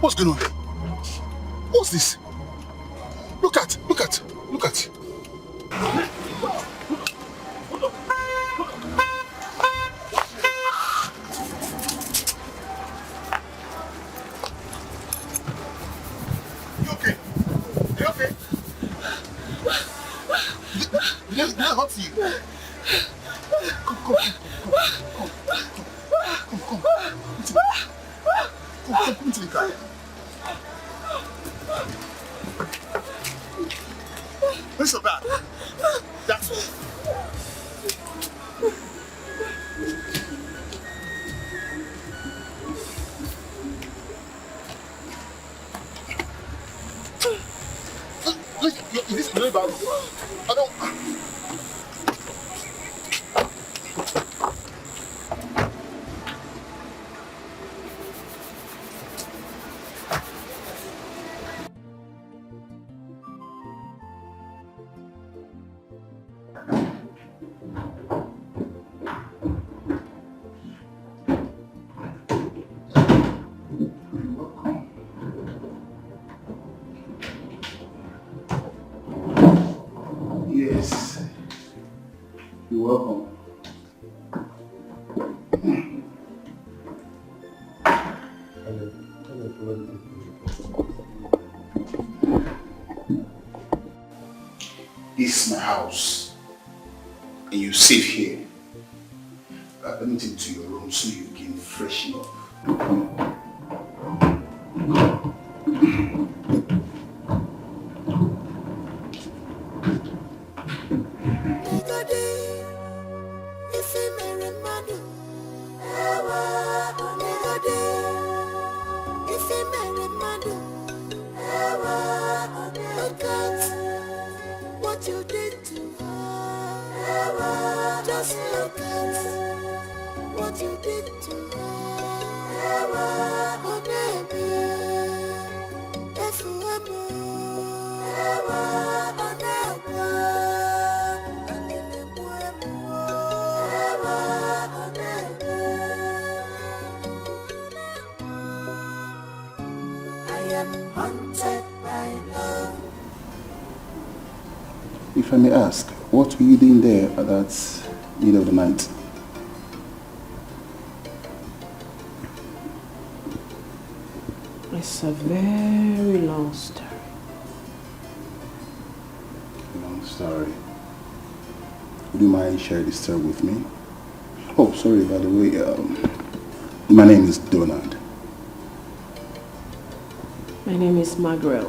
What's going on there? What's this? Look at. You okay? Did I hurt you? Come to the car. Where's your bag? That's it. Look, is this really bad? I don't... Yes. You're welcome. This is my house, and you sit here. Let me take you to your room so you can freshen up. If I may ask, what were you doing there at that middle of the night? It's a very long story. Long story. Would you mind sharing this story with me? Oh, sorry, by the way, my name is Donald. My name is Margaret.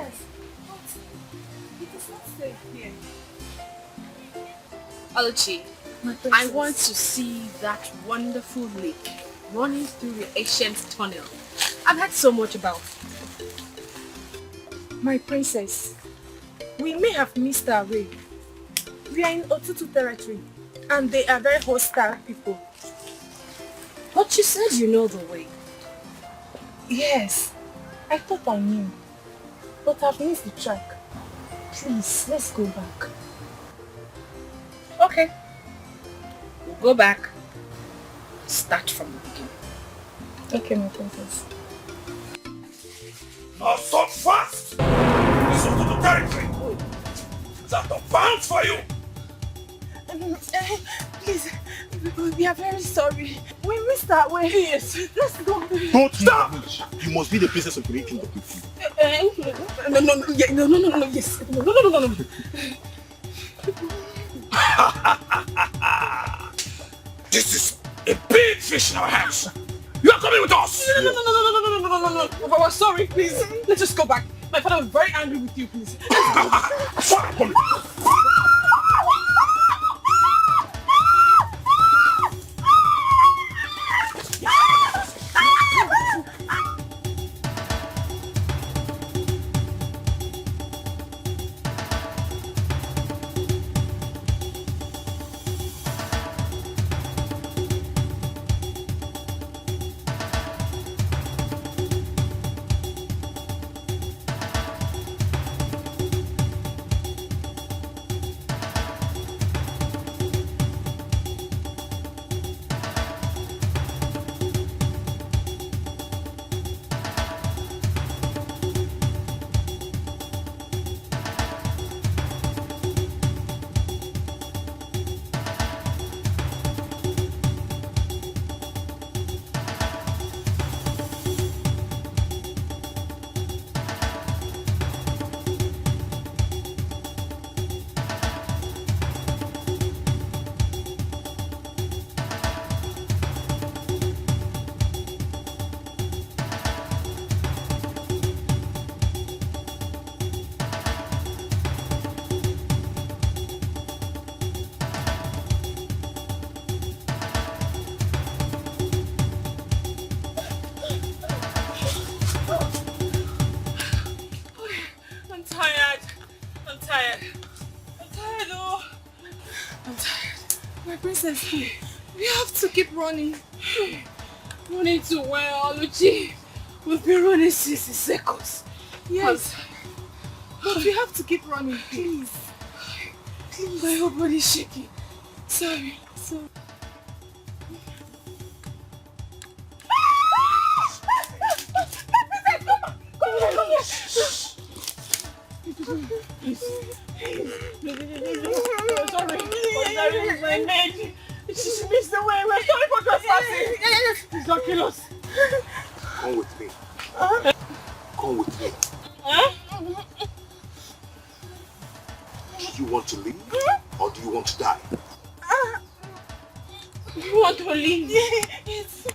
Yes, but it is not safe here. Oluchi, My princess. I want to see that wonderful lake running through the ancient tunnel. I've heard so much about it. My princess, we may have missed our way. We are in Otutu territory, and they are very hostile people. But you said you know the way. Yes, I thought I knew, but I've missed the track. Please, let's go back. Okay. We'll go back. Start from the beginning. Okay, my princess. Now stop fast! This is to the territory! Is that the bounds for you? Please, we are very sorry. We missed our way. Yes, let's go. Don't stop! You must be the princess of Great Kingdom. No, yes. No. This is a big fish in our hands. You are coming with us! No. We're sorry, please. Let's just go back. My father was very angry with you, please. Princess, we have to keep running. Running to where, Oluchi? We've been running since the seconds. Yes. But we have to keep running, please. Please. My whole body is shaking. Sorry. Sorry, my maid. She missed the way. We're sorry for trespassing. Please don't kill us. Come with me. Come with me. Do you want to leave or do you want to die? We want to leave. Yes.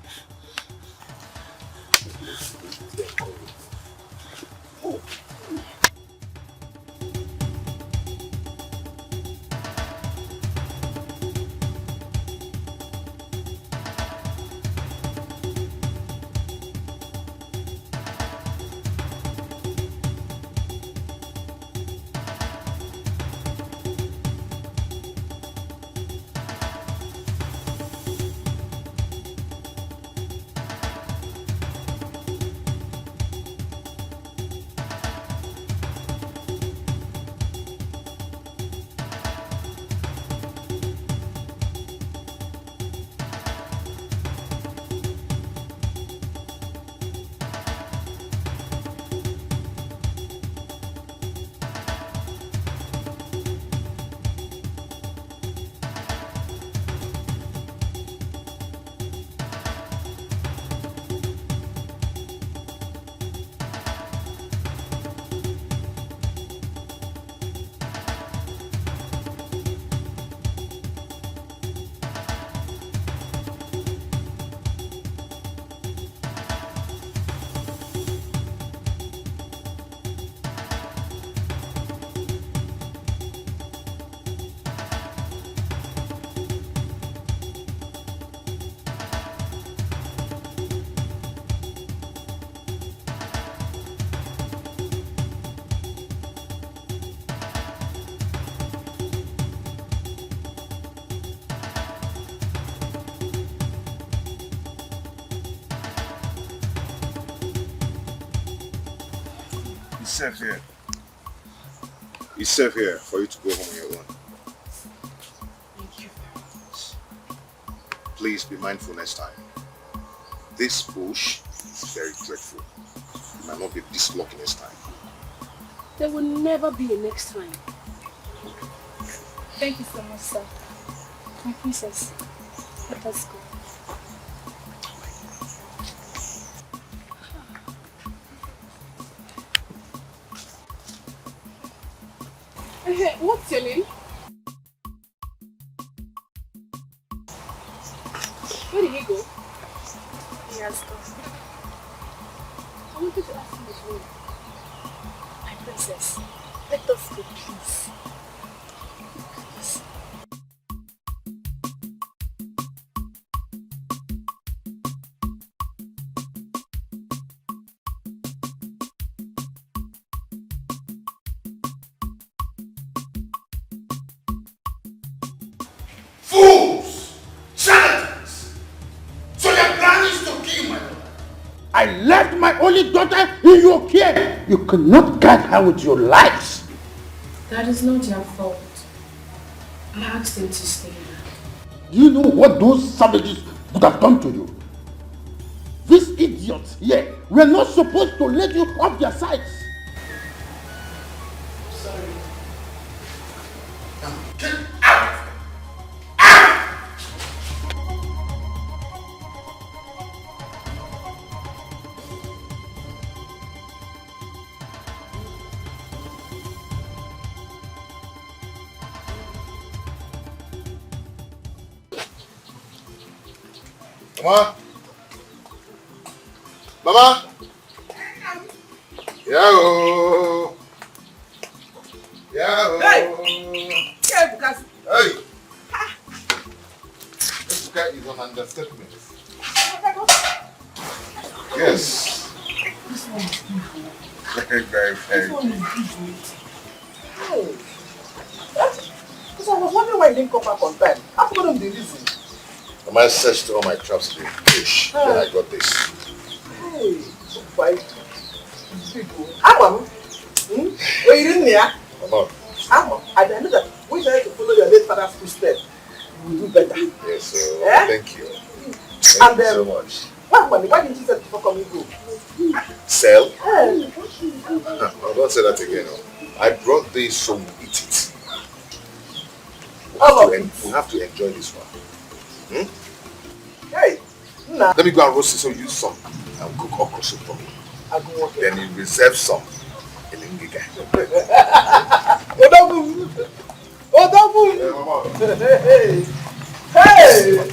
safe here. It's safe here for you to go home on your own. Thank you very much. Please be mindful next time. This bush is very dreadful. You might not be this lucky next time. There will never be a next time. Thank you so much, sir. My princess, let us go. What's your name? Where did he go? He has gone. I wanted to ask him his name. My princess, let us go, please. Please. Fools! Charlatans! So your plan is to kill my daughter? I left my only daughter in your care. You cannot guide her with your lies. That is not your fault. I asked him to stay there. Do you know what those savages would have done to you? These idiots here were not supposed to let you off their sides. Sorry. Now get out! Mama? Mama? Yahoo! Yahoo! Hey! Yeah, because... Hey! This guy is an understatement. Yes. Very, very, very. Hey. Because I was wondering why he didn't come back on time. I forgot him the reason. I searched all my traps today. Fish. Then I got this. Hey, so fine. People. Amam. Were you in there? Mama. Amam. I know that we try to follow your late father's footsteps. You will do better. Yes, sir. Eh? Thank you. Thank you so much. Why didn't you say before coming go? Sell? Hey. No, don't say that again. No. I brought this so we eat it. We have to enjoy this one. Hey. Nah. Let me go and roast it so you use some and cook okra soup for me. I go work. Then you reserve some in Dikeh. Odabu! Odabu! Yeah, Mama. Hey! Hey!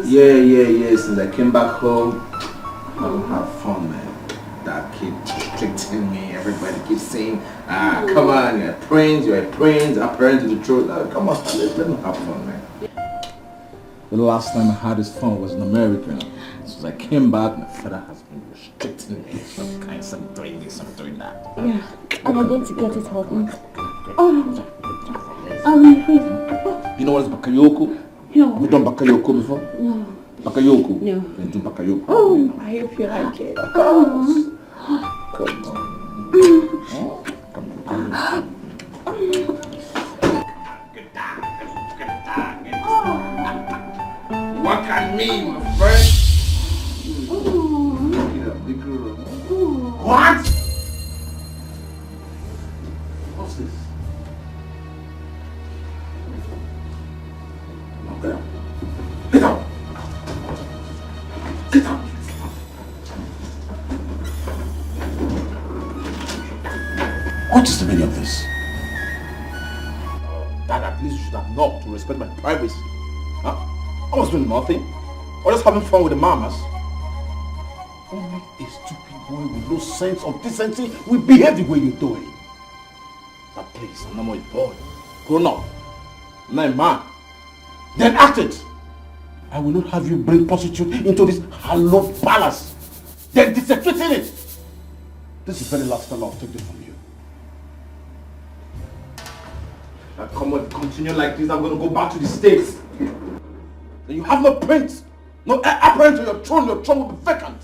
Yeah. Since I came back home, I will have fun, man. That kid restricting me. Everybody keeps saying, come on, you're a prince, a parent to the truth. Come on, let me have fun, man. The last time I had this fun was in America. Since I came back, my father has been restricting me. Some kind, some doing this, some doing that. Yeah, and I'm going to get it hot. You know what is bakayoko? No. Have you done bakayoko before? No. Bakayoko? No. Then do bakayoko. Oh, I hope you like it. Oh. Come on. Come on. What can me, my friend? Big girl. What? What's this? Get out. Get out. Get out. What is the meaning of this? Dad, at least you should have knocked to respect my privacy. Huh? I was doing nothing. I was just having fun with the mamas. Only a stupid boy with no sense of decency will behave the way you're doing. But please, I'm not more a boy. Grown up. I'm not a man. Then act it. I will not have you bring prostitute into this hallowed palace. Then desecrating it. This is the very last time I'll take this from you. Come on, continue like this, I'm going to go back to the States. Then you have no prince, no apparent to your throne will be vacant.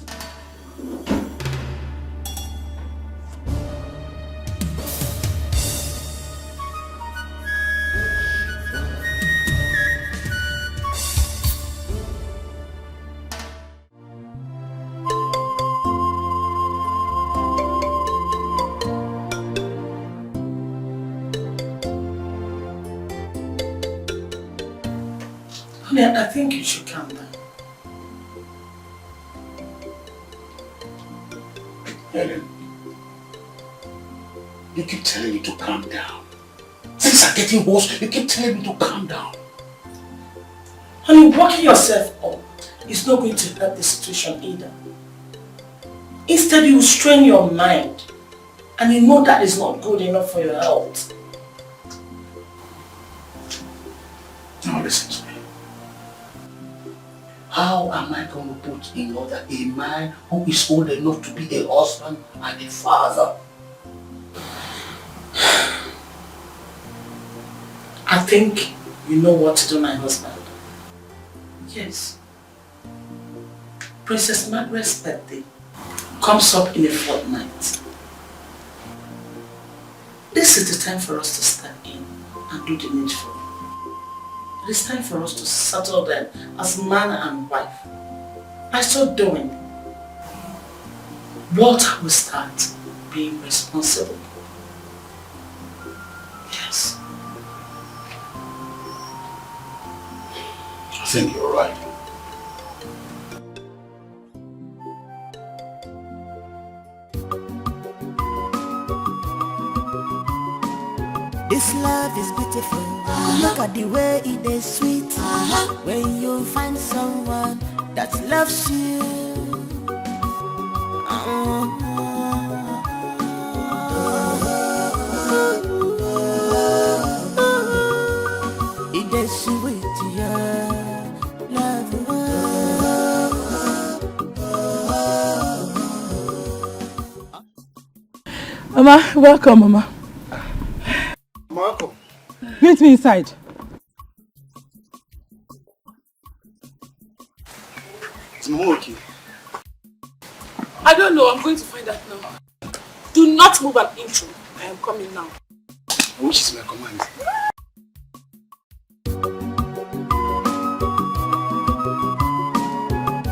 I think you should calm down. Helen, you keep telling me to calm down. Things are getting worse, you keep telling me to calm down. Honey, working yourself up is not going to help the situation either. Instead, you strain your mind, and you know that is not good enough for your health. Now listen to me. How am I going to put in order a man who is old enough to be a husband and a father? I think you know what to do, my husband. Yes. Princess Margaret's birthday comes up in a fortnight. This is the time for us to step in and do the needful. It is time for us to settle them as man and wife. By so doing, Walter will start being responsible. Yes. I think you're right. This love is beautiful. Look at the way it is sweet. When you find someone that loves you. It is sweet, yeah. Love. Mama, welcome, Mama. Marco. Meet me inside. Is Mama okay? I don't know, I'm going to find out now. Do not move an inch. I am coming now. Which is my command?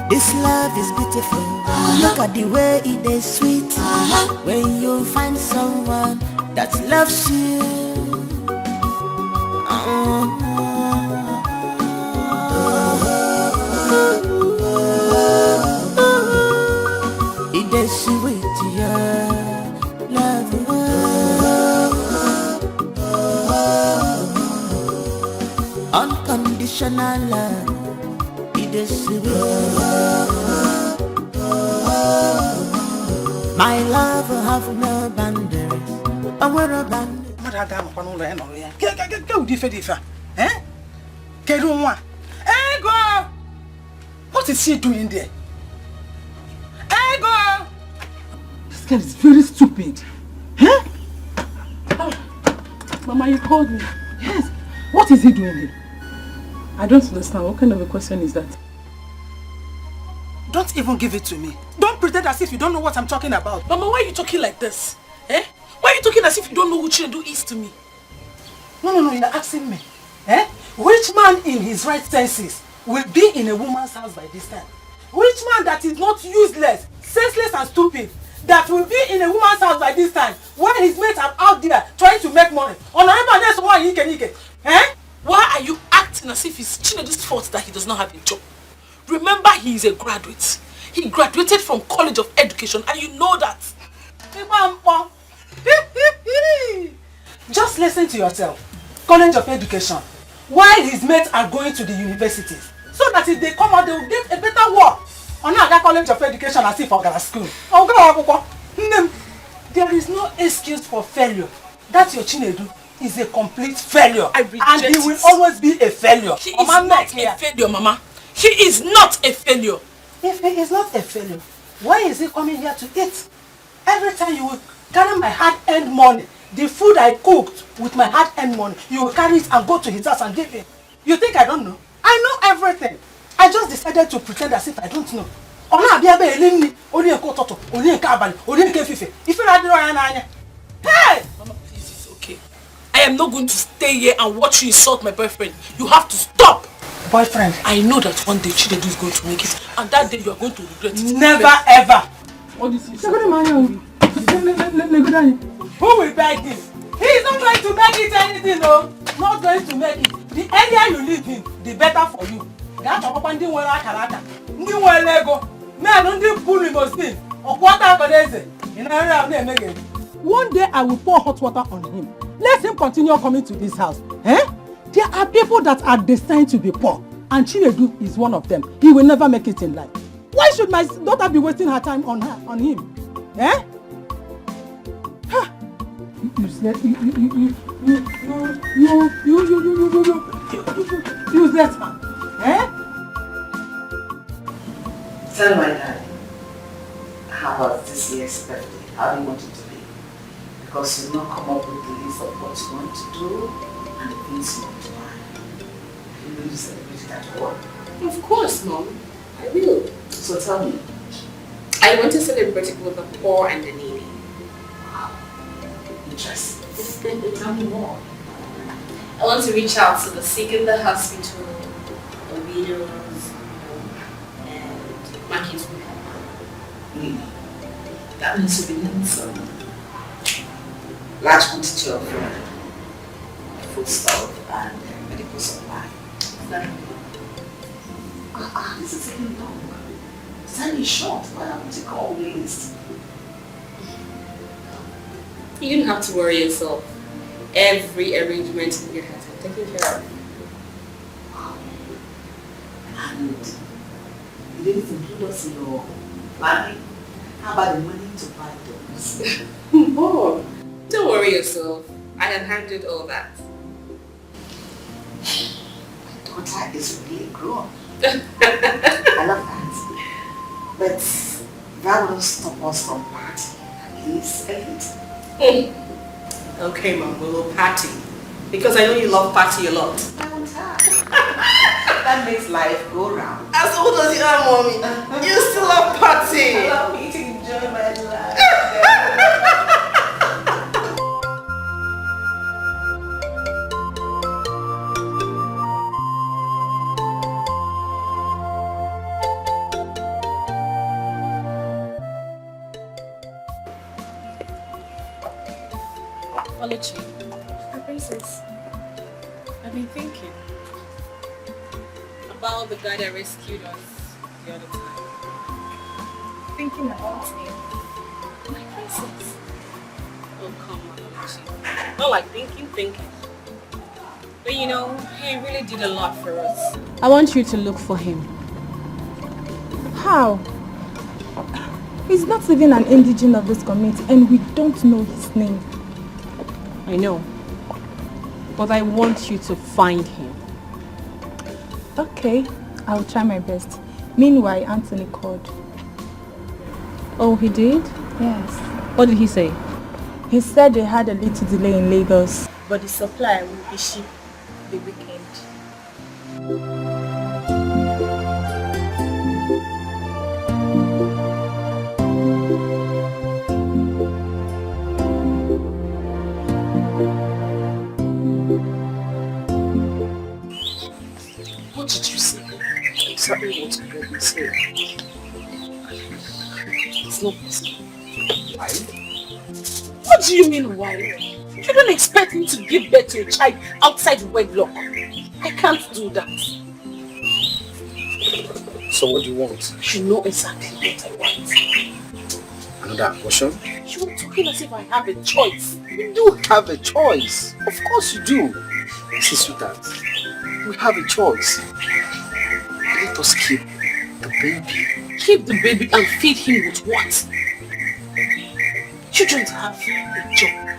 This love is beautiful. Look at the way it is sweet. When you find someone that loves you. It is sweet, yeah. Love. Unconditional love. It is sweet. My love have no boundaries. I wear a band. What is she doing there? Ego! This girl is very stupid. Huh? Oh, Mama, you called me. Yes. What is he doing here? I don't understand. What kind of a question is that? Don't even give it to me. Don't pretend as if you don't know what I'm talking about. Mama, why are you talking like this? Eh? Why are you talking as if you don't know who Chinedu is to me? No, you're asking me. Eh? Which man in his right senses will be in a woman's house by this time? Which man that is not useless, senseless and stupid that will be in a woman's house by this time when his mates are out there trying to make money? Eh? Why are you acting as if it's Chinedu's fault that he does not have a job? Remember, he is a graduate. He graduated from College of Education and you know that. Just listen to yourself. College of Education. While his mates are going to the universities. So that if they come out, they will get a better work. On that College of Education as if for school. There is no excuse for failure. That your Chinedu is a complete failure. And he will always be a failure. He is not a failure, Mama. He is not a failure. If he is not a failure, why is he coming here to eat? Every time you will carry my hard-earned money The food I cooked with my hard-earned money, you will carry it and go to his house and give him. You think I don't know? I know everything. I just decided to pretend as if I don't know. Hey! Mama, please, it's okay. I am not going to stay here and watch you insult my boyfriend. You have to stop. Boyfriend? I know that one day Chinedu is going to make it, and that day you are going to regret it. Never ever. What is it? Who will beg him? He is not going to beg it anything, no. Not going to make it. The earlier you leave him, the better for you. That's what I'm doing. One day I will pour hot water on him. Let him continue coming to this house. There are people that are destined to be poor, and Chinedu is one of them. He will never make it in life. Why should my daughter be wasting her time on him? Useless man. Tell my daddy, how about this year's birthday? How do you want it to be? Because you'll not come up with the list of what you want to do and the things you want to buy. You will you celebrate it at all? Of course, Mom. I will. So tell me. I want to celebrate it with the poor and the needy. Wow. Interesting. Tell me more. I want to reach out to the sick in the hospital, the widows, and my kids will help. Really? That means you'll be needing some large quantity of food stuff and medical supply. Exactly. This is taking long. Time is short. Why haven't you called me this? You don't have to worry yourself. Every arrangement in your head is taken care of. Wow. And you didn't include us in your planning? How about the money to buy those? Oh, don't worry yourself. I have handled all that. My daughter is really grown. I love that. But that will stop us from partying at least a little. Okay, Mom, we'll party. Because I know you love party a lot. I want that. That makes life go round. As old as you are, Mommy, you still love party. I love me to enjoy my life. Oluchi, Princess. I've been thinking about the guy that rescued us the other time. Thinking about him. My princess. Oh, come on, Oluchi. Not like thinking. But you know, he really did a lot for us. I want you to look for him. How? He's not even an indigene of this community and we don't know his name. I know. But I want you to find him. Okay, I'll try my best. Meanwhile, Anthony called. Oh, he did? Yes. What did he say? He said they had a little delay in Lagos, but the supply will be shipped the weekend. What did you say? Exactly what you heard me say. It's not possible. Why? What do you mean why? You don't expect me to give birth to a child outside wedlock. I can't do that. So what do you want? You know exactly what I want. Another abortion? You are talking as if I have a choice. You do have a choice. Of course you do. See, sweetheart, we have a choice. Let us keep the baby. Keep the baby and feed him with what? You don't have a job,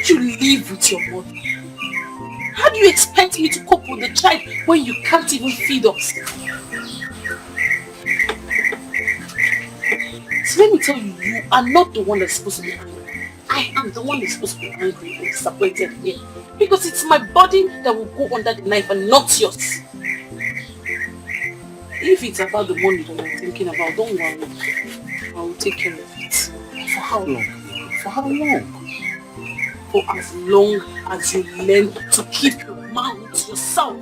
you live with your mother. How do you expect me to cope with the child when you can't even feed us? So let me tell you, you are not the one that's supposed to be angry. I I am the one who's supposed to be angry and disappointed here. Because it's my body that will go under the knife and not yours. If it's about the money that I'm thinking about, don't worry. I will take care of it. For how long? For how long? For as long as you learn to keep your mouth to yourself.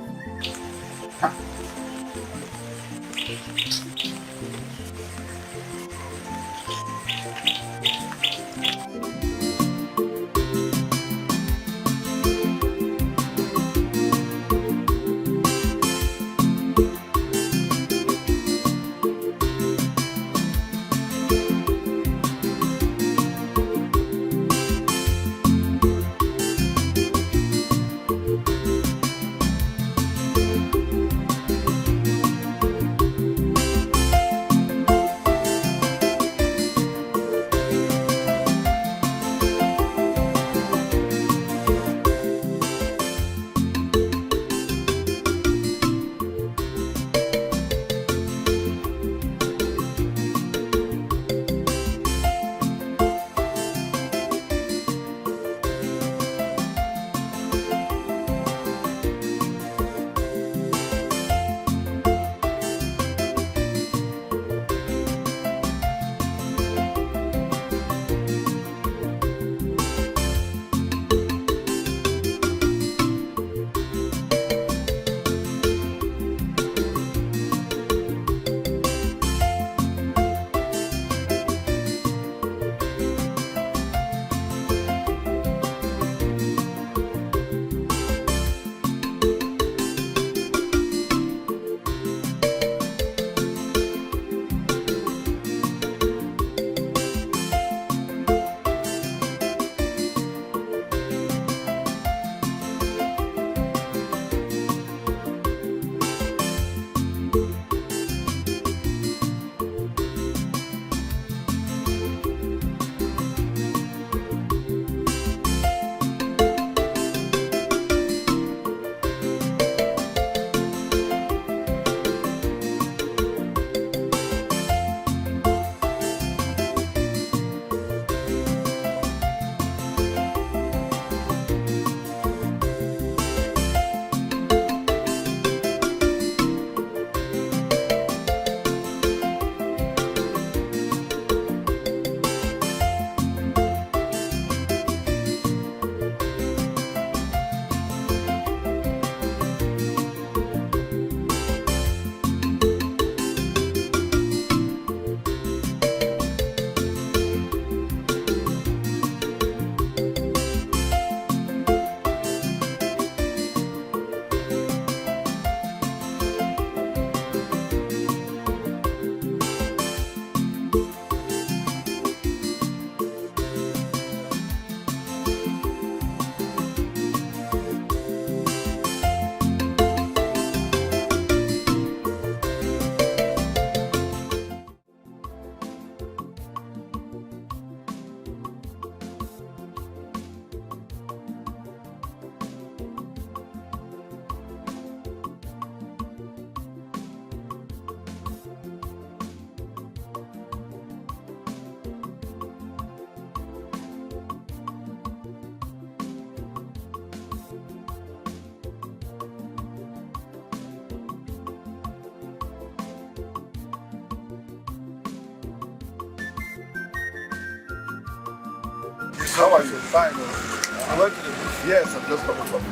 How are you? Fine. I went to the beach. Yes, I'm just coming from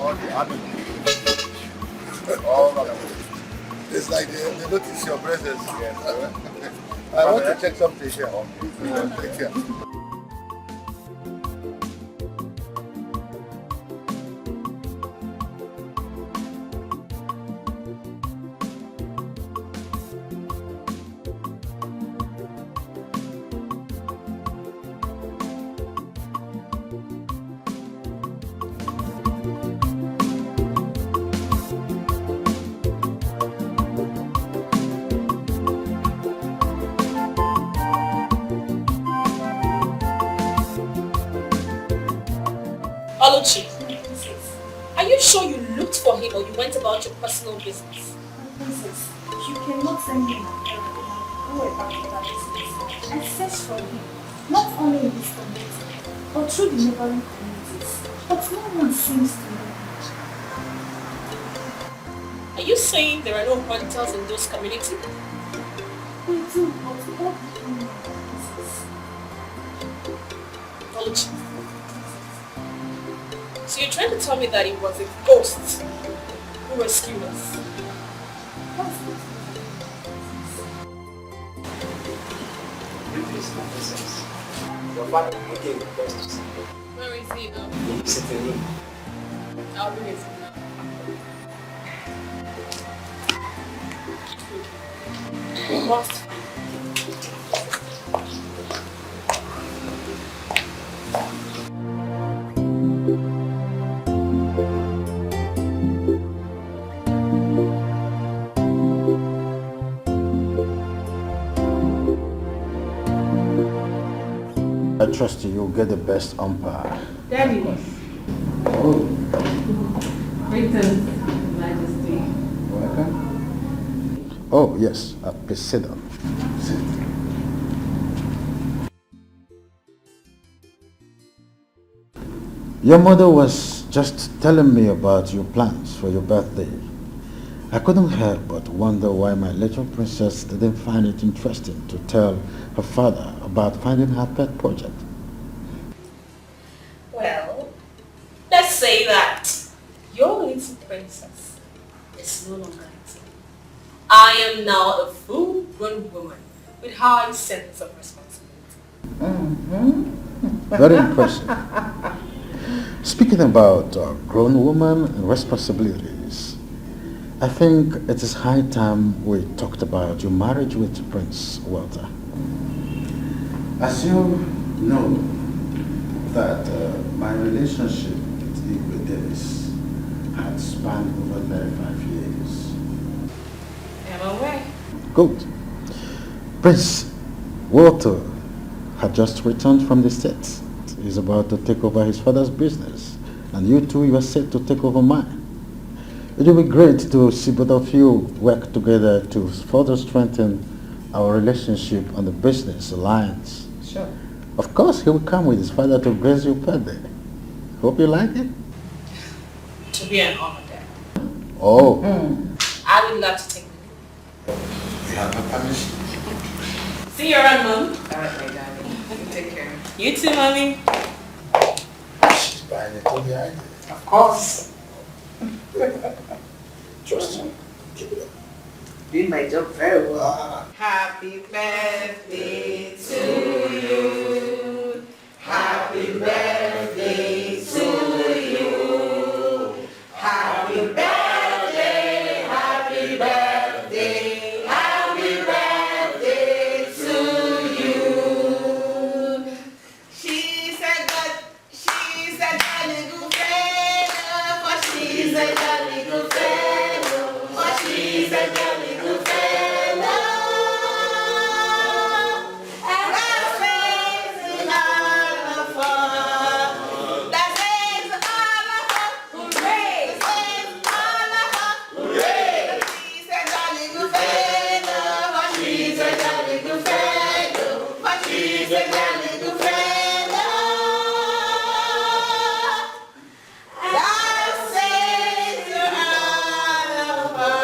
all the army. All that. It's like they notice your presence. Yes. I want to check something here. Okay. Take care. Oluchi, are you sure you looked for him or you went about your personal business? Princess, you cannot send me my parents and go about your business. I searched for him, not only in this community, or through the neighboring communities, but no one seems to know. Are you saying there are no hunters in those communities? We do, but what do you know? Don't you? So you're trying to tell me that it was a ghost who rescued us? Your father came first to see you. Where is he now? He's sitting in. I'll bring it now. What? I trust you'll get the best umpire. Daddy. Oh, Greetings, Majesty. welcome. Oh, yes. Please sit down. Sit. Your mother was just telling me about your plans for your birthday. I couldn't help but wonder why my little princess didn't find it interesting to tell her father about finding her pet project. Well, let's say that your little princess is no longer little. I am now a full-grown woman with high sense of responsibility. Very impressive. Speaking about grown woman and responsibilities, I think it is high time we talked about your marriage with Prince Walter. As you know, that my relationship with Ebube Davis had spanned over 35 years. I'm aware. Good. Prince Walter had just returned from the States. He's about to take over his father's business, and you are set to take over mine. It will be great to see both of you work together to further strengthen our relationship on the business alliance. Sure. Of course, he will come with his father to grace your birthday. Hope you like it. To be an honor, Dad. Oh. I would love to take you. You have my permission. See you around, Mom. All right, my darling. Take care. You too, Mommy. She's buying it on the idea. Of course. Trust me. Keep it up. Doing my job very well. Happy birthday to you. Happy birthday to you. Happy birthday, happy birthday, happy birthday to you. She's a jolly good fellow, for she's a jolly good fellow, for she's a jolly good fellow. And that says all of us, that says all of us, hooray! That says all of us, hooray! She's a jolly good fellow, for she's a jolly good fellow, for she's a jolly good fellow. That says all of us,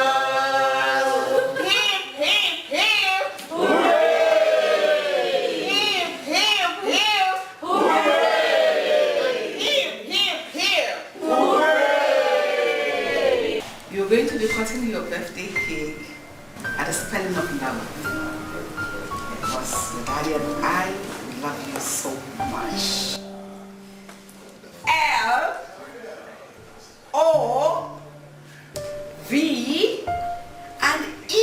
hip, hip, hip, hooray! Hip, hip, hip, hooray! Hip, hip, hip, hooray! You're going to be cutting your birthday cake at the spelling of love. Because your daddy and I love you so much. L-O-V and E.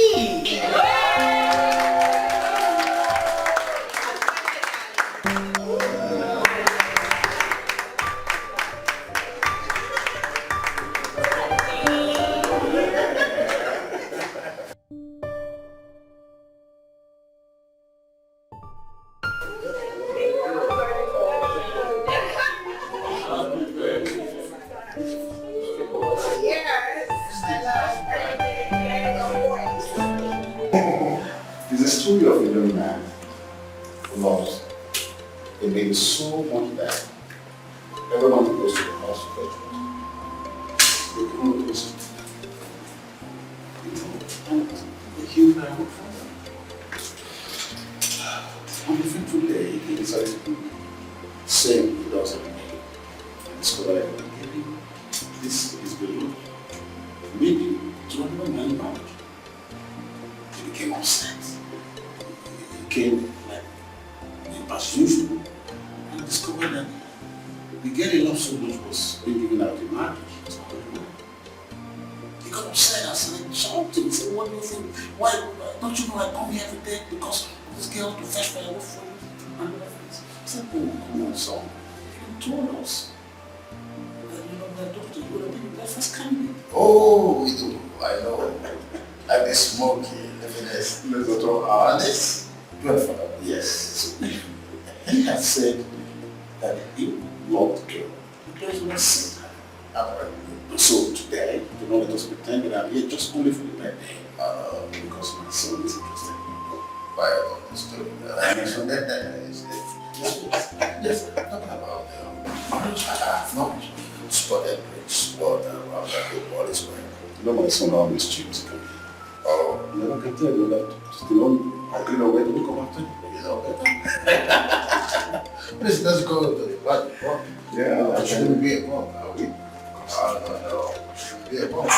It's a story of a young man who loves a lady so much that Everyone goes to the house to fetch water. They come with us. And they heal very well from them. On the fateful day, he decided to say he does everything. And discovered that maybe this is below. Maybe to another man marriage. He became upset. He became like as usual. And discovered that the girl he loved so much was being given out in marriage. He got upset and started shouting. He said, what do you think? Why don't you know I come here every day because this girl to fetch firewood for you? And I said, oh, come on, son. You told us that you know my daughter, you would have been the first candidate. Oh, we do. I know. Like the smoky, definitely. Let's go to honest. Grandfather, yes. He had said that he loved the girl. The girl would have seen her. So today, do not let us pretend that I'm here just only for the birthday. Because my son is interested. Why I understood that. Yes, talking about I've not spotted great spot around that the ball is wearing. You know my son always cheats. Oh. You never can tell you that still I don't know where to come after you. You know better. Let's go to the party. Yeah, that shouldn't be a problem, are we? I don't know. Shouldn't be a problem.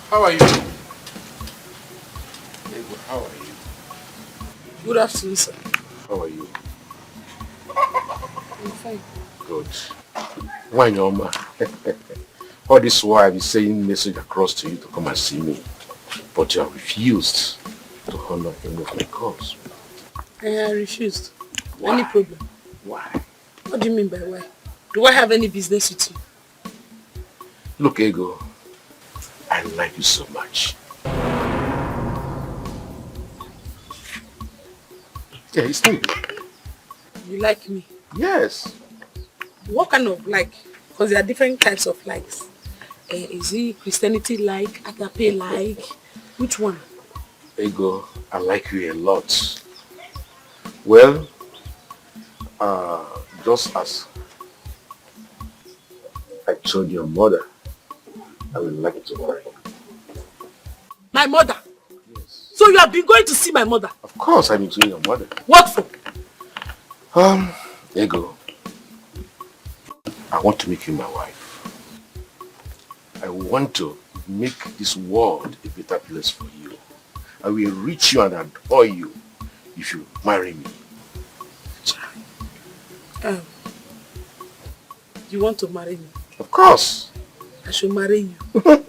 How are you? How are you? Good afternoon, sir. How are you? I'm fine. Good. Why no ma? All this while I've been sending message across to you to come and see me, but you have refused to honor any of my calls. I refused. Why? Any problem? Why? What do you mean by why? Do I have any business with you? Look, Ego, I like you so much. Yeah, it's me. You like me? Yes. What kind of like? Because there are different types of likes. Is it Christianity like, agape like? Which one? Ego, I like you a lot. Well, just as I told your mother, I would like to marry you. My mother? Yes. So you have been going to see my mother? Of course I've been seeing your mother. What for? Ego, I want to make you my wife. I want to make this world a better place for you. I will reach you and adore you if you marry me. You want to marry me? Of course. I should marry you.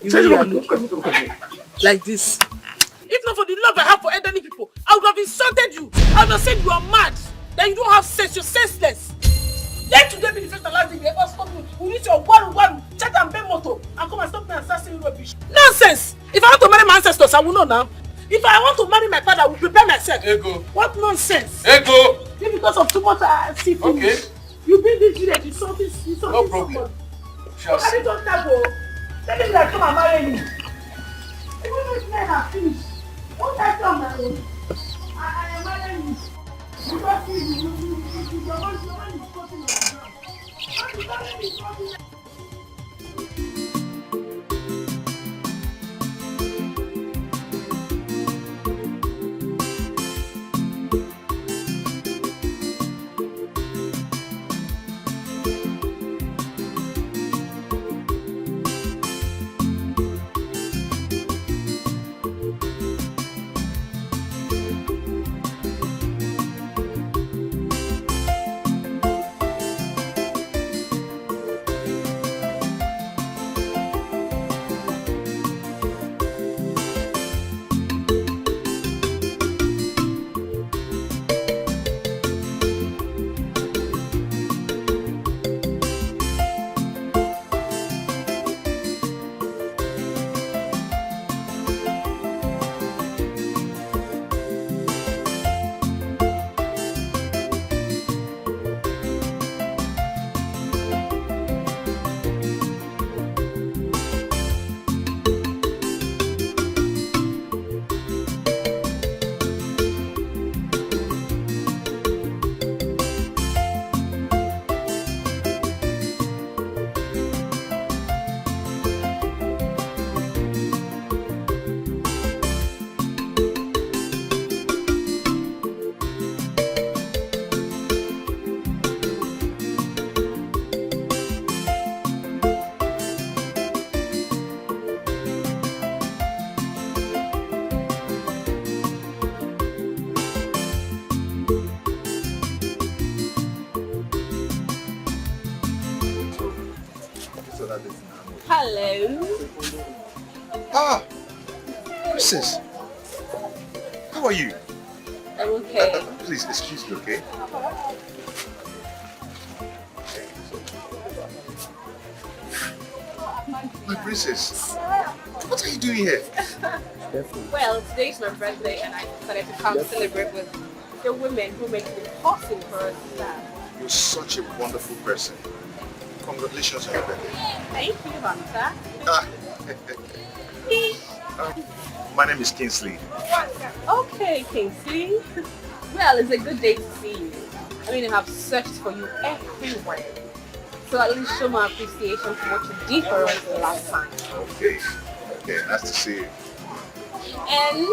You are looking like this. If not for the love I have for elderly people, I would have insulted you. I would have said you are mad. That you don't have sense, you're senseless. Let today be the first and last day you ever stop me. You need your waru, chat and pay moto, and come and stop me and start saying rubbish. Nonsense! If I want to marry my ancestors, I will know now. If I want to marry my father, I will prepare myself. Ego. What nonsense? Ego. If because of too much seafood. Okay. You bring this village, you saw this, no problem. Shall see. Don't go. Tell him that come and marry me. Even if men are finished, won't I come my own? I am marrying you. Because your man is cutting on the ground. Hello. Ah, Princess. How are you? I'm okay. Please, excuse me, okay? My princess, what are you doing here? Well, today's my birthday and I decided to come celebrate with the women who make it possible for us to stand. You're such a wonderful person. Congratulations on your birthday. Thank you, Hunter. My name is Kingsley. Okay, Kingsley. Well, it's a good day to see you. I mean, I have searched for you everywhere. So at least show my appreciation for what you did for us the last time. Okay. Okay, nice to see you. And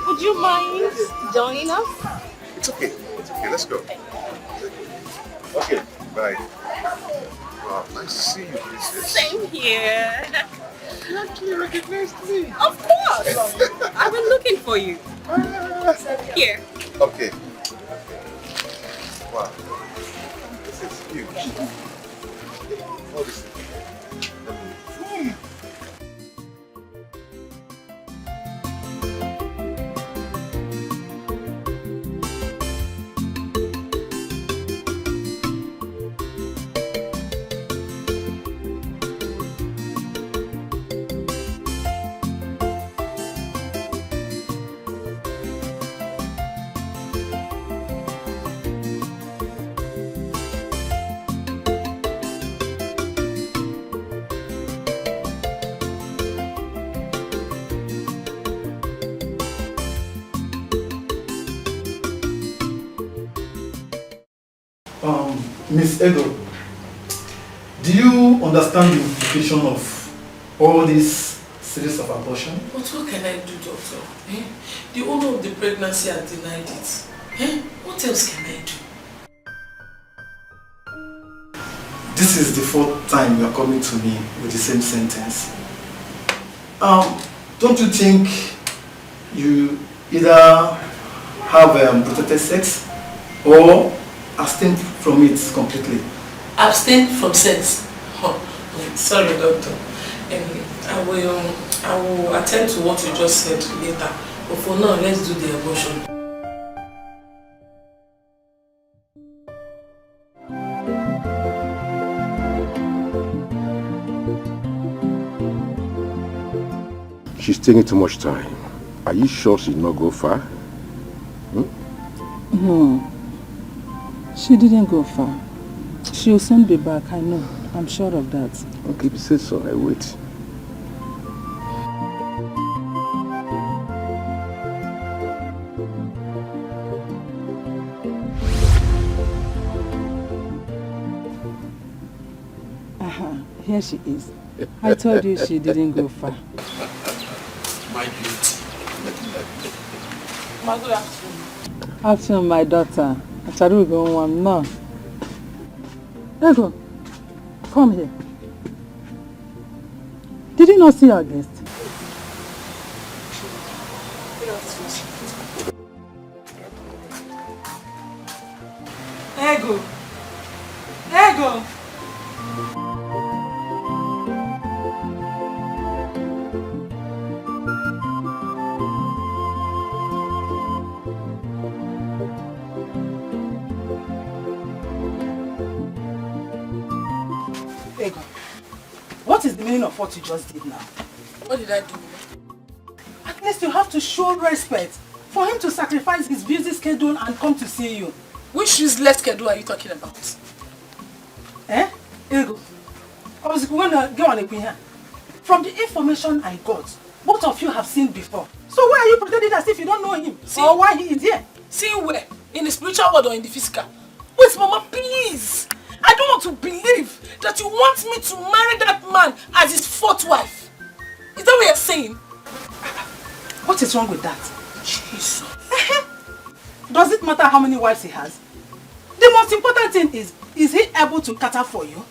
would you mind joining us? It's okay. It's okay. Let's go. Okay, bye. Wow, nice to see you, princess. Same here. You actually recognized me. Of course. I've been looking for you. Here. Okay. Wow. This is huge. Oh, this is... Miss Edo, do you understand the implication of all this series of abortion? But what can I do, doctor? Eh? The owner of the pregnancy has denied it. Eh? What else can I do? This is the fourth time you are coming to me with the same sentence. Don't you think you either have protected sex or abstain from it completely? Abstain from sex? Oh, sorry, doctor. I will attend to what you just said later. But for now, let's do the abortion. She's taking too much time. Are you sure she'll not go far? No. She didn't go far. She'll soon be back, I know. I'm sure of that. Okay, if you say so, I wait. Here she is. I told you she didn't go far. My beauty. Afternoon, my daughter. Acharu go one no. Ego, come here. Did you not see our guest? Ego! Ego! Ego, what is the meaning of what you just did now? What did I do? At least you have to show respect for him to sacrifice his busy schedule and come to see you. Which useless schedule are you talking about? Eh? Ego, I was going to go on here. From the information I got, both of you have seen before. So why are you pretending as if you don't know him? Or why he is here? See where? In the spiritual world or in the physical? Wait, Mama, please! I don't want to believe that you want me to marry that man as his fourth wife. Is that what you're saying? What is wrong with that? Jesus. Does it matter how many wives he has? The most important thing is he able to cater for you?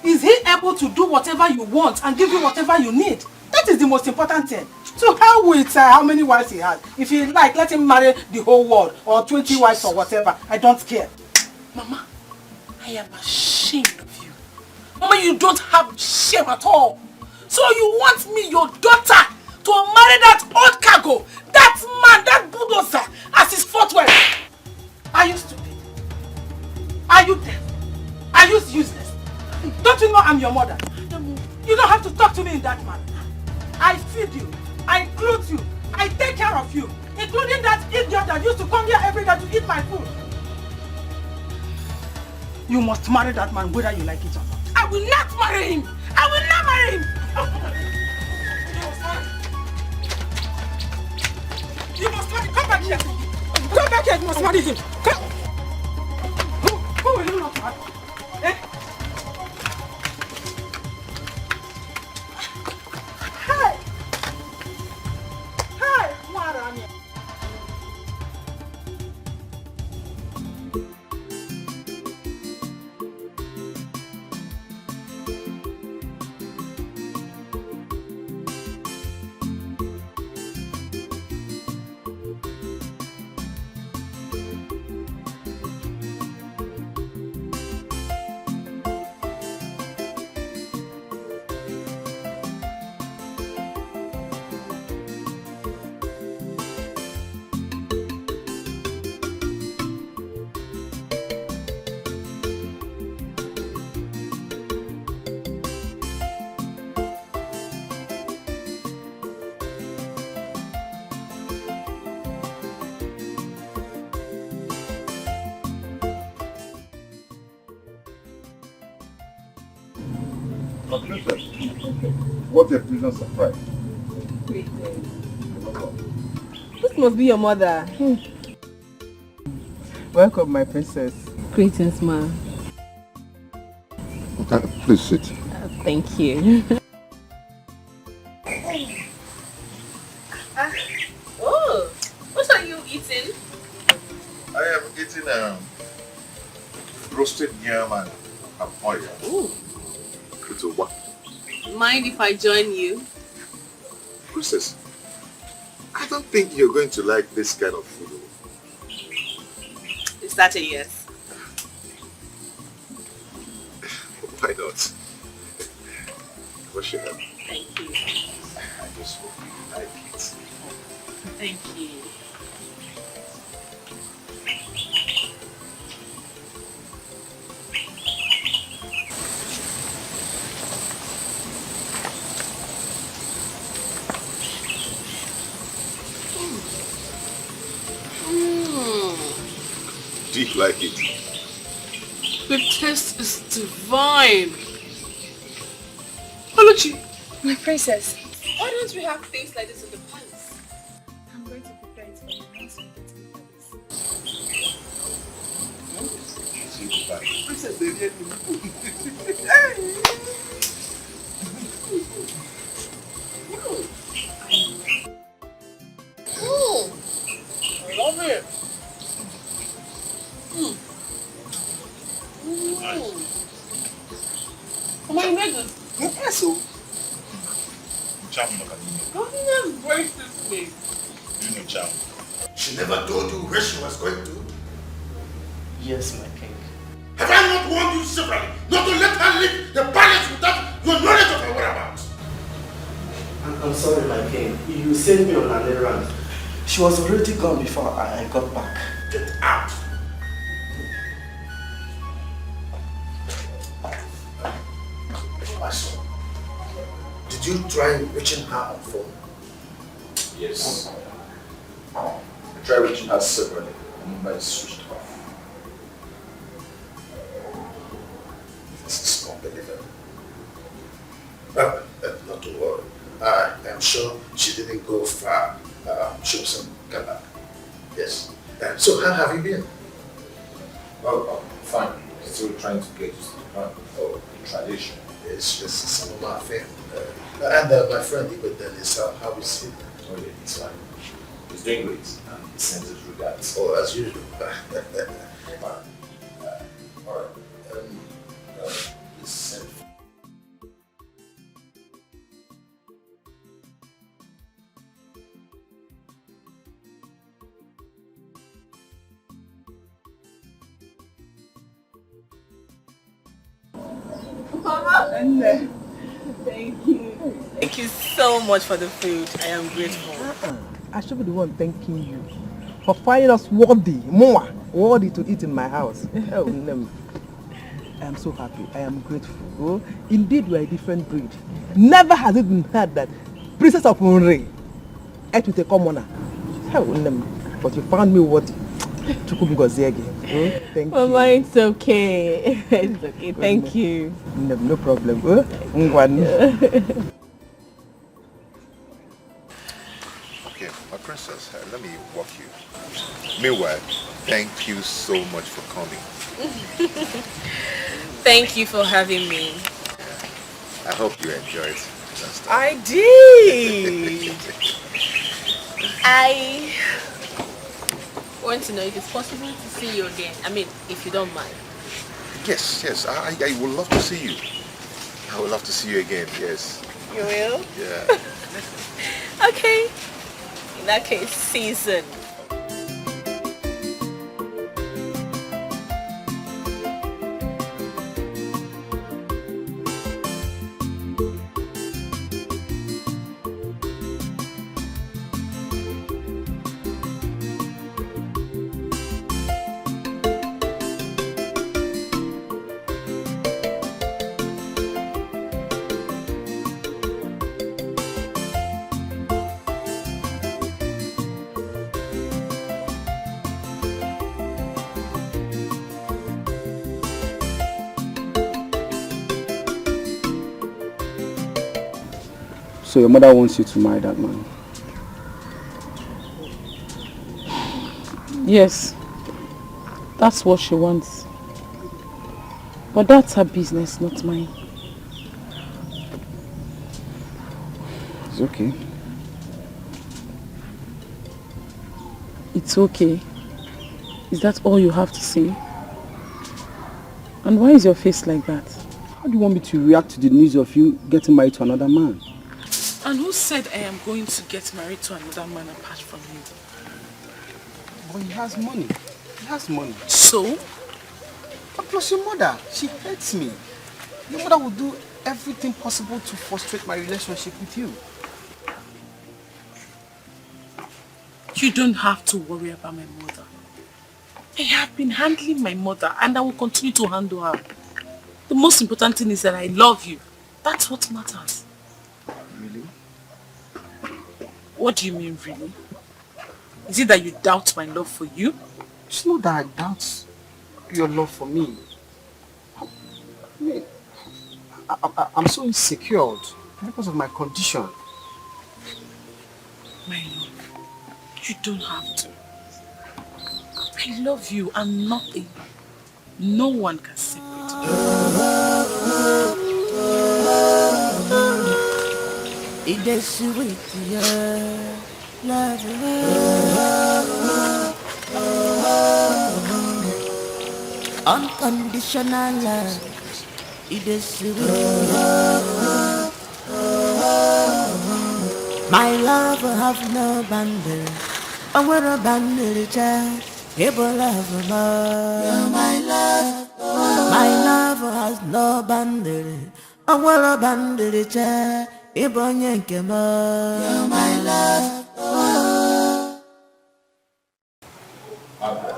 Is he able to do whatever you want and give you whatever you need? That is the most important thing. So how with how many wives he has? If you like, let him marry the whole world or 20 wives or whatever. I don't care. Mama, I am ashamed of you. Mama, you don't have shame at all. So you want me, your daughter, to marry that old cargo, that man, that bulldozer, as his fourth wife? Are you stupid? Are you deaf? Are you useless? Don't you know I'm your mother? You don't have to talk to me in that manner. I feed you, I clothe you, I take care of you, including that idiot that used to come here every day to eat my food. You must marry that man whether you like it or not. I will not marry him! I will not marry him! You must marry him! Come back here! Come back here! You must marry him! Come! Who will you not marry? Eh? Hey! Hey! Marami! What a pleasant surprise. This must be your mother. Welcome, my princess. Greetings, ma. Okay, please sit. Thank you. Oh, what are you eating? I am eating roasted yam and oil. Ooh. It's a what? Mind if I join you? Princess, I don't think you're going to like this kind of food. Is that a yes? Why not? What should I? Thank you. I just hope you like it. Thank you. Do you like it? The taste is divine. Oluchi. My princess. Why don't we have things like this in the palace? I'm going to prepare it for you once we get to the palace. Princess, they really I love it. Come on, you made this. Yes, so. How do you break this thing? She never told you where she was going to? Yes, my king. Have I not warned you severally not to let her leave the palace without your knowledge of her whereabouts? I'm sorry, my king. You sent me on an errand. She was already gone before I got back. Get out! My son, did you try reaching her on phone? Yes. I tried reaching her separately. The number is switched off. This is unbelievable. Not to worry. I am sure she didn't go far. She was in Ghana. Yes. So how have you been? Well, fine. Still trying to get used to the tradition. It's just some of my family. And my friend Ibn Dennis, how is he? Oh yeah, it's fine. He's doing great. He sends his regards. Oh, as usual. Alright. Please send. And Thank you. Thank you so much for the food. I am grateful. I should be the one thanking you for finding us worthy to eat in my house. Oh, no. I am so happy. I am grateful. Oh, indeed, we are a different breed. Never has it been heard that Princess of Unre ate with a commoner. Oh, no. But you found me worthy. Thank you. Mama, it's okay. It's okay. Thank you. No problem. Okay, my princess, let me walk you. Meanwhile, thank you so much for coming. Thank you for having me. I hope you enjoyed. I did. I want to know if it's possible to see you again. I mean, if you don't mind. Yes, I would love to see you. I would love to see you again, yes. You will? Yeah. Okay. In that case, see you soon. So your mother wants you to marry that man? Yes, that's what she wants. But that's her business, not mine. It's okay. It's okay. Is that all you have to say? And why is your face like that? How do you want me to react to the news of you getting married to another man? And who said I am going to get married to another man apart from you? But he has money. He has money. So? And plus your mother, she hates me. Your mother will do everything possible to frustrate my relationship with you. You don't have to worry about my mother. I have been handling my mother and I will continue to handle her. The most important thing is that I love you. That's what matters. Really? What do you mean, really? Is it that you doubt my love for you? It's not that I doubt your love for me. I mean, I'm so insecure because of my condition. My love, you don't have to. I love you and nothing, no one can separate me. It is sweet, yeah, love, unconditional love. It is sweet. My love have no boundary. I want a boundary, child. Able love, you're my love. My love has no boundary. I want a boundary, child. Able you're my love. Abba,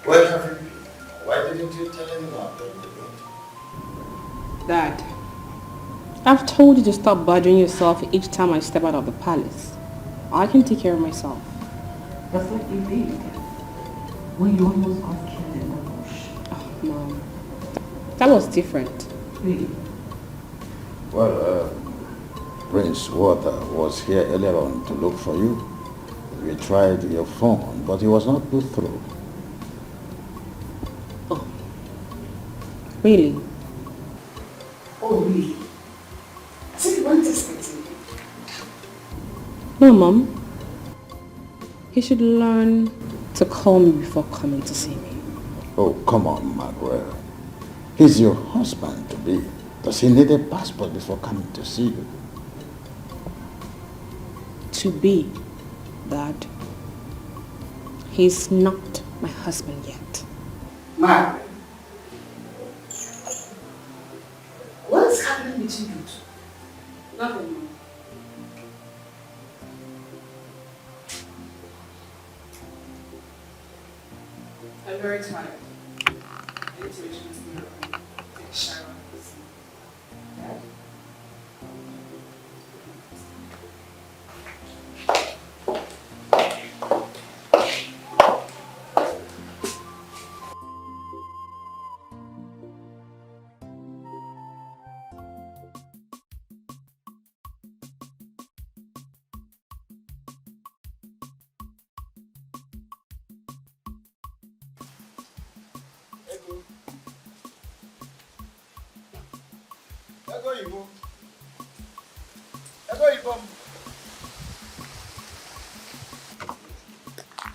where have you been? Why didn't you tell anyone? Dad, I've told you to stop bothering yourself each time I step out of the palace. I can take care of myself. That's what you did when you almost got killed in the bush. Oh, Mom. That was different. Really? Well, Prince Walter was here earlier on to look for you. We tried your phone, but he was not put through. Oh. Really? Oh, really? So you weren't expecting me? No, Mom. He should learn to call me before coming to see me. Oh, come on, Margaret. He's your husband-to-be. Does he need a passport before coming to see you? To be, Dad. He's not my husband yet. Margaret, what's happening between you two? Nothing. I'm very tired. I need to reach my room. Take a shower. Dad?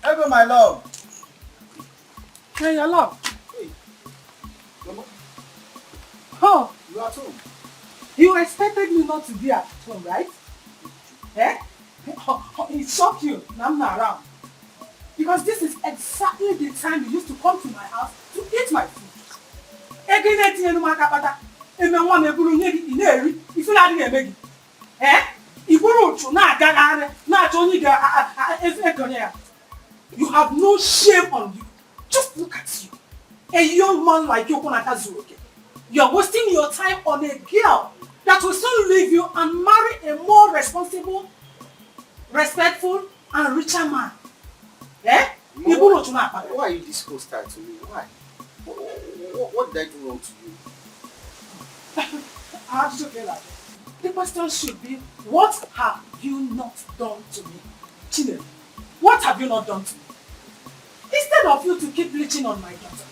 Ego, my love. Hey, your love. Hey. Mama. Oh, You are at home. you expected me not to be at home, right? Eh? It shocked you. Now I'm not around. Because this is exactly the time you used to come to my house to eat my food. You have no shame on you. Just look at you. A young man like you, you are wasting your time on a girl that will soon leave you and marry a more responsible, respectful, and richer man. Eh? Why are you this hostile to me? Why? What did I do wrong to you? How did you feel like that? The question should be, what have you not done to me? Chile, what have you not done to me? Instead of you to keep leeching on my daughter,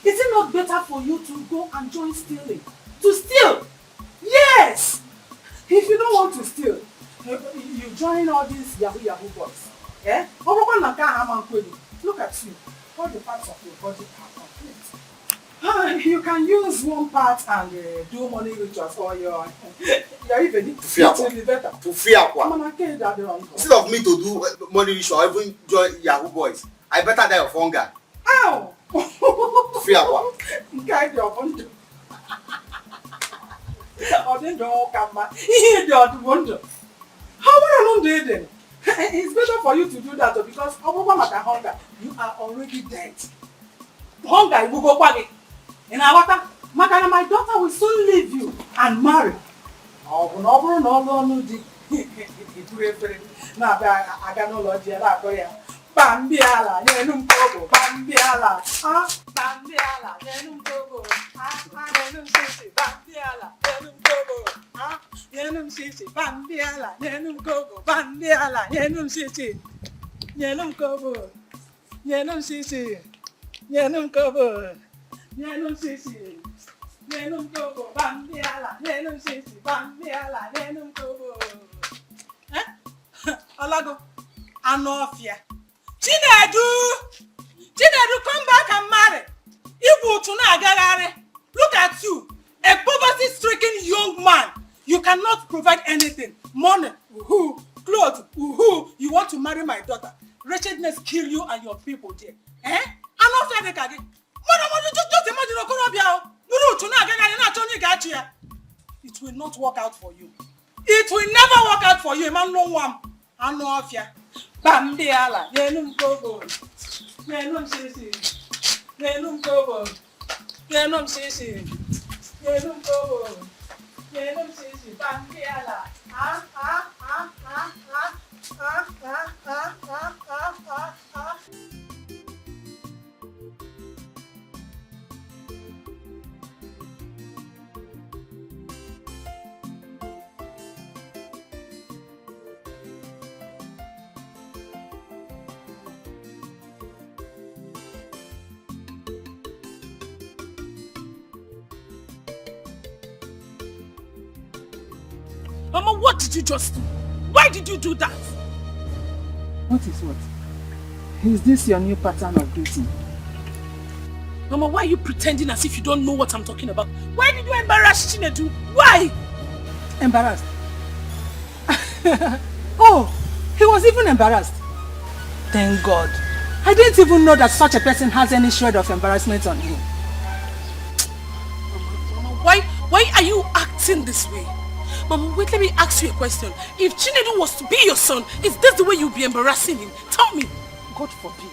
is it not better for you to go and join stealing? To steal? Yes! If you don't want to steal, you join all these Yahoo boys. Eh? Look at you. All the parts of your body are complete. You can use one part and do money rituals, or you're even it will be better. Instead of me to do money ritual, I even join Yahoo boys. I better die of hunger. Ow! Guide your wonder. I didn't know come. He don't wonder. How will I do then? It's better for you to do that because hunger, you are already dead. Hunger will go back. And my daughter will soon leave you and marry. Bambiala, Nenum Togo, Bambiala, Bambiala, Nenum Togo, Nenum Sisi, Bambiala, Nenum Togo, Nenum Sisi, Bambiala, Nenum Togo, Bambiala, Nenum Sisi, Nenum Togo, Nenum Sisi, Nenum Togo, Nenum Sisi, Nenum Togo, Bambiala, Nenum Sisi, Bambiala, Nenum Togo. Alago, Anofia. Chinedu, come back and marry. Look at you, a poverty-stricken young man. You cannot provide anything. Money, clothes, you want to marry my daughter. Wretchedness kill you and your people there. Eh? I'm not fair again. Just imagine. It will not work out for you. It will never work out for you. Man, no one. I'm not fair. Bambiala, Nenum Kobo, Nenum Sisi, Nenum Kobo, Nenum Sisi, Nenum Kobo, Nenum Sisi, Bambiala, Mama, what did you just do? Why did you do that? What is what? Is this your new pattern of greeting? Mama, why are you pretending as if you don't know what I'm talking about? Why did you embarrass Chinedu? Why? Embarrassed? Oh, he was even embarrassed. Thank God. I didn't even know that such a person has any shred of embarrassment on him. Mama, why are you acting this way? Mama, wait, let me ask you a question. If Chinedu was to be your son, is this the way you'll be embarrassing him? Tell me. God forbid.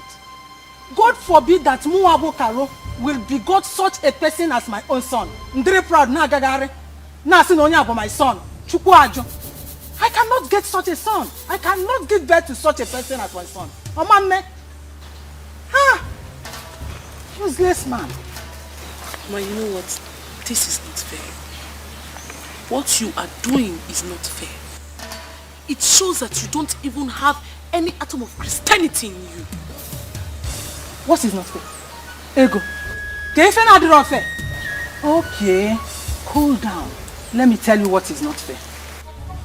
God forbid that Muabo Karo will begot such a person as my own son. I'm very proud na gagare. Na sinonya for my son. Chukwajo. I cannot get such a son. I cannot give birth to such a person as my son. Mama, useless man. Ma, you know what? This is not fair. What you are doing is not fair. It shows that you don't even have any atom of Christianity in you. What is not fair? Ego. Okay, cool down. Let me tell you what is not fair.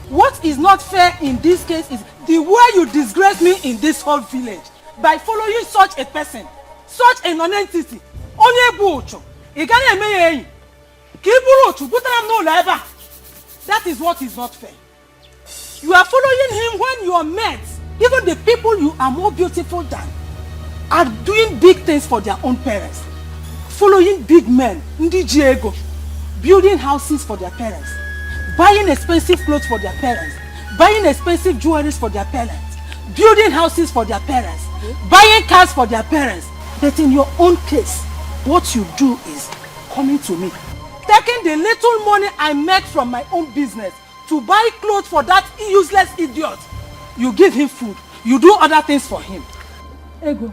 What is not fair in this case is the way you disgrace me in this whole village by following such a person, such a non-entity. That is what is not fair. You are following him when your mates, even the people you are more beautiful than, are doing big things for their own parents. Following big men, Ndijiego, building houses for their parents, buying expensive clothes for their parents, buying expensive jewelry for their parents, building houses for their parents, buying cars for their parents. But in your own case, what you do is coming to me, taking the little money I make from my own business to buy clothes for that useless idiot. You give him food, you do other things for him. Ego.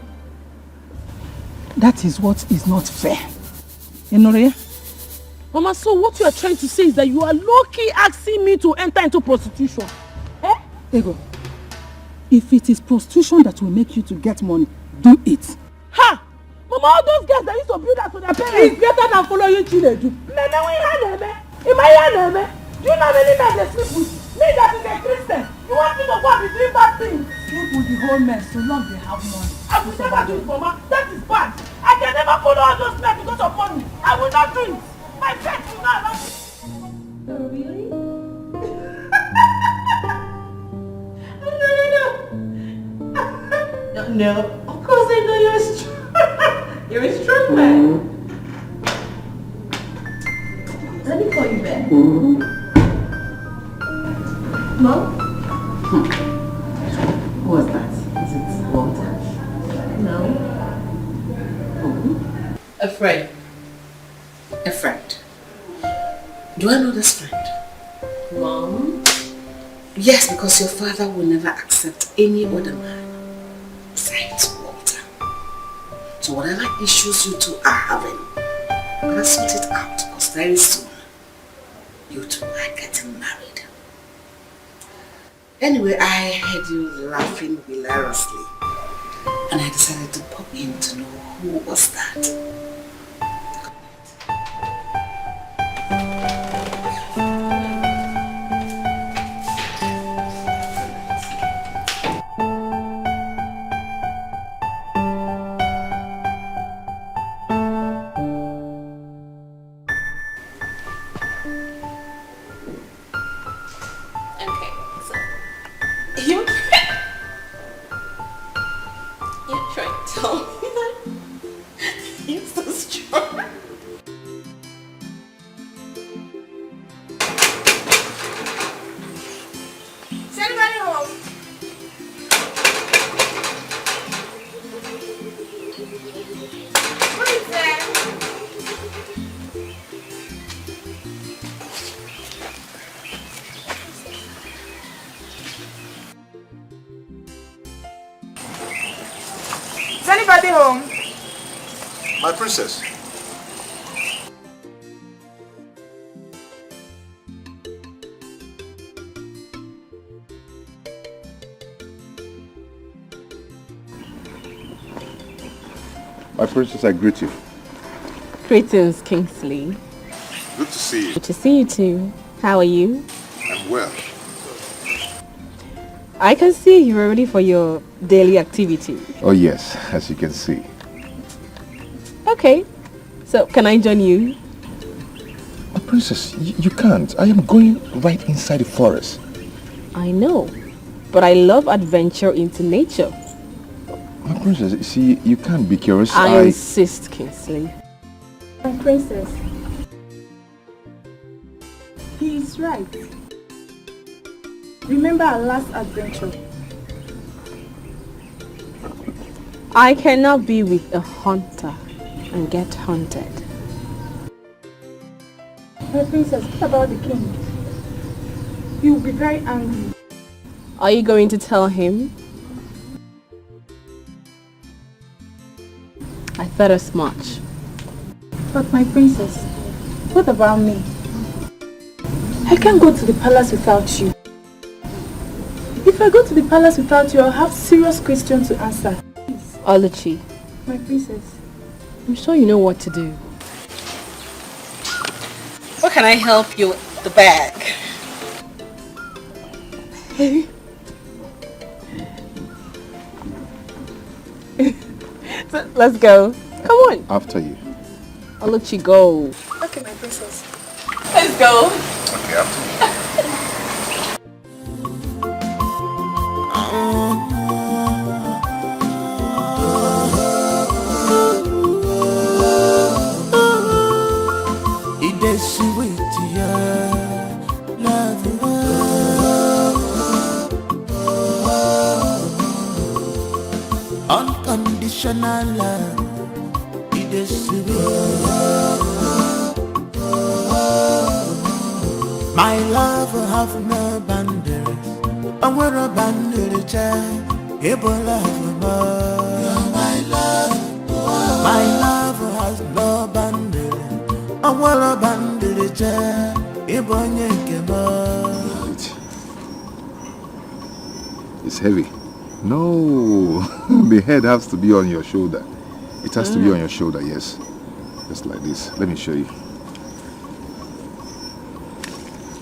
That is what is not fair. Enore? Mama, so what you are trying to say is that you are low-key asking me to enter into prostitution. Eh? Ego, if it is prostitution that will make you to get money, do it. Ha! Mama, all those girls that used to build that to their parents. It's better than following Chinedu. Do you know how many men they sleep with? Me that is a Christian. You want me to go and be doing bad things? Sleep with the whole men so long they have money. I will never do it, Mama. That is bad. I can never follow all those men because of money. I will not do it. My friends will not allow me. Oh, really? No. Of course I know you're strong. You're a strong man. Let me call you back. Mom? Who was that? Is it Walter? No. Who? A friend. A friend. Do I know this friend? Mom? Yes, because your father will never accept any other man besides Walter. So whatever issues you two are having, I'm gonna sort it out because very soon you two are getting married. Anyway, I heard you laughing hilariously and I decided to pop in to know who was that. Is anybody home? My princess. My princess, I greet you. Greetings, Kingsley. Good to see you. Good to see you too. How are you? I'm well. I can see you're ready for your daily activity. Oh yes, as you can see. Okay, so can I join you? My princess, you can't. I am going right inside the forest. I know, but I love adventure into nature. My princess, you see, you can't be curious. I insist, Kingsley. My princess. He is right. Remember our last adventure? I cannot be with a hunter and get hunted. My princess, what about the king? He will be very angry. Are you going to tell him? I thought as much. But my princess, what about me? I can't go to the palace without you. If I go to the palace without you, I'll have serious questions to answer. Oluchi, My princess. I'm sure you know what to do. What can I help you with the bag? So, let's go. Come on. After you. Oluchi, go. Okay, my princess. Let's go. Okay, after you. Unconditional love, it is sweet. My love have no boundaries. I wear a boundary child. Able love more. You're my love. My love has no boundaries. I wear a boundary child. Able more. It's heavy. No, the head has to be on your shoulder. It has to be on your shoulder, yes. Just like this. Let me show you.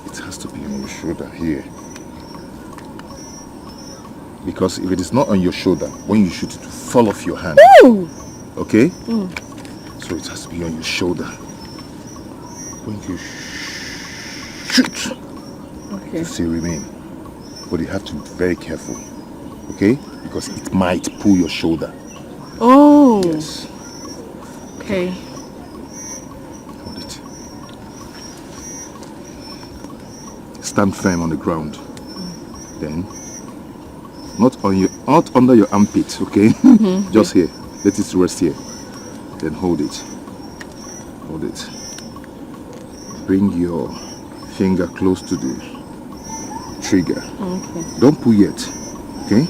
It has to be on your shoulder here. Because if it is not on your shoulder, when you shoot it will fall off your hand. Ooh. Okay? So it has to be on your shoulder. When you shoot, Okay. it still remain. But you have to be very careful. Okay? Because it might pull your shoulder. Oh. Yes. Okay. Hold it. Stand firm on the ground. Then, not under your armpit, okay? Just here. Let it rest here. Then hold it. Hold it. Bring your finger close to the trigger. Okay. Don't pull yet. Okay?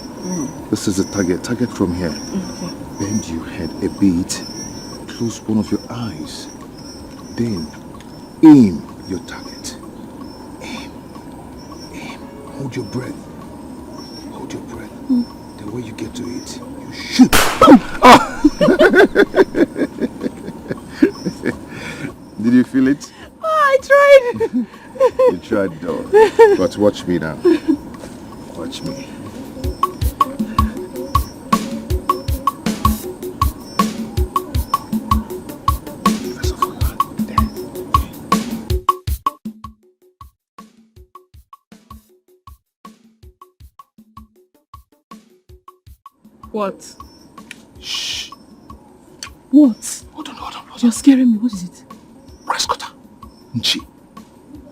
This is the target. Target from here. Okay. Bend your head a bit. Close one of your eyes. Then aim your target. Aim. Aim. Hold your breath. Hold your breath. Then when you get to it, you shoot. Did you feel it? Oh, I tried. You tried though. But watch me now. Watch me. What? Shh. What? Hold on. You're scaring me. What is it? Rice cutter. Nchi.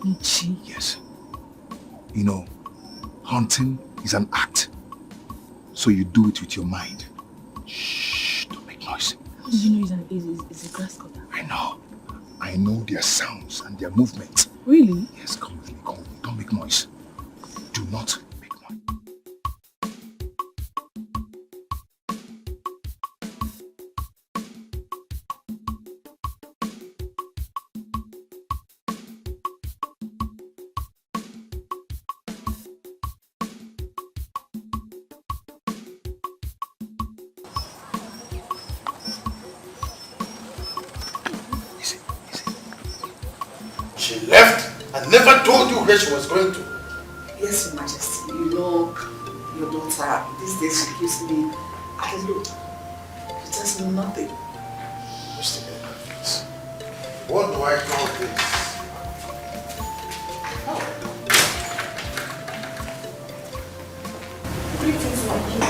Nchi? Yes. You know, hunting is an act. So you do it with your mind. Shh, don't make noise. How did you know it's a grass cutter? I know. I know their sounds and their movements. Really? Yes, come with me. Don't make noise. Do not make noise. She left and never told you where she was going to. Yes, Your Majesty. You know, your daughter, these days she gives me a look. She tells me nothing. Mr. Edwards, what do I call this? Greetings, my king.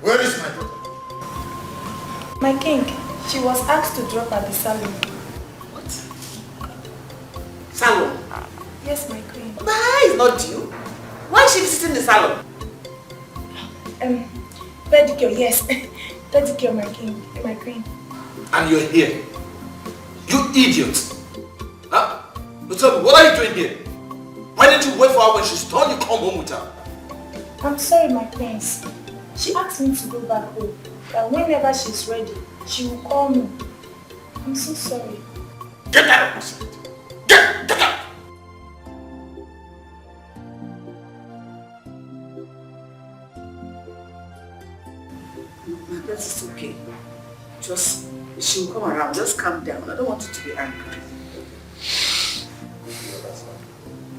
Where is my daughter? My king, she was asked to drop at the salon. Salon? Yes, my queen. My not due? Why is she visiting the salon? Pedicure, yes. Pedicure, my queen. And you're here. You idiot. Huh? So tell me, what are you doing here? Why didn't you wait for her when she's done? You come home with her. I'm sorry, my prince. She asked me to go back home. And whenever she's ready, she will call me. I'm so sorry. Get out of my sight. Get out! That is okay. Just, she will come around. Just calm down. I don't want you to be angry.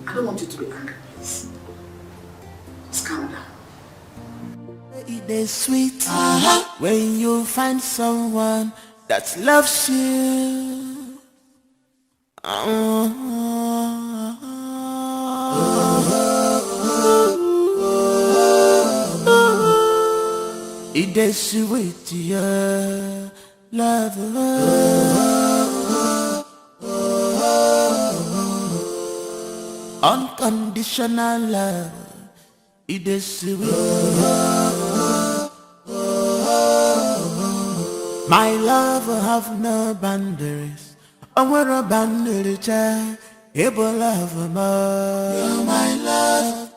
I don't want you to be angry, please. Just calm down. It is sweet when you find someone that loves you. It is sweet, yeah, love. Unconditional love. It is sweet. My love have no boundaries. I'm a boundary child. Able love more. You're my love.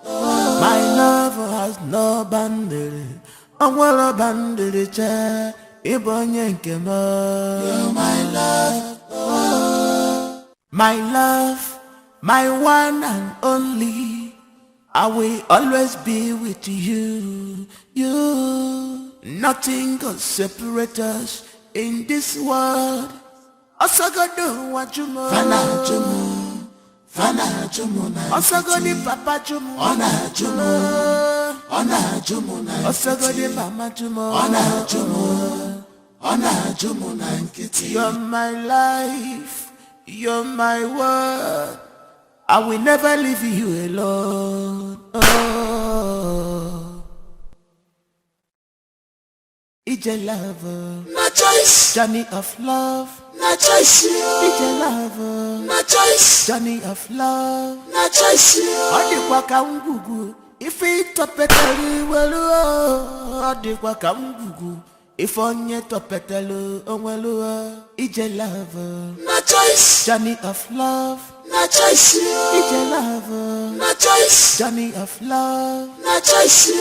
My love has no boundaries. I'm a boundary child. Able yanke more. You're my love. My love, my one and only. I will always be with you. Nothing can separate us in this world. Osagado wajumo, Fana jumo, Fana jumo na. Osagodi papa jumo, Ona jumo, Ona jumo na. Osagodi mama jumo, Ona jumo, Ona jumo na nkiti. You're my life, you're my world. I will never leave you alone. Oh. It's a lover, no choice. Journey of love, no choice. It's a lover, no choice. Journey of love, no choice. Odikwa kangugu, if it topetelu welu. Odikwa kangugu, if onye topetelu onwelu. It's a lover, no choice. Journey of love, no choice. It's a lover, no choice. Journey of love, no choice.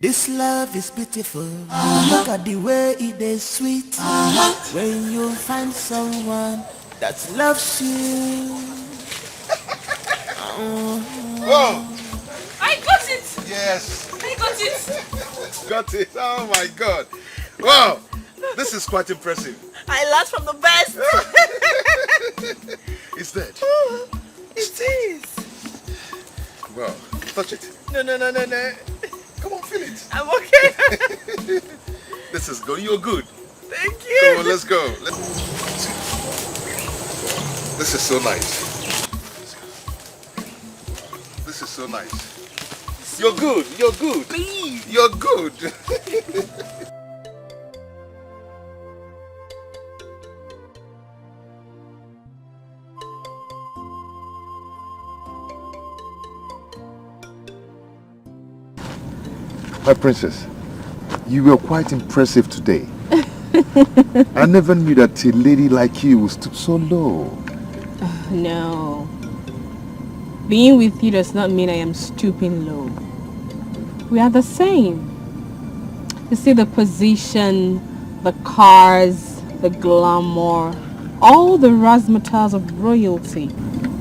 This love is beautiful. Look at the way it is sweet. When you find someone that loves you. Whoa! I got it! Yes! I got it! Got it! Oh my God! Wow! This is quite impressive. I learned from the best! It's dead. It is! Wow. Touch it. No. Come on, feel it. I'm okay. This is good. You're good. Thank you. Come on, let's go. This is so nice. This is so nice. You're good. You're good. Please. You're good. My princess, you were quite impressive today. I never knew that a lady like you would stoop so low. No. Being with you does not mean I am stooping low. We are the same. You see, the position, the cars, the glamour, all the razzmatazz of royalty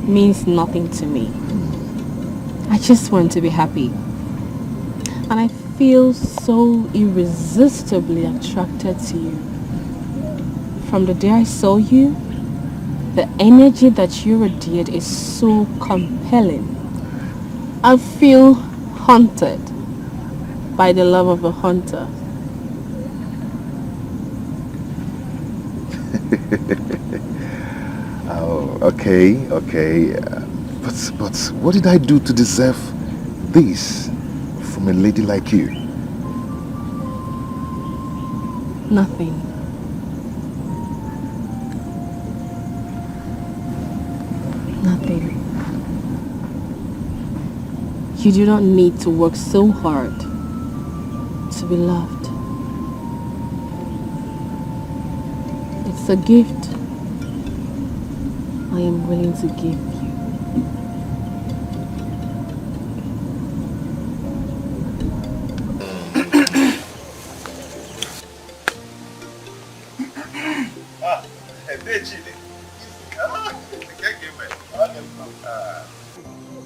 means nothing to me. I just want to be happy. And I feel so irresistibly attracted to you. From the day I saw you, the energy that you radiate is so compelling. I feel haunted by the love of a hunter. Oh, okay. But what did I do to deserve this from a lady like you? Nothing. Nothing. You do not need to work so hard to be loved. It's a gift I am willing to give you.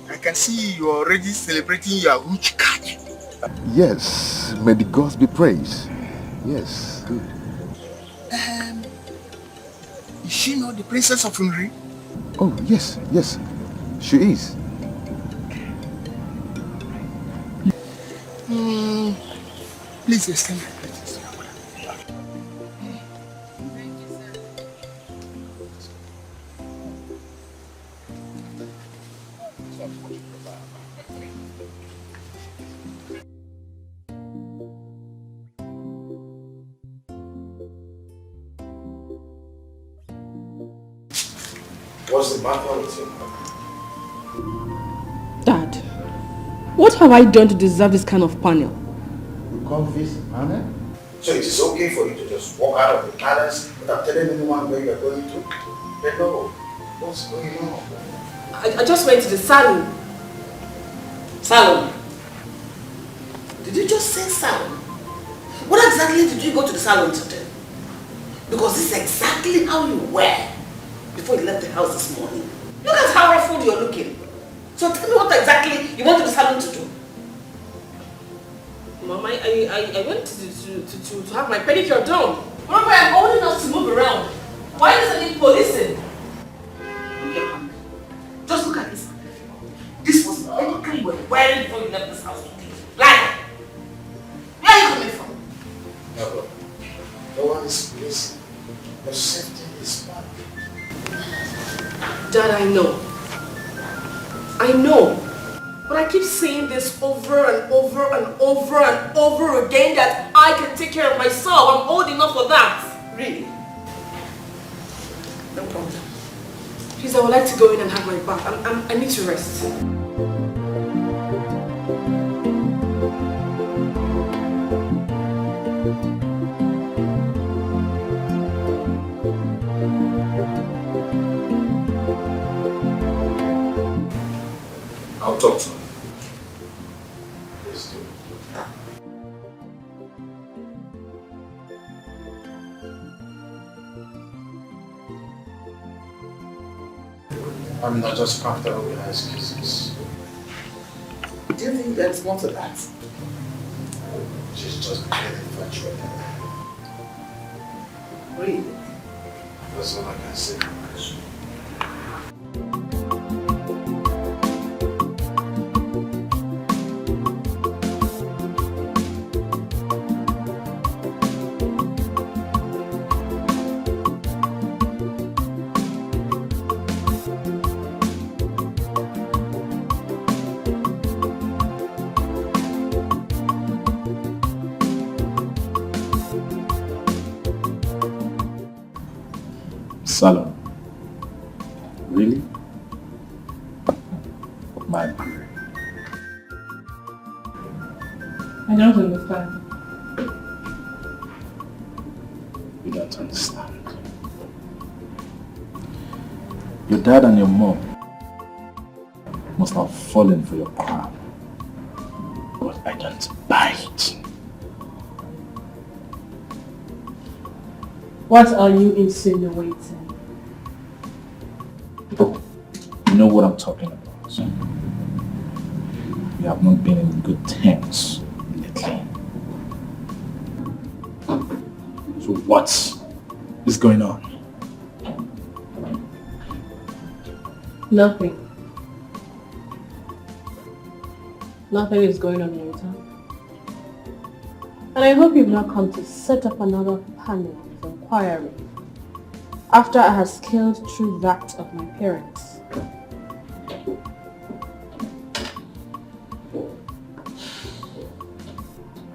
I can see you are already celebrating your huge catch. Yes, may the gods be praised. Yes, good. Is she not the princess of Nri? Oh, yes, yes, she is. Please extend my greetings. What's the matter with you? Dad, what have I done to deserve this kind of panel? You call this honor? So it is okay for you to just walk out of the palace without telling anyone where you are going to? But no, what's going on? I just went to the salon. Salon? Did you just say salon? What exactly did you go to the salon to do? Because this is exactly how you were before you left the house this morning. Look at how ruffled you're looking. So tell me what exactly you went to the salon to do. Mom, I went to have my pedicure done. Remember, I'm old enough to move around. Why does I need policing? Okay, Mom. Just look at this. This was everything you were wearing before you left this house today. Like, where are you coming from? No, no one is policing. Your safety is bad. Dad, I know. I know. But I keep saying this over and over and over and over again that I can take care of myself. I'm old enough for that. Really. No problem. Please, I would like to go in and have my bath. I need to rest. I'll talk to him. Please do. I'm not just comfortable with her excuses. Do you think there's more to that? She's just getting infatuated. Really? That's all I can say. Salon. Really? My dear. I don't understand. You don't understand. Your dad and your mom must have fallen for your crown. But I don't buy it. What are you insinuating? You know what I'm talking about. We have not been in good terms lately. So what is going on? Nothing. Nothing is going on, Rita. And I hope you've not come to set up another panel of inquiry after I have scaled through that of my parents.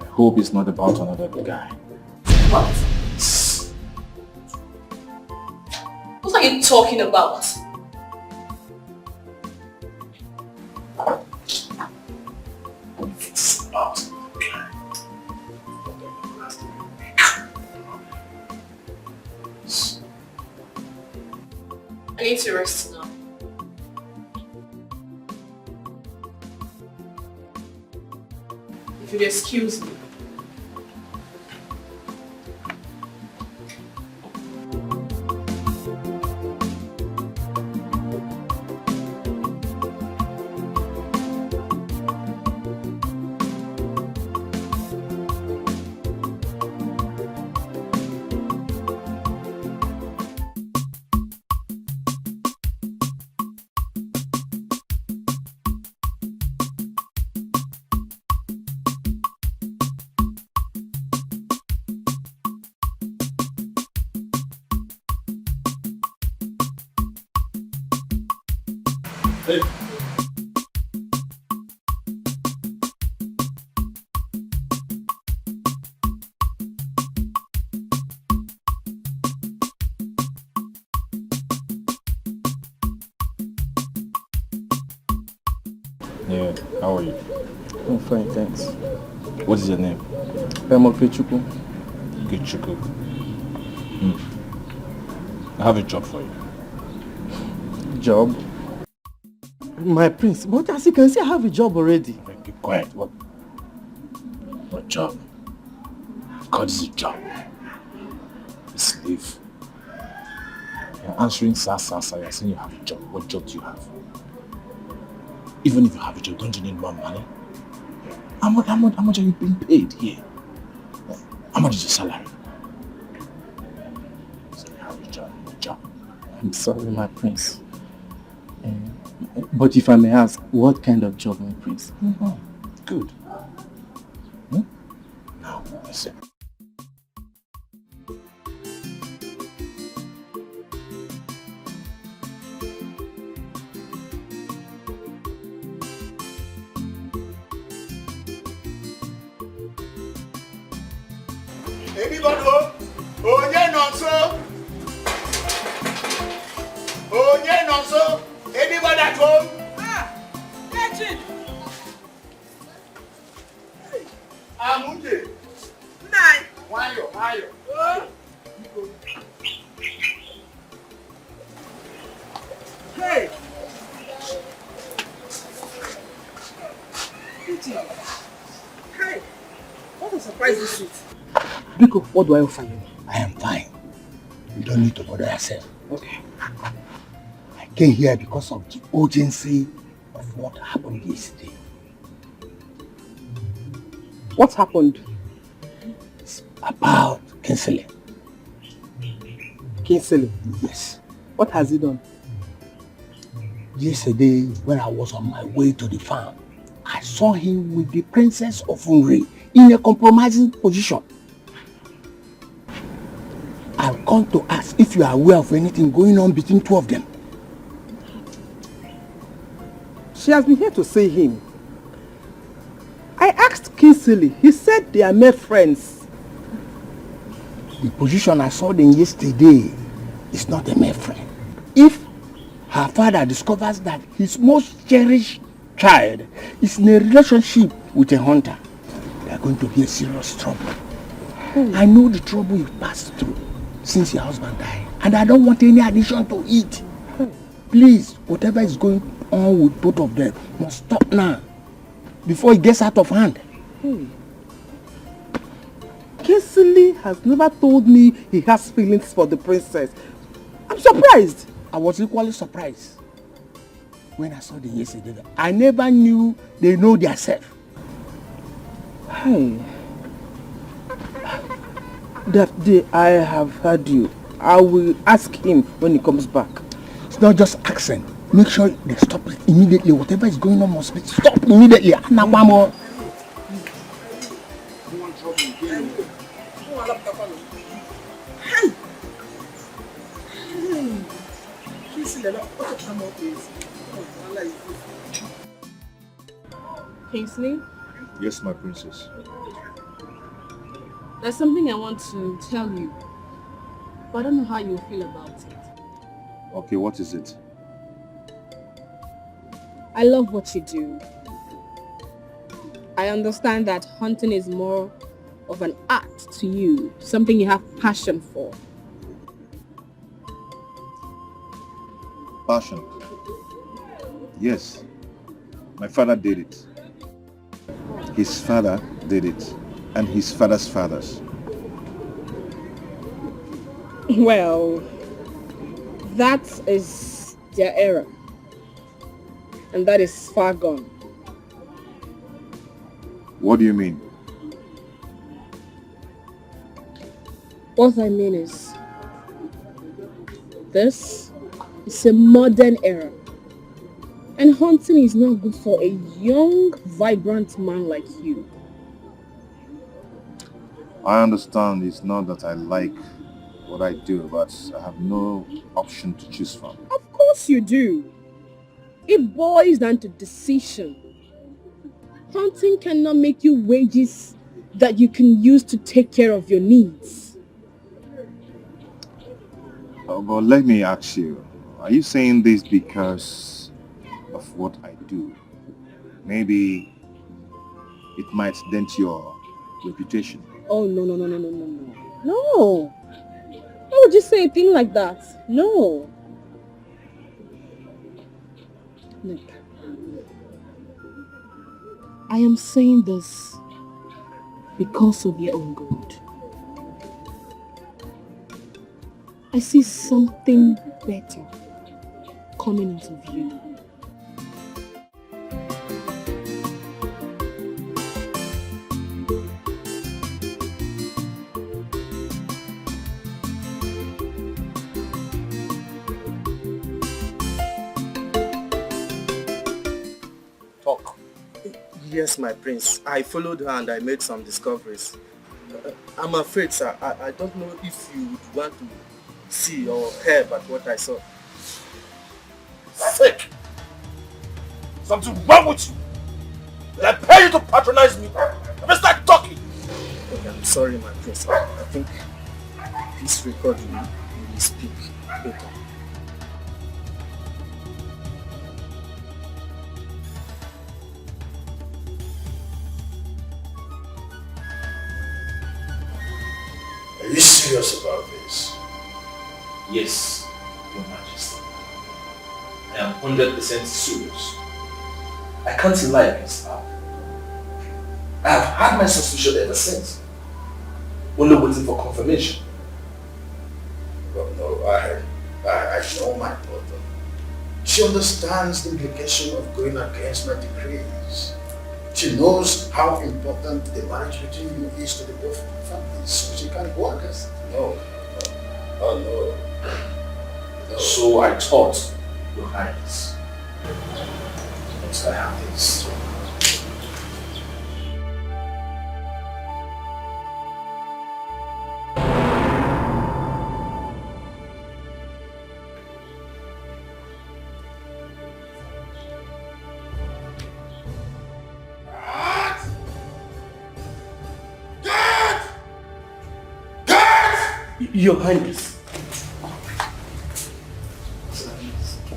I hope it's not about another guy. What? What are you talking about? need to rest now. If you'd excuse me. Hey. Yeah, how are you? I'm fine, thanks. What is your name? I'm Okechukwu. Okechukwu. I have a job for you. Job? My prince, but as you can see, I have a job already. Keep quiet. What job? Of course it's a job. A slave. You're answering sir. You're saying you have a job. What job do you have? Even if you have a job, don't you need more money? How much are you being paid here? How much is your salary? So you have a job. I'm sorry, my prince. But if I may ask, what kind of job, my prince? Good. Now, listen. Anybody home? Onye nonso? Onye nonso? Anybody at home? Legend! Amunde. Nine. Wayo. Oh. Hey. Hey. What a surprise this is. Biko, what do I offer you? I am fine. You don't need to bother yourself. Okay. I came here because of the urgency of what happened yesterday. What happened? It's about Kinsley. Kinsley? Yes. What has he done? Yesterday, when I was on my way to the farm, I saw him with the Princess of Unri in a compromising position. I've come to ask if you are aware of anything going on between two of them. She has been here to see him. I asked Kinsley. He said they are mere friends. The position I saw them yesterday is not a mere friend. If her father discovers that his most cherished child is in a relationship with a hunter, they are going to be a serious trouble. I know the trouble you passed through since your husband died, and I don't want any addition to it. Please, whatever is going on with both of them must stop now, before it gets out of hand. Kinsley has never told me he has feelings for the princess. I'm surprised. I was equally surprised when I saw them yesterday. I never knew they know themselves. Hey. That day I have heard you. I will ask him when he comes back. It's not just accent. Make sure they stop it immediately. Whatever is going on must be stopped immediately. Kingsley, Yes, my princess. there's something I want to tell you, but I don't know how you feel about it. Okay, what is it? I love what you do. I understand that hunting is more of an art to you, something you have passion for. passion. Yes, my father did it. His father did it, and his father's fathers. Well, that is their era. And that is far gone. What do you mean? What I mean is, this is a modern era. And hunting is not good for a young, vibrant man like you. I understand it's not that I like what I do, but I have no option to choose from. Of course you do. It boils down to decision. Hunting cannot make you wages that you can use to take care of your needs. But let me ask you, are you saying this because of what I do? Maybe it might dent your reputation. Oh, no. No. Why would you say a thing like that? No. Look, I am saying this because of your own good. I see something better coming into view. Talk. Yes, my prince. I followed her and I made some discoveries. I'm afraid, sir. I don't know if you would want to see or hear about what I saw. Sick! Something wrong with you? Did I pay you to patronize me? Let me start talking! Okay, I'm sorry, my prince. I think this recording will speak better. Are you serious about this? Yes, Your Majesty. I am 100% serious. I can't lie against her. I have had my suspicion ever since. Only waiting for confirmation. But no, I know my mother. She understands the implication of going against my decrees. She knows how important the marriage between you is to the both families, so she can't go against it. No. Oh no. So I thought, Your Highness. Once I have this. Your Highness.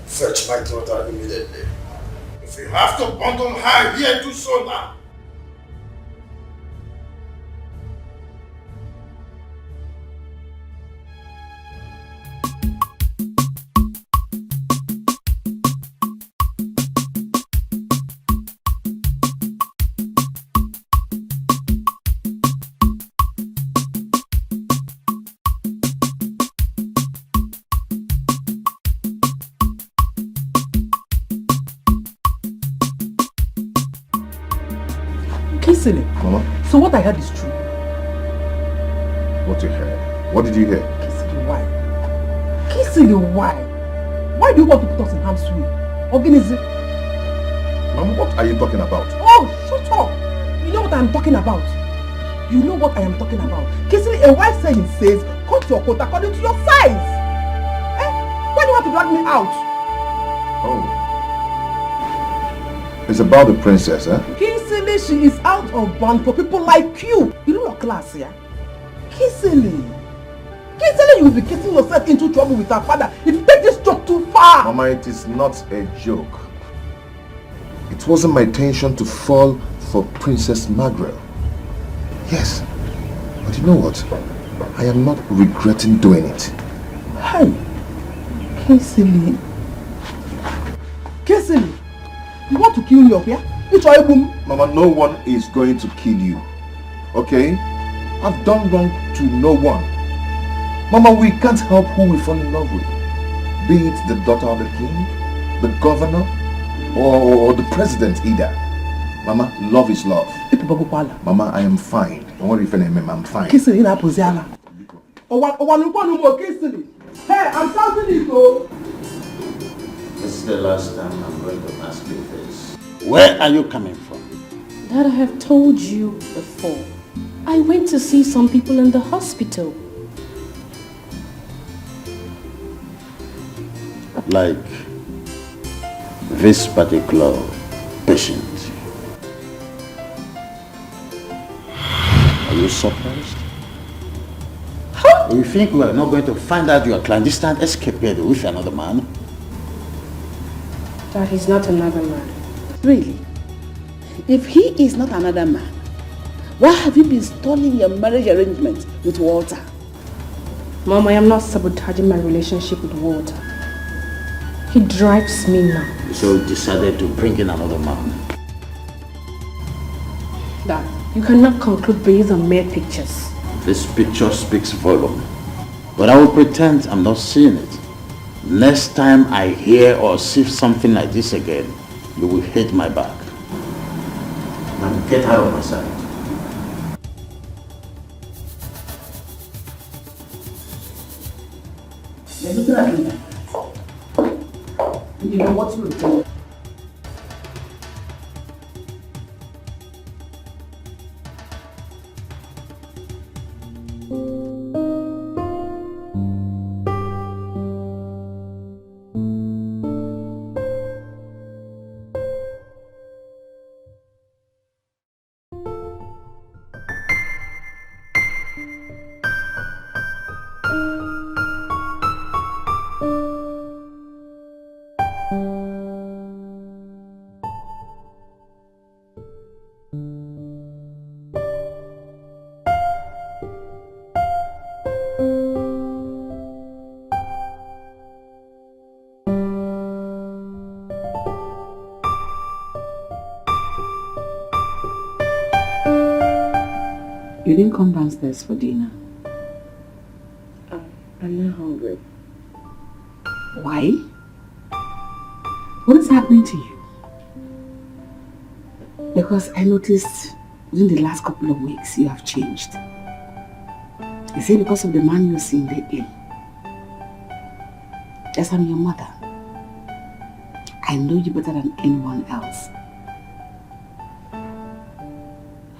Fetch my daughter immediately. If you have to bundle her here, do so now. Mama? So what I heard is true. What you heard? What did you hear? Kisili, why? Kisili, why? Why do you want to put us in harm's way? Organism. Mama, what are you talking about? Oh, shut up! You know what I'm talking about. You know what I am talking about. Kisili, a wise saying says, cut your coat according to your size. Why do you want to drag me out? Oh. It's about the princess, huh? Kisili, she is out of bounds for people like you. You know your class, yeah? Kisili, you will be getting yourself into trouble with her father if you take this joke too far. Mama, it is not a joke. It wasn't my intention to fall for Princess Margaret. Yes, but you know what? I am not regretting doing it. Hey, Kisili, Listen, you want to kill me up here? It's all boom. Mama, no one is going to kill you. Okay? I've done wrong to no one. Mama, we can't help who we fall in love with. Be it the daughter of the king, the governor, or the president either. Mama, love is love. Mama, I am fine. Don't worry if I'm fine. Kissing in Apuziala. Hey, I'm shouting it though. This is the last time I'm going to ask you this. Where are you coming from? Dad, I have told you before. I went to see some people in the hospital. Like this particular patient. Are you surprised? How? You think we are not going to find out your clandestine escapade with another man? Dad, he's not another man. Really? If he is not another man, why have you been stalling your marriage arrangement with Walter? Mom, I am not sabotaging my relationship with Walter. He drives me now. So you decided to bring in another man? Dad, you cannot conclude based on mere pictures. This picture speaks volume. But I will pretend I'm not seeing it. Next time I hear or see something like this again, you will hate my back. Now get out of my sight. You're looking at me. You know what you're doing. You didn't come downstairs for dinner. I'm not hungry. Why? What is happening to you? Because I noticed within the last couple of weeks you have changed. Is it because of the man you're seeing lately? Yes, I'm your mother. I know you better than anyone else.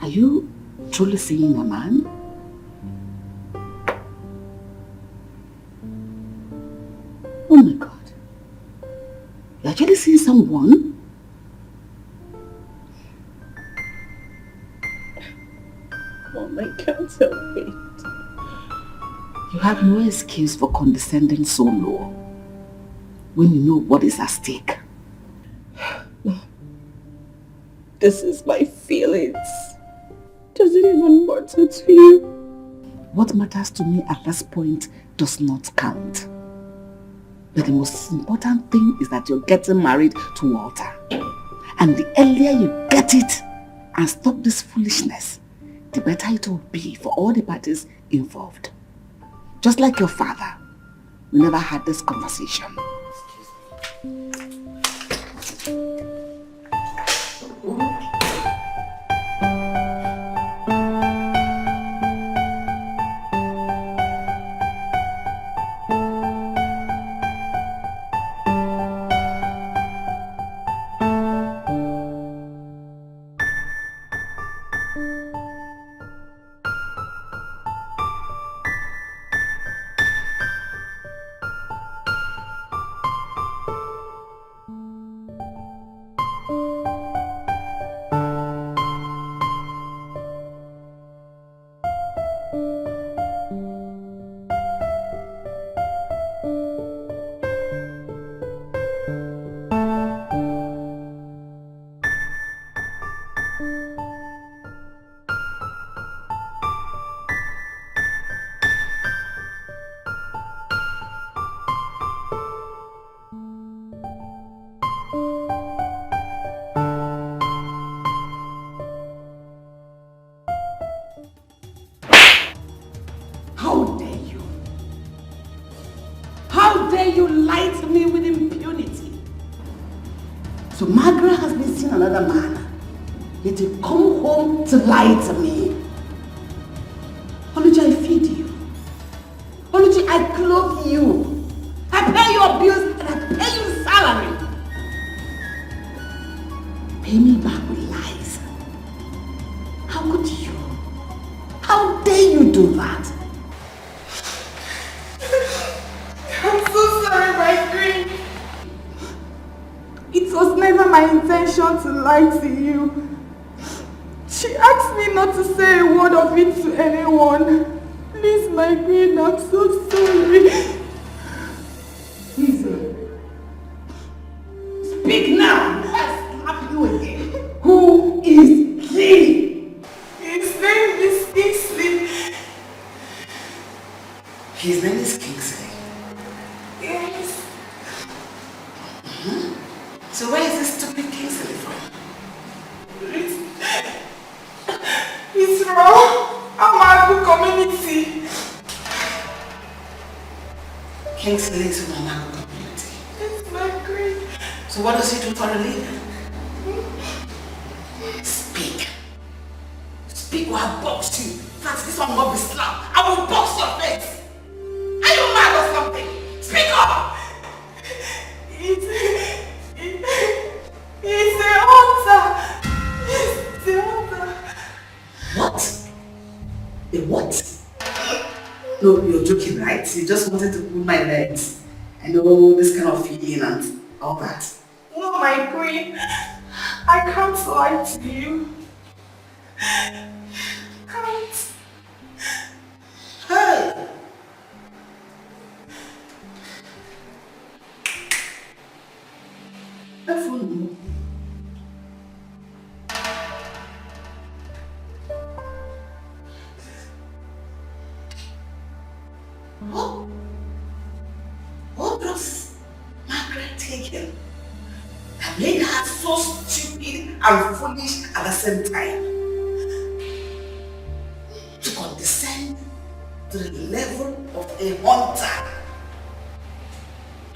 Are you truly seeing a man? Oh my God. You're actually seeing someone? Mom, I can't help it. You have no excuse for condescending so low when you know what is at stake. This is my feelings. Does it even matter to you? What matters to me at this point does not count. But the most important thing is that you're getting married to Walter. And the earlier you get it and stop this foolishness, the better it will be for all the parties involved. Just like your father, we never had this conversation. So Margaret has been seeing another man. Yet you come home to lie to me. Oluchi, I feed you. Oluchi, I clothe you. I pay your bills and I pay you salary. Pay me back with lies. How could you? How dare you do that? I'm so sorry, my queen. It was never my intention to lie to you. She asked me not to say a word of it to anyone. Please, my queen, I'm so sorry. Speak now! I slap you again. Who is he? His name is Kingsley. His name is Kingsley. Yes. So where is this stupid Kingsley from? It's from Amagu community. Kingsley is from Amagu community. It's my queen. So what does he do for a living? Speak. Speak or I'll box you. That's this one will be slapped. I will box your face. Are you mad or something? Speak up! It's a hunter. It's a hunter. What? A what? No, you're joking, right? You just wanted to pull my legs. I know this kind of feeling and all that. No, my queen. I can't lie to you. Can't. Hey! What does Margaret taken that made her so stupid and foolish at the same time? To condescend to the level of a hunter.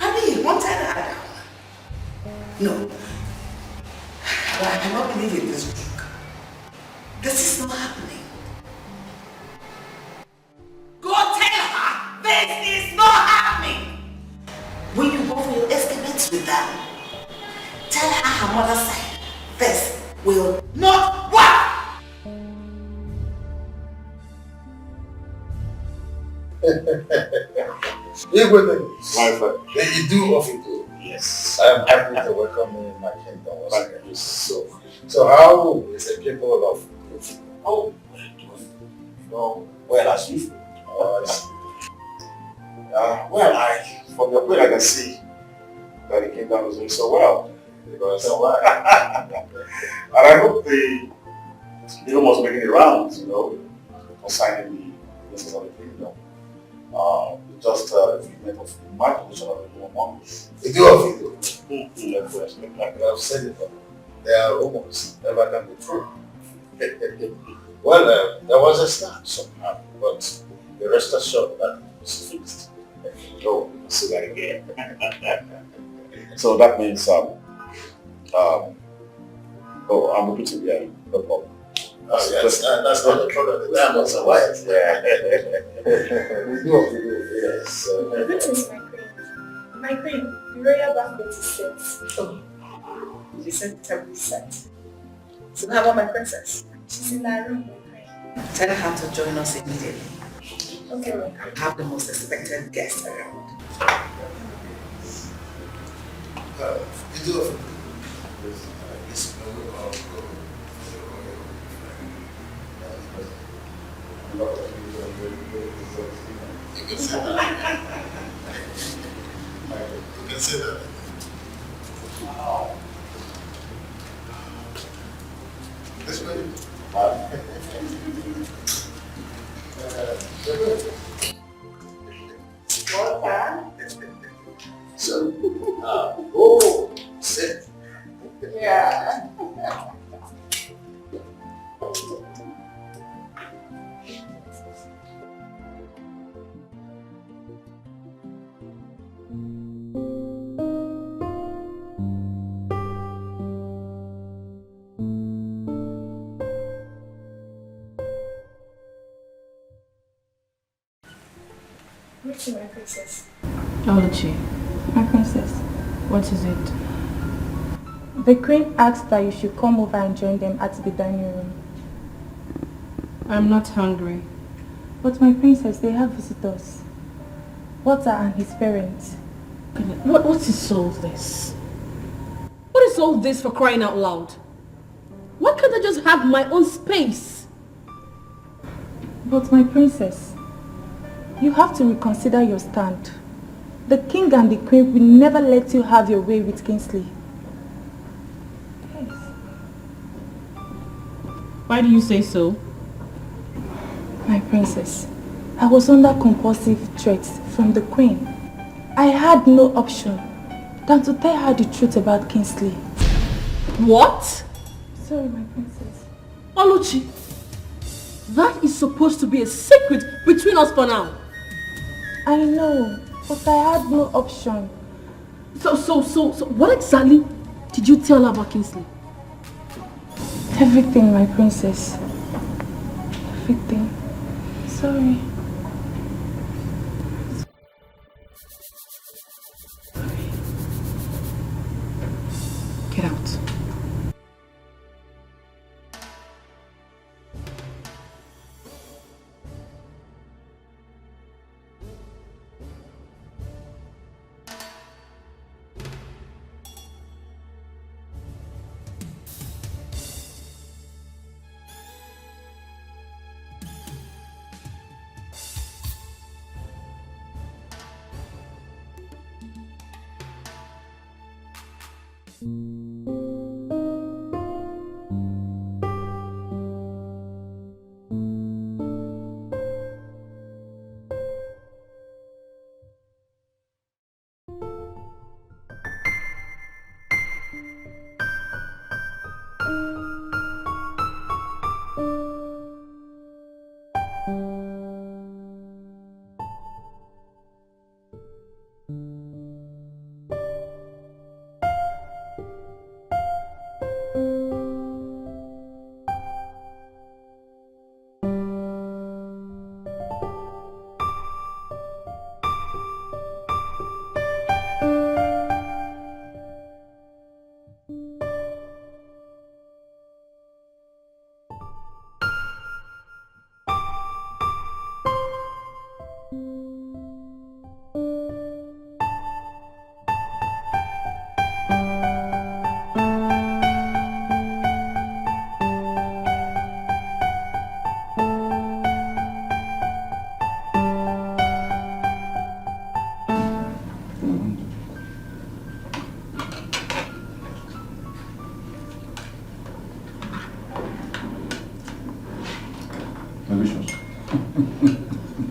I mean, hunted her down. No. I cannot believe in this book. This is not happening. Go tell her this is not happening. When you go for your estimates with them, tell her her mother's side. This will not work. Speak with things. My friend. Then you do of it do. Yes. I am happy to welcome you in my kingdom. Thank you so how is the people of Kofi? Oh, well as usual. Well, from your point I can see that the kingdom is doing so well. Because and I hope the rumors making the rounds, concerning the business of the kingdom. Just a treatment of my position of the woman. The do of it. I've said it, but there are rumors never can be true. Well, there was a start somehow, but the rest assured that it's fixed. No, say that again. So that means, I'm happy to be here. No problem. Yes, that's not the problem. The diamonds are white. Yeah. We do, yes. Greetings, my queen. My queen, the royal banquet is set. Oh, you said terribly set. So how about my princess? She's in that room, my queen. Tell her to join us immediately. Okay, my queen. We have the most expected guest around. You do it. You can say that. You can say that. Wow. This way. So, oh, sit. Yeah. speak to my princess. Oluchi, My princess. what is it? The queen asked that you should come over and join them at the dining room. I'm not hungry. But my princess, they have visitors. Walter and his parents. What is all this? What is all this, for crying out loud? Why can't I just have my own space? But my princess, you have to reconsider your stand. The king and the queen will never let you have your way with Kingsley. Yes. Why do you say so? My princess, I was under compulsive threats from the queen. I had no option than to tell her the truth about Kingsley. What? Sorry, my princess. Oluchi, that is supposed to be a secret between us for now. I know, but I had no option. So what exactly did you tell her about Kingsley? Everything, my princess. Everything. Sorry. Get out.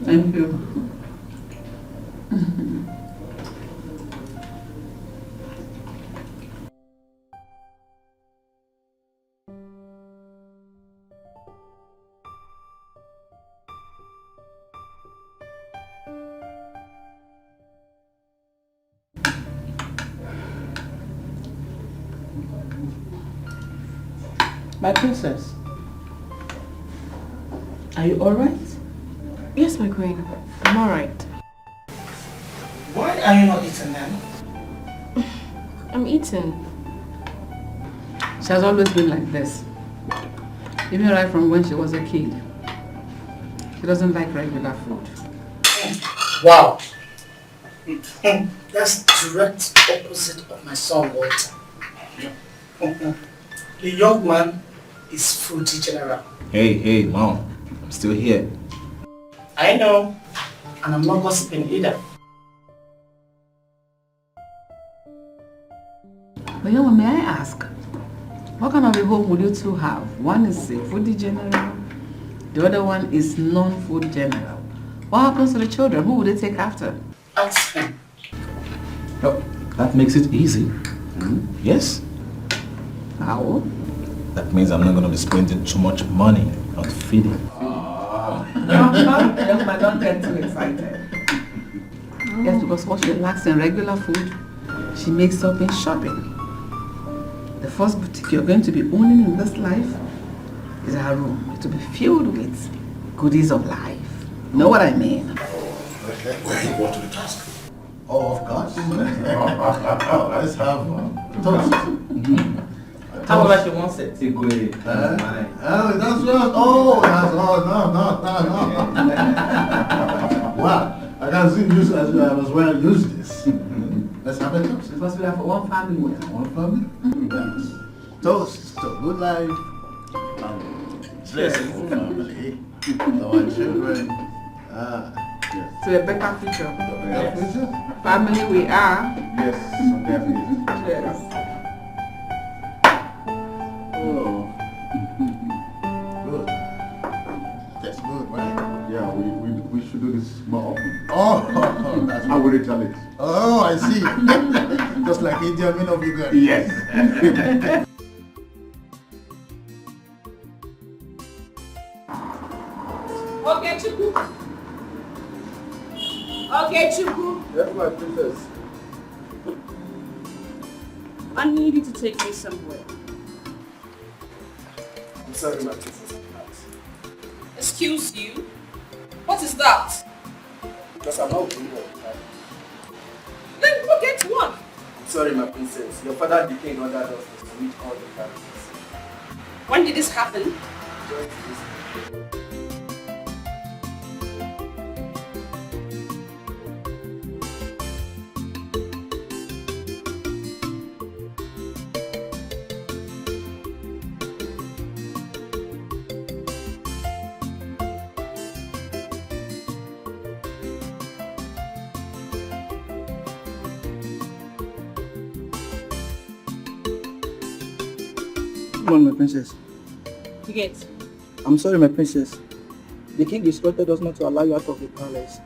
Thank you. My princess, are you alright? Yes, my queen. I'm alright. Why are you not eating them? I'm eating. She has always been like this. Even right from when she was a kid. She doesn't like regular food. Wow. That's direct opposite of my son Walter. The young man is fruity general. Hey, Mom. I'm still here. I know. And I'm not gossiping either. But you know, may I ask, what kind of a home would you two have? One is a foodie general, the other one is non-food general. What happens to the children? Who would they take after? Ask him. Oh, that makes it easy. Yes. How? That means I'm not going to be spending too much money on feeding. Young man, don't get too excited. Yes, because what she lacks in regular food, she makes up in shopping. The first boutique you're going to be owning in this life is her room. It will be filled with goodies of life. You know what I mean? We are equal to the task. Oh, of course. Let's have toast. How about she wants it? Oh, that's yours. Oh, that's no. Wow, I can see you as well use this. Let's have a toast. Because we have one family. One family? Yes. Toast to good life. Blessed family. Our children. To a better future. Better future? Family we are. Yes, definitely. Yes. Oh. Good. That's good, right? Yeah, we should do this more often. Oh, that's I will retaliate. Oh, I see. Just like India, men of you guys. Yes. Okay, Chuku. Okay, Chuku. Yes, my princess. I need you to take me somewhere. I'm sorry, my princess. Excuse you? What is that? Because I'm not doing all the time. Then go get one. Sorry, my princess. Your father Dikeh ordered us to meet all the characters. When did this happen? Just this. Come on, my princess. Forget. I'm sorry, my princess. The king instructed us not to allow you out of the palace.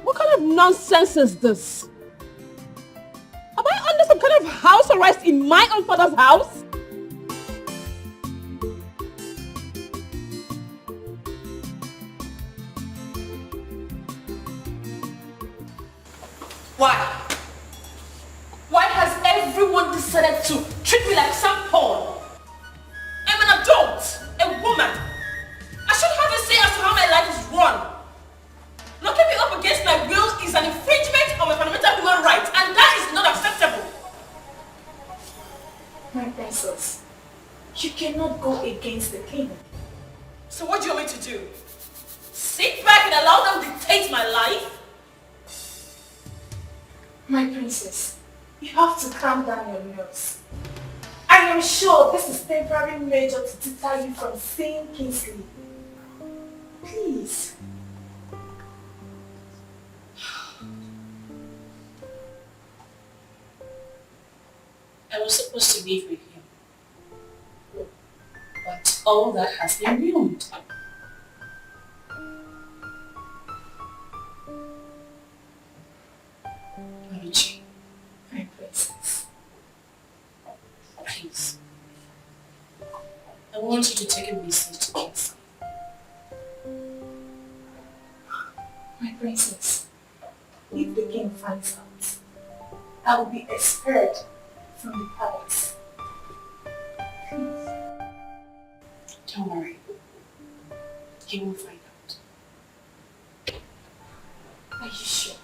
What kind of nonsense is this? Am I under some kind of house arrest in my own father's house? Why? Why has everyone decided to treat me like some pawn? I'm an adult, a woman. I should have a say as to how my life is run. Locking me up against my will is an infringement of my fundamental human rights, and that is not acceptable. My princess, you cannot go against the king. So what do you want me to do? Sit back and allow them dictate my life? My princess, you have to calm down your nerves. I am sure this is temporary measure to deter you from seeing Kingsley. Please. I was supposed to live with him. But all that has been ruined. Oluchi, my princess. Please. I want you to take a message to Kingsley. My princess, if the king finds out, I will be expelled from the palace. Please. Don't worry. He will find out. Are you sure?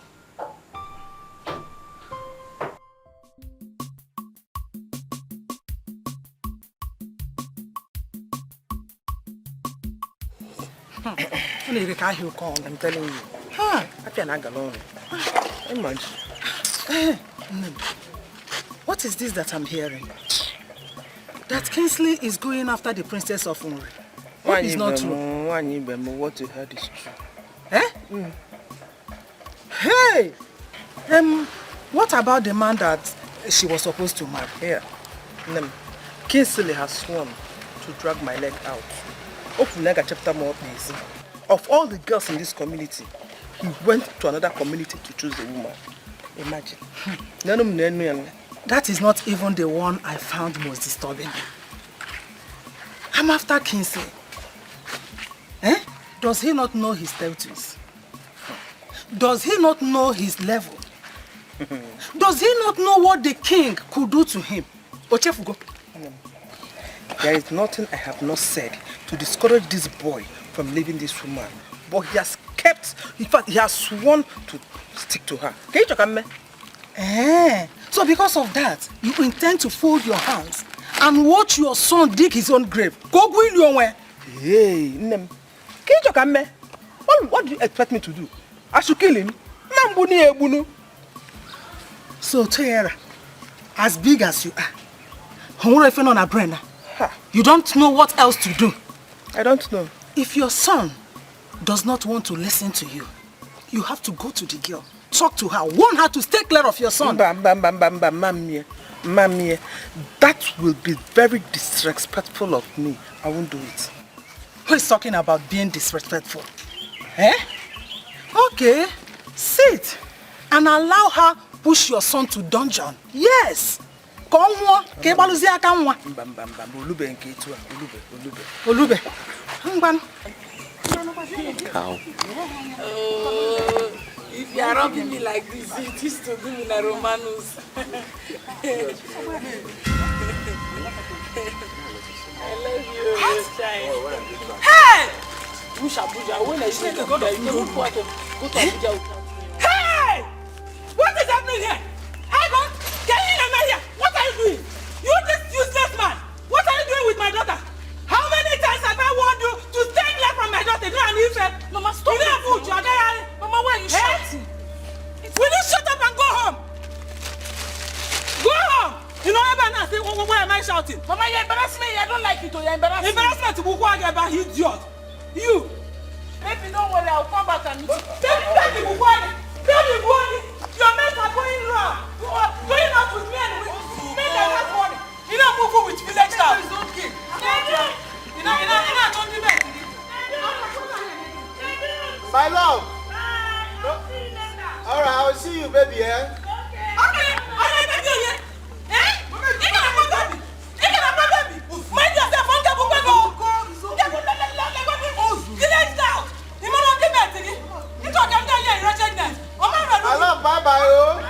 I'm telling you. I cannot go along. Imagine. What is this that I'm hearing? That Kingsley is going after the princess of Unri. What is not true? What you heard is true. Eh? Hey! What about the man that she was supposed to marry? Here. Kingsley has sworn to drag my leg out. Of all the girls in this community, he went to another community to choose a woman. Imagine. That is not even the one I found most disturbing. I'm after Kingsley. Eh? Does he not know his status? Does he not know his level? Does he not know what the king could do to him? Ochefugo. There is nothing I have not said to discourage this boy from leaving this woman. But he has kept in fact, he has sworn to stick to her. Can you talk me? So because of that, you intend to fold your hands and watch your son dig his own grave. Go your way. Hey, Nem. Can you talk me? What do you expect me to do? I should kill him? So, Tara, as big as you are, you don't know what else to do. I don't know. If your son does not want to listen to you, you have to go to the girl, talk to her, warn her to stay clear of your son. Mamie, that will be very disrespectful of me. I won't do it. Who is talking about being disrespectful? Okay, sit and allow her push your son to dungeon. Yes. Olube. How? If you are rubbing me like this, it is to do in a Romanus. I love you, child. Hey! Hey! What is happening here? AkaGod, get in here! What are you doing? You this useless man! What are you doing with my daughter? How many times have I warned you to stay clear from my daughter? Mama, stop! You don't food, you are there. Mama, why are you shouting? Will you shut up and go home? Go home! You know, why am I shouting? Mama, you embarrass me. I don't like it. You embarrass me. Embarrassment to who I get by idiot. You. Baby, don't worry. I'll come back and meet you. Baby, your mates are going wrong. Going out with me and men are not money. You don't move with village staff. It's okay. You know, don't do that. My love. All right, I will see you, baby. Okay. I love bye-bye.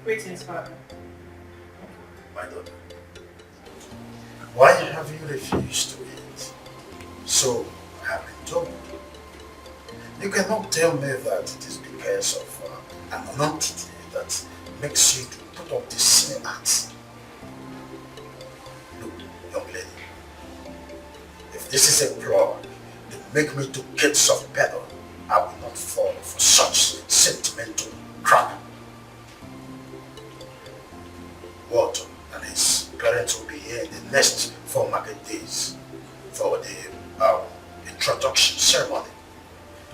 Greetings, Father. My daughter, why have you refused to eat? So I have been told. You cannot tell me that it is because of an entity that makes you to put up this sin act. Look, young lady, if this is a plot to make me to get soft pedal, I will not fall for such sentimental crap. Walter and his parents will be here in the next 4 market days for the introduction ceremony.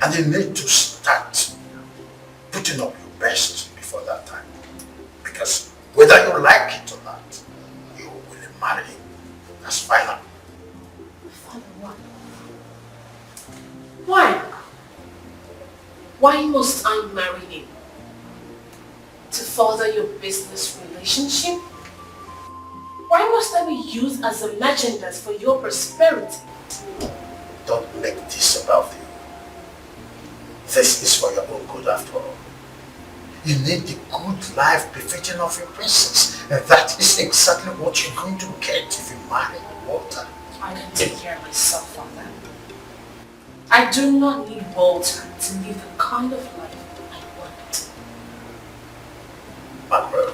And you need to start putting up your best before that time. Because whether you like it or not, you will marry him. That's final. Father, why? Why must I marry him? To further your business relationship? Why must I be used as a merchandise for your prosperity? Don't make this about you. This is for your own good after all. You need the good life befitting of your princess. And that is exactly what you're going to get if you marry Walter. I can take care of myself, Father. I do not need Walter to live the kind of life I want. Macro,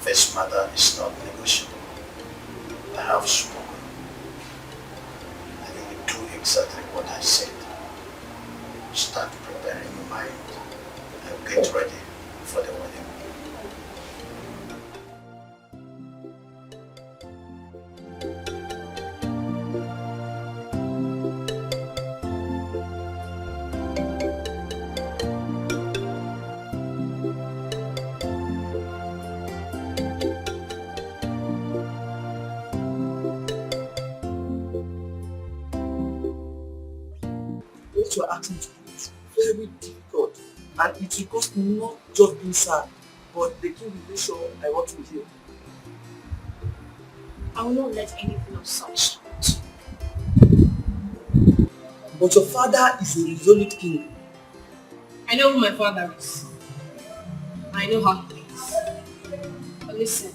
this matter is not negotiable. I have spoken. And you will do exactly what I said. Start preparing your mind and get ready for the wedding. what you are asking to do is very difficult. And it will cost me not just being sad, but the king will make sure I want to heal. I will not let anything of such happen. But your father is a resolute king. I know who my father is. I know how he is. But listen,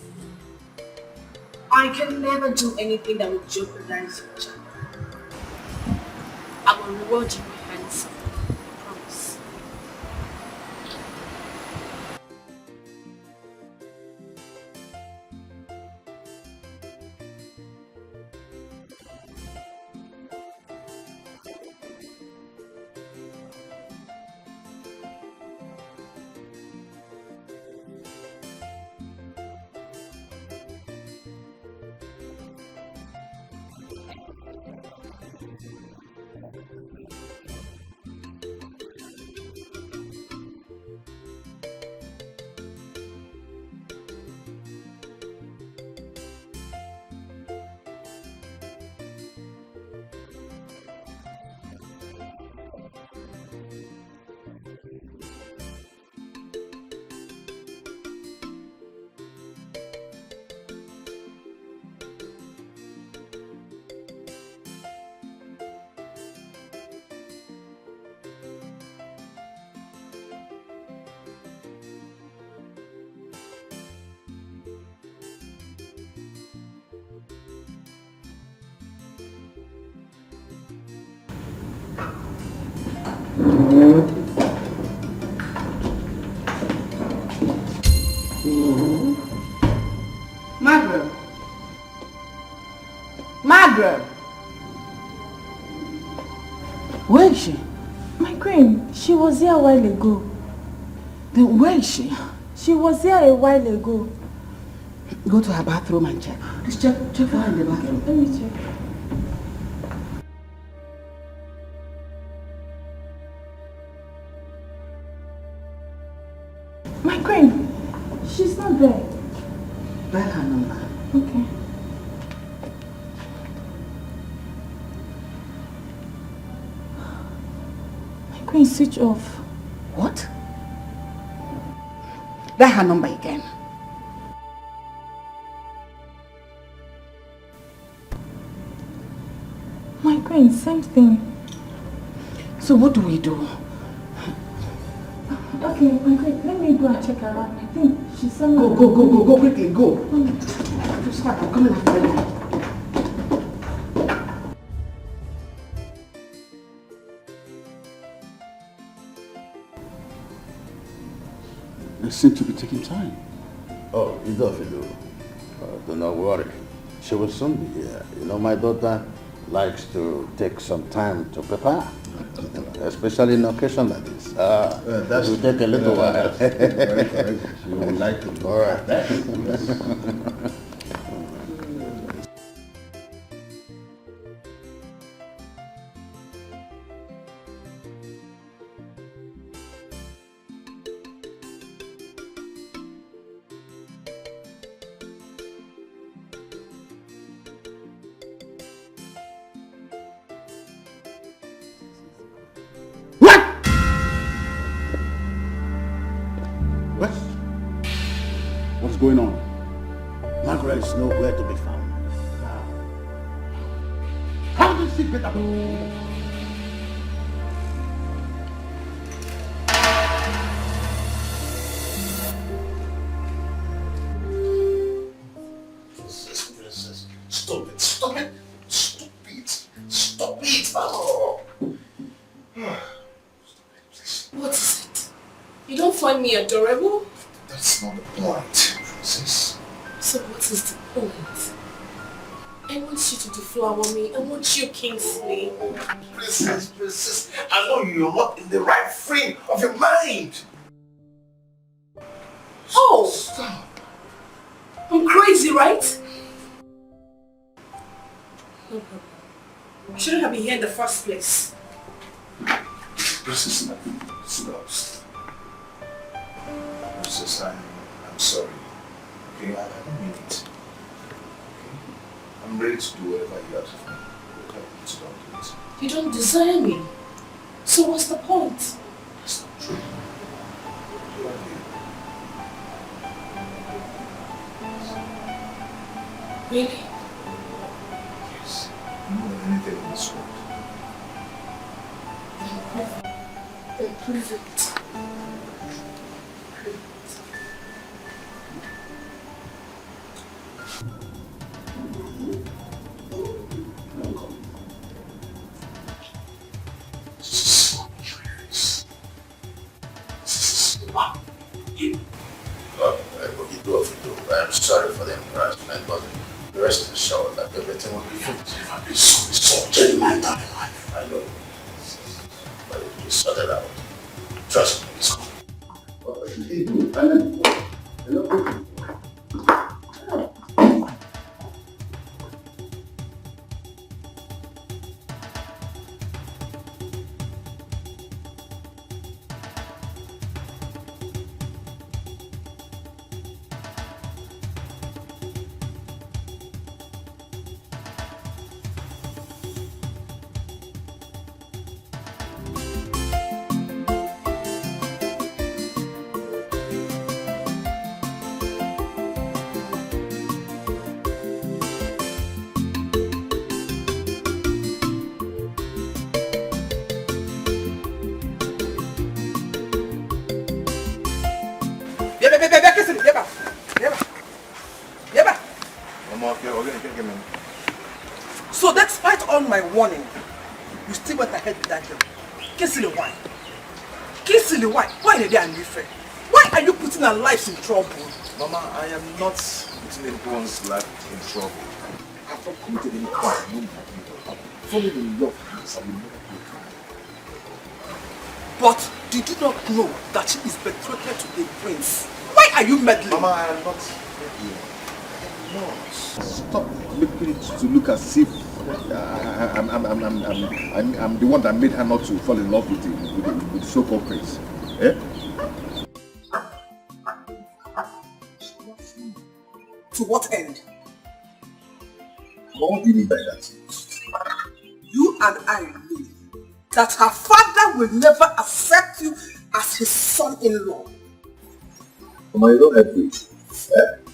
I can never do anything that will jeopardize your child. I will reward you handsomely. I promise. Margaret! Margaret! Where is she? My queen, she was here a while ago. Then where is she? She was here a while ago. Go to her bathroom and check. Please check for her in the bathroom. Let me check. My queen, she's not there. Dial her number. Okay. My queen, switch off. What? Dial her number again. My queen, same thing. So what do we do? Okay, my queen, let me go and check around. I think she's somewhere. Go quickly, go. Just start, I'm coming after you. They seem to be taking time. Oh, you don't feel Do not worry. She will soon be here. You know, my daughter likes to take some time to prepare, especially in occasion like this. That will take a little while. Very correct. You would like to. All right. What's going on? Margaret is nowhere to be found. How did she get up? Princess, stop it, stop it, stop it, stop it. Oh. What is it? You don't find me adorable? That's not the point, Princess. So what is the point? I want you to deflower me. I want you Kingsley. Princess, I know you're not in the right frame of your mind. Oh! Stop. I'm crazy, right? No problem. I shouldn't have been here in the first place. Princess, stop. Princess, I'm sorry. Okay, I don't mean it. Okay? I'm ready to do whatever you ask of me. Okay, so don't do it. You don't desire me. So what's the point? That's not true. You are here. Really? Yes. More than anything in this world. Then prove it. I'm sorry for the embarrassment, but rest assured that everything will be fixed. I've been so insulted in my entire life. I know. But it will be sorted out. Trust me, it's coming. What are you doing? Hello? So despite all my warning, you still went ahead with that girl. Kisily, why? Kisily, why? Why did they unfair? Why are you putting our lives in trouble? Mama, I am not putting anyone's life in trouble. I have not committed any crime. Falling in love, I will never do it. But did you not know that she is betrothed to a prince? Why are you meddling? Mama, I am not meddling. No. Stop making it to look as if I'm the one that made her not to fall in love with the so-called prince. Eh? To what end? What do you mean by that? You and I know that her father will never accept you as his son-in-law. Mama, you don't have to.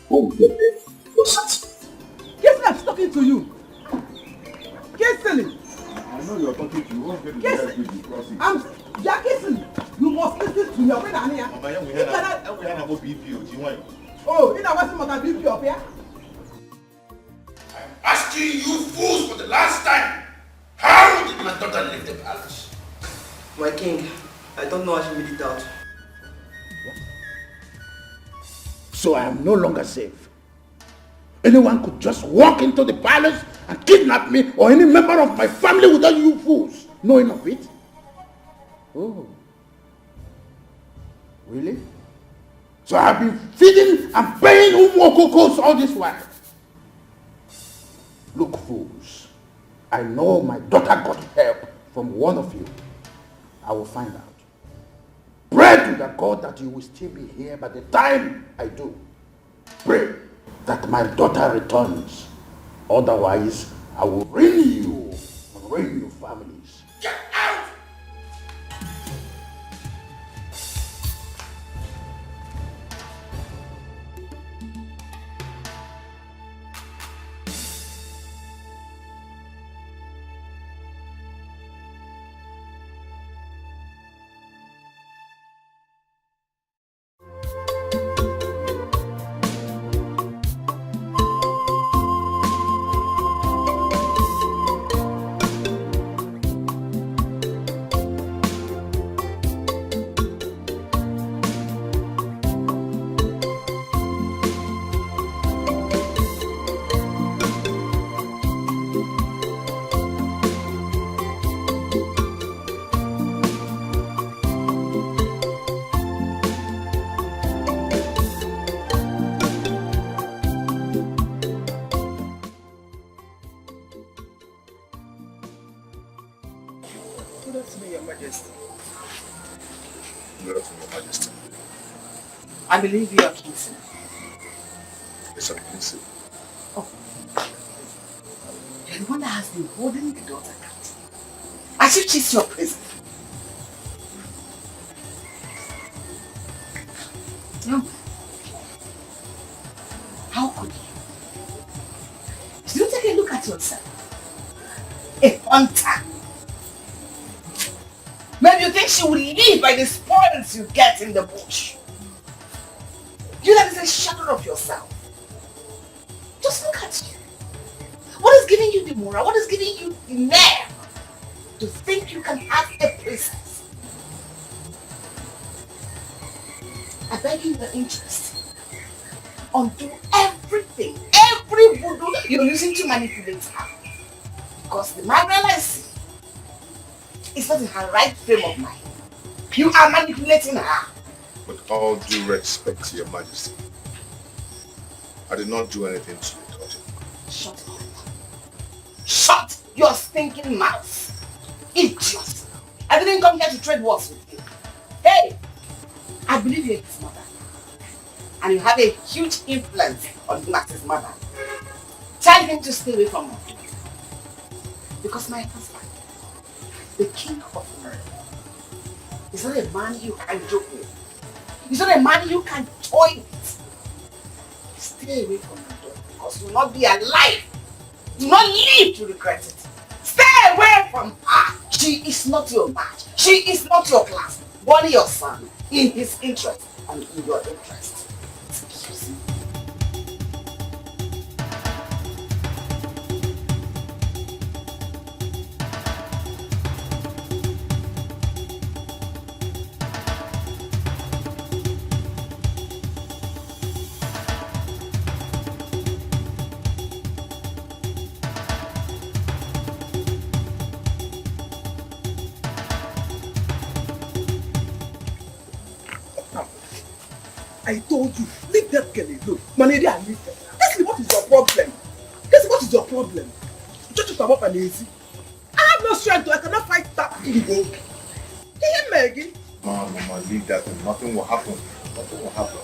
Who will get there? Yes, I'm talking to you. Kissing. I know you're talking to you. Won't get the I'm kissing. You must listen to me. Mama, we had a BPO. Oh, you know what's my BPO up here? I'm asking you fools for the last time. How did my daughter leave the palace? My king, I don't know how she made it out. So I am no longer safe. Anyone could just walk into the palace and kidnap me or any member of my family without you fools knowing of it. Oh. Really? So I have been feeding and paying Umokokos all this while. Look, fools. I know my daughter got help from one of you. I will find out. Pray to the God that you will still be here by the time I do. Pray that my daughter returns. Otherwise, I will ruin you and ruin your families. Get out! I believe you are Kingston. Yes, I'm Kingston. Oh. You're the one that has been holding the daughter captive. As if she's your prison. Tell me. How could you? Did you take a look at yourself? A hunter. Maybe you think she will live by the spoils you get in the bush. You that is a shadow of yourself. Just look at you. What is giving you the morale? What is giving you the nerve to think you can have a princess? I beg you your interest. Undo everything, every voodoo you're using to manipulate her. Because the Mariela I see is not in her right frame of mind. You are manipulating her. With all due respect to your majesty, I did not do anything to your daughter. Shut up. Shut your stinking mouth. Idiot. I didn't come here to trade words with you. Hey, I believe you're his mother. And you have a huge influence on him as his mother. Tell him to stay away from her. Because my husband, the king of America, is not a man you can joke with. He's not a man you can toy with. Stay away from my daughter because you will not be alive. Do not live to regret it. Stay away from her. She is not your match. She is not your class. Born your son in his interest and in your interest. Excuse me. I told you, leave that girl alone. Manager, leave her. Tell me what is your problem? Tell me what is your problem? Just to come up and easy. I have no strength, I cannot fight that thing. You hear Maggie? Mama, leave that thing. Nothing will happen. Nothing will happen.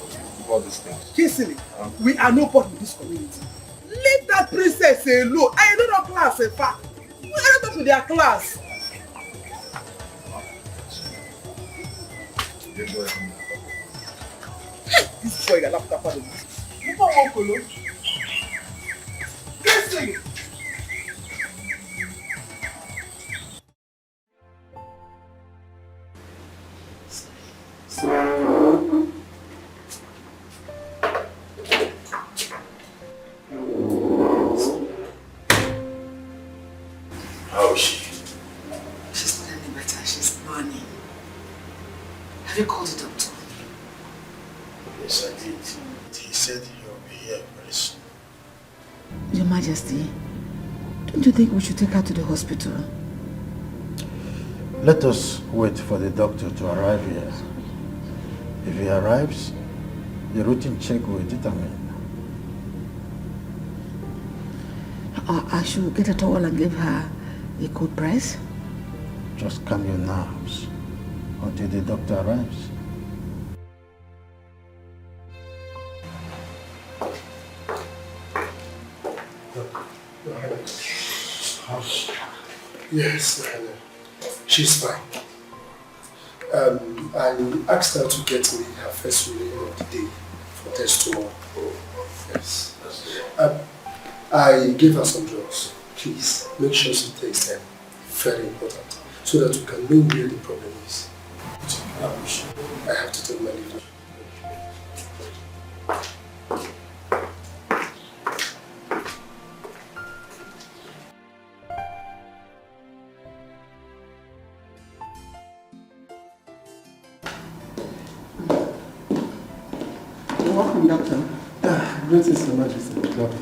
All these things. Kingsley, we are nobody in this community. Leave that princess alone. I don't know class, in fact. We are not up to their class. This boy got laptop on him. You don't want to look. Kingsley! How is she? She's not any better. She's burning. Have you called the doctor? Yes, I did. He said he'll be here very soon. Your Majesty, don't you think we should take her to the hospital? Let us wait for the doctor to arrive here. If he arrives, the routine check will determine. I should get a towel and give her a cold press? Just calm your nerves until the doctor arrives. Yes, she's fine. I asked her to get me her first reading of the day for test tomorrow. Yes. I gave her some drugs. Please make sure she takes them. Very important. So that we can know where the problem is. I have to take my leave. Welcome, Doctor. Greetings, Your Majesty. Doctor.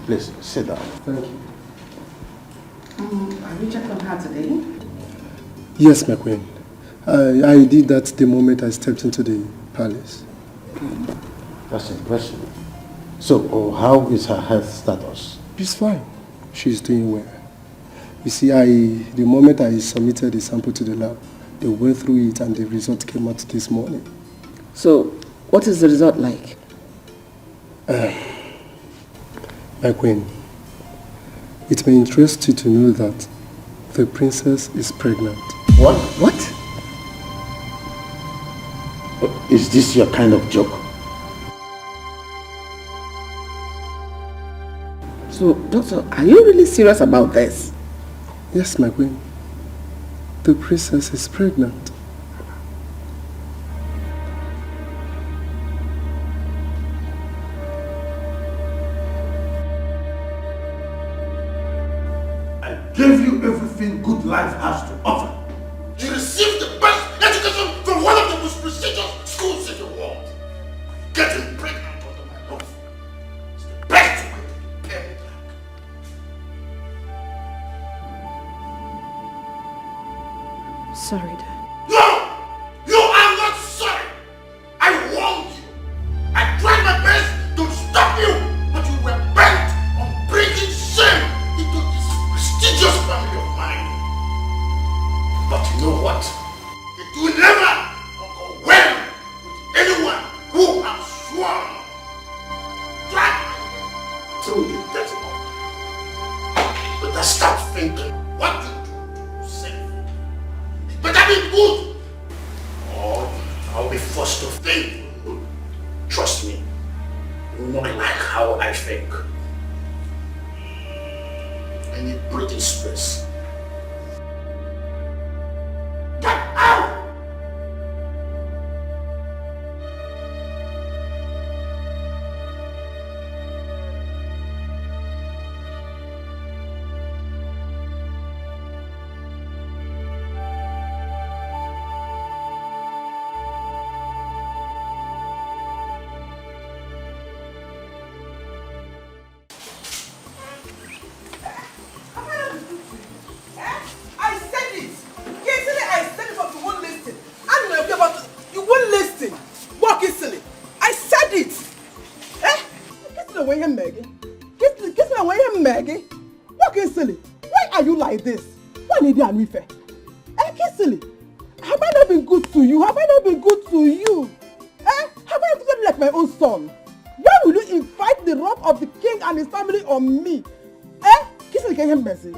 Please, sit down. Thank you. Have you checked on her today? Yes, my queen. I did that the moment I stepped into the palace. That's impressive. So, how is her health status? She's fine. She's doing well. You see, the moment I submitted the sample to the lab, they went through it and the result came out this morning. So, what is the result like? My queen, it may interest you to know that The princess is pregnant. What? What? Is this your kind of joke? So, doctor, are you really serious about this? Yes, my queen. The princess is pregnant. I gave you everything good life has to offer. You received the best education from one of the most prestigious schools in the world. Getting pregnant under my roof is the best way to pay me back. Sorry, Dad. No! You are not sorry! I warned you! I tried my best to stop you, but you were bent on bringing shame into this prestigious family of mine. But you know what? It will never go well with anyone who has sworn. Try till you get it up. But I start thinking what you do to save. Better be good, or I'll be forced to think. Trust me, you will not like how I think. I need breathing space. Get out! I said it. Yesterday I said it, but you won't listen. And when you about you won't listen. Walk easily. I said it. Eh? Kiss me away, Maggie. Kiss me away, Maggie. Walk easily. Why are you like this? Why need you and me fair? Eh, Kissily? Have I not been good to you? Have I not been good to you? Eh? Have I not treated you like my own son? Why will you invite the wrath of the king and his family on me? Eh? Kissily, can you mercy?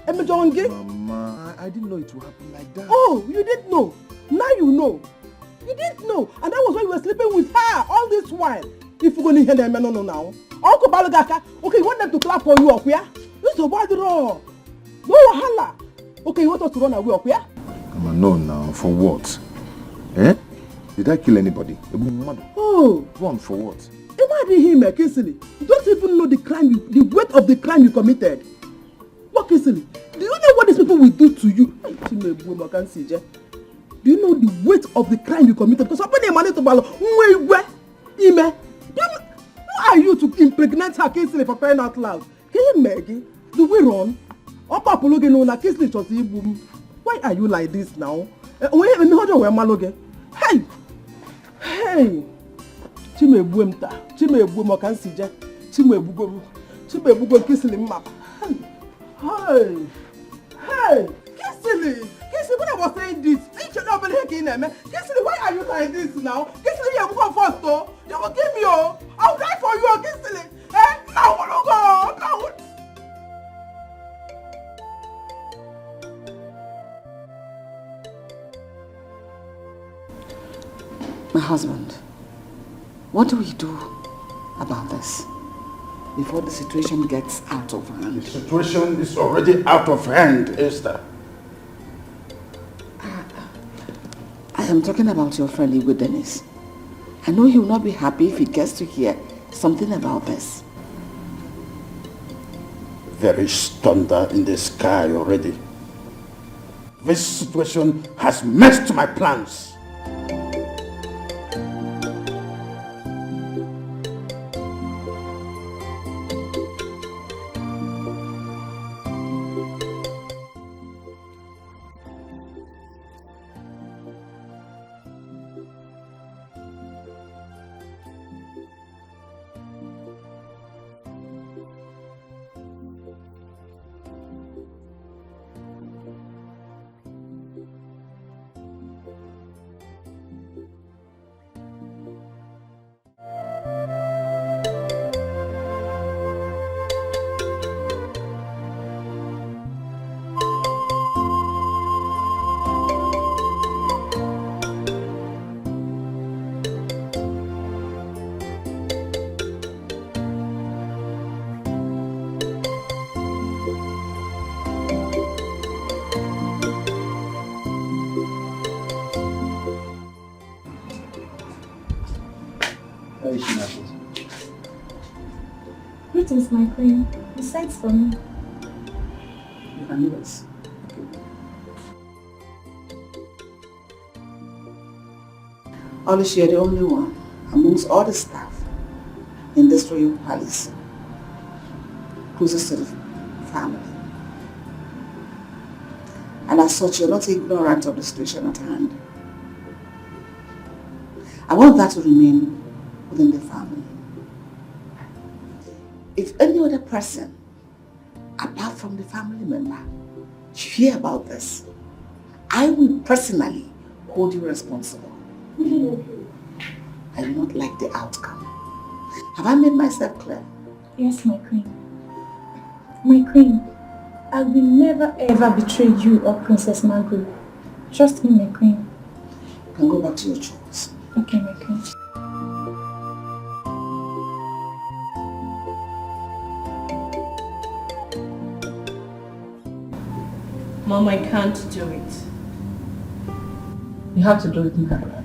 Mama, I didn't know it would happen like that. Oh, you didn't know. Now you know. You didn't know. And that was why you were sleeping with her all this while. If you're going to hear them, no now. Uncle Balagaka, okay, you want them to clap for you up here? This is about the raw. No wahala. Okay, you want us to run away up here? Mama, no now. For what? Eh? Did I kill anybody? Oh. Run for what? Imagine him, Kissily. You don't even know the crime, the weight of the crime you committed. What, Kissily? Do you know what these people will do to you? Do you know the weight of the crime you committed? Because somebody money to Balo. Who are you to impregnate her, Kissily, for crying out loud? Can you, Maggie? Do we run? Why are you like this now? Hey! Hey! Kissily map. Hey! Hey! Kissily! Kissily, when I was saying this, Kissily, why are you like this now? Kissily, you will go first, though. You will give me, I'll die for you, Kissily. Eh? Now, go! Now! My husband, what do we do about this before the situation gets out of hand? The situation is already out of hand, Esther. I am talking about your friend Igwe Dennis. I know he will not be happy if he gets to hear something about this. There is thunder in the sky already. This situation has messed my plans. Greetings, my queen. You sent for me. You can leave us. Alice, you're the only one amongst all the staff in this royal palace closest to the family. And as such, you're not ignorant of the situation at hand. I want that to remain within the family. If any other person, apart from the family member, hear about this, I will personally hold you responsible. I do not like the outcome. Have I made myself clear? Yes, my queen. My queen, I will never ever betray you or Princess Margaret. Trust me, my queen. You can go back to your chores. Okay, my queen. Mom, I can't do it. You have to do it, Margaret.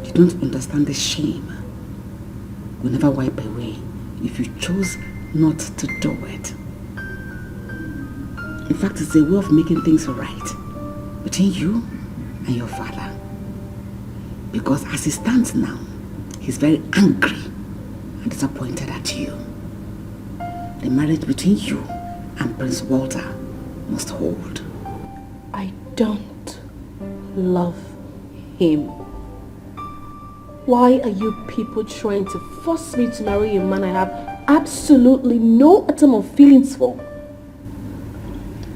You don't understand the shame will never wipe away if you choose not to do it. In fact, it's a way of making things right between you and your father. Because as he stands now, he's very angry and disappointed at you. The marriage between you and Prince Walter must hold. I don't love him. Why are you people trying to force me to marry a man I have absolutely no atom of feelings for?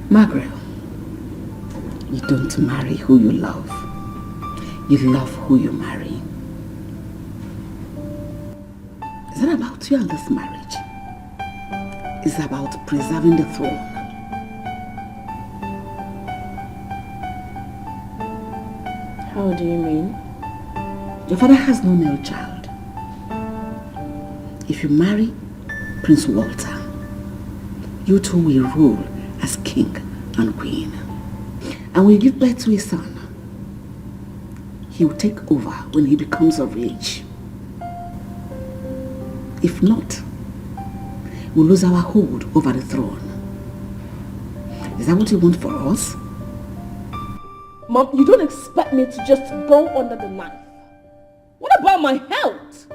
Margaret, you don't marry who you love. You love who you marry. It's not about you and this marriage. It's about preserving the throne. How do you mean? Your father has no male child. If you marry Prince Walter, you two will rule as king and queen. And when you give birth to a son, he will take over when he becomes of age. If not, we'll lose our hold over the throne. Is that what you want for us? Mom, you don't expect me to just go under the knife. What about my health?